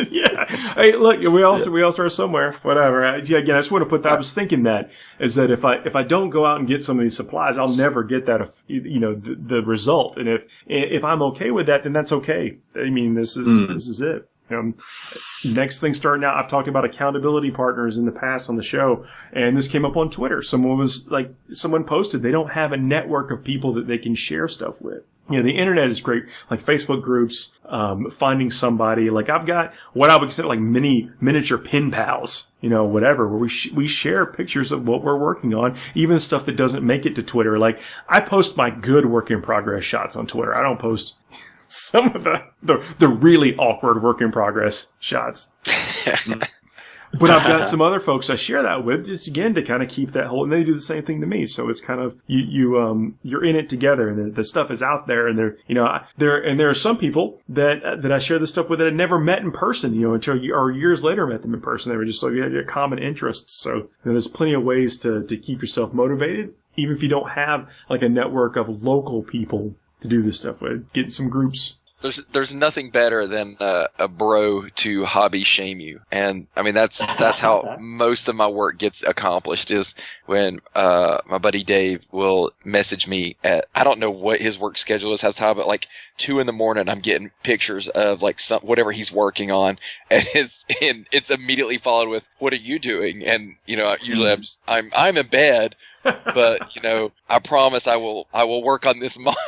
Yeah. Hey, look, we all start somewhere. Whatever. Again, I just want to put that. I was thinking that if I don't go out and get some of these supplies, I'll never get that, the result. And if I'm okay with that, then that's okay. I mean, this is it. Next thing starting out, I've talked about accountability partners in the past on the show, and this came up on Twitter. Someone posted they don't have a network of people that they can share stuff with. The internet is great, like Facebook groups, finding somebody. Like I've got what I would consider like miniature pen pals, whatever, where we share pictures of what we're working on, even stuff that doesn't make it to Twitter. Like I post my good work in progress shots on Twitter. I don't post some of the really awkward work in progress shots. But I've got some other folks I share that with, just again to kind of keep that whole, and they do the same thing to me. So it's kind of you're in it together, and the stuff is out there, and there are some people that I share this stuff with that I never met in person, until years later met them in person. They were just like, you have common interests. So there's plenty of ways to keep yourself motivated, even if you don't have like a network of local people to do this stuff with. Get in some groups. There's nothing better than a bro to hobby shame you, and I mean that's how most of my work gets accomplished. Is when my buddy Dave will message me at, I don't know what his work schedule is half the time, but like 2 a.m, I'm getting pictures of like whatever he's working on, and it's immediately followed with, "What are you doing?" And usually I'm in bed. But I promise I will work on this model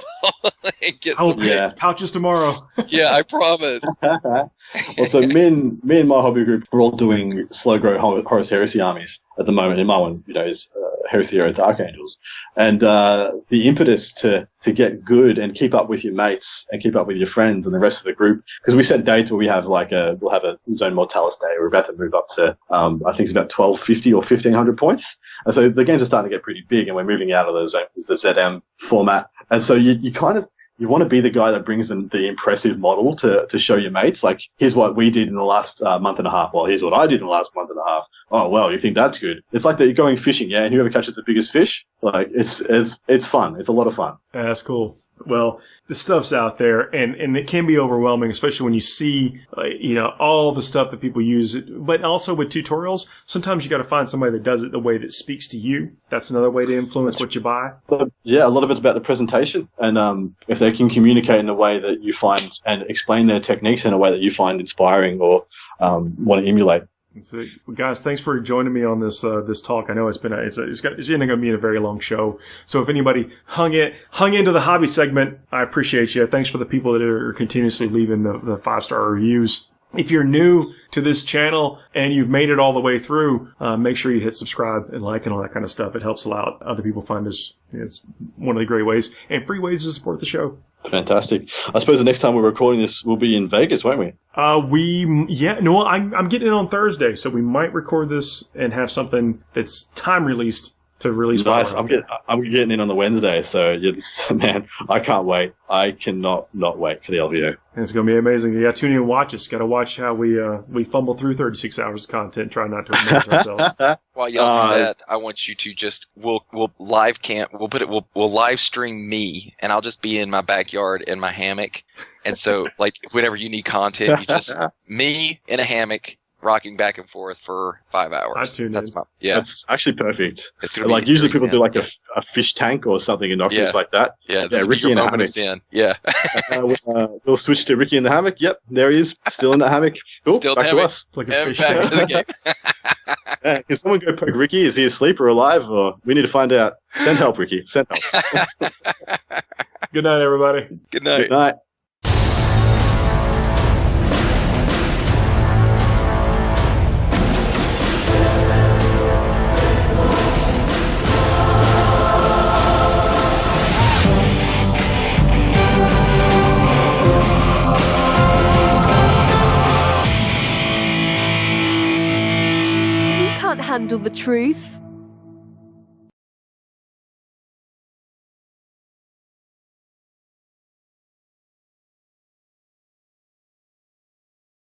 and get. I will paint pouches tomorrow. Yeah, I promise. Well, so me and my hobby group, we're all doing slow grow Horus Heresy armies at the moment. And my one, is Heresiera Dark Angels, and the impetus to get good and keep up with your mates and keep up with your friends and the rest of the group, because we set dates where we have we'll have a Zone Mortalis day. We're about to move up to I think it's about 1250 or 1500 points, and so the games are starting to get pretty big, and we're moving out of the ZM format, and so you kind of. You want to be the guy that brings in the impressive model to show your mates. Like, here's what we did in the last month and a half. Well, here's what I did in the last month and a half. Oh, well, you think that's good? It's like that you're going fishing, yeah, and whoever catches the biggest fish, like, it's fun. It's a lot of fun. That's cool. Well, the stuff's out there, and it can be overwhelming, especially when you see, all the stuff that people use. But also with tutorials, sometimes you got to find somebody that does it the way that speaks to you. That's another way to influence what you buy. Yeah, a lot of it's about the presentation, and if they can communicate in a way that you find and explain their techniques in a way that you find inspiring or want to emulate. So, guys, thanks for joining me on this this talk. I know it's ending up being a very long show. So if anybody hung into the hobby segment, I appreciate you. Thanks for the people that are continuously leaving the 5-star reviews. If you're new to this channel and you've made it all the way through, make sure you hit subscribe and like and all that kind of stuff. It helps a lot. Other people find us. It's one of the great ways and free ways to support the show. Fantastic. I suppose the next time we're recording this, we'll be in Vegas, won't we? I'm getting it on Thursday, so we might record this and have something that's time released to release. Nice. I'm getting in on the Wednesday, so man, I can't wait. I cannot not wait for the LVO. And it's going to be amazing. You got to tune in and watch us. Got to watch how we fumble through 36 hours of content, try not to embarrass ourselves. While y'all do that, I want you to just we'll live stream me, and I'll just be in my backyard in my hammock. And so, like, whenever you need content, you just me in a hammock, rocking back and forth for 5 hours. I tuned in. That's actually perfect. It's gonna like be usually people do like a fish tank or something innocuous like that. Yeah, Ricky in the hammock. Yeah. We'll switch to Ricky in the hammock. Yep, there he is, still in the hammock. Cool. Still back to us. Like a fish back tank. to the game. Can someone go poke Ricky? Is he asleep or alive? Or we need to find out. Send help, Ricky. Send help. Good night, everybody. Good night. Good night. Handle the truth.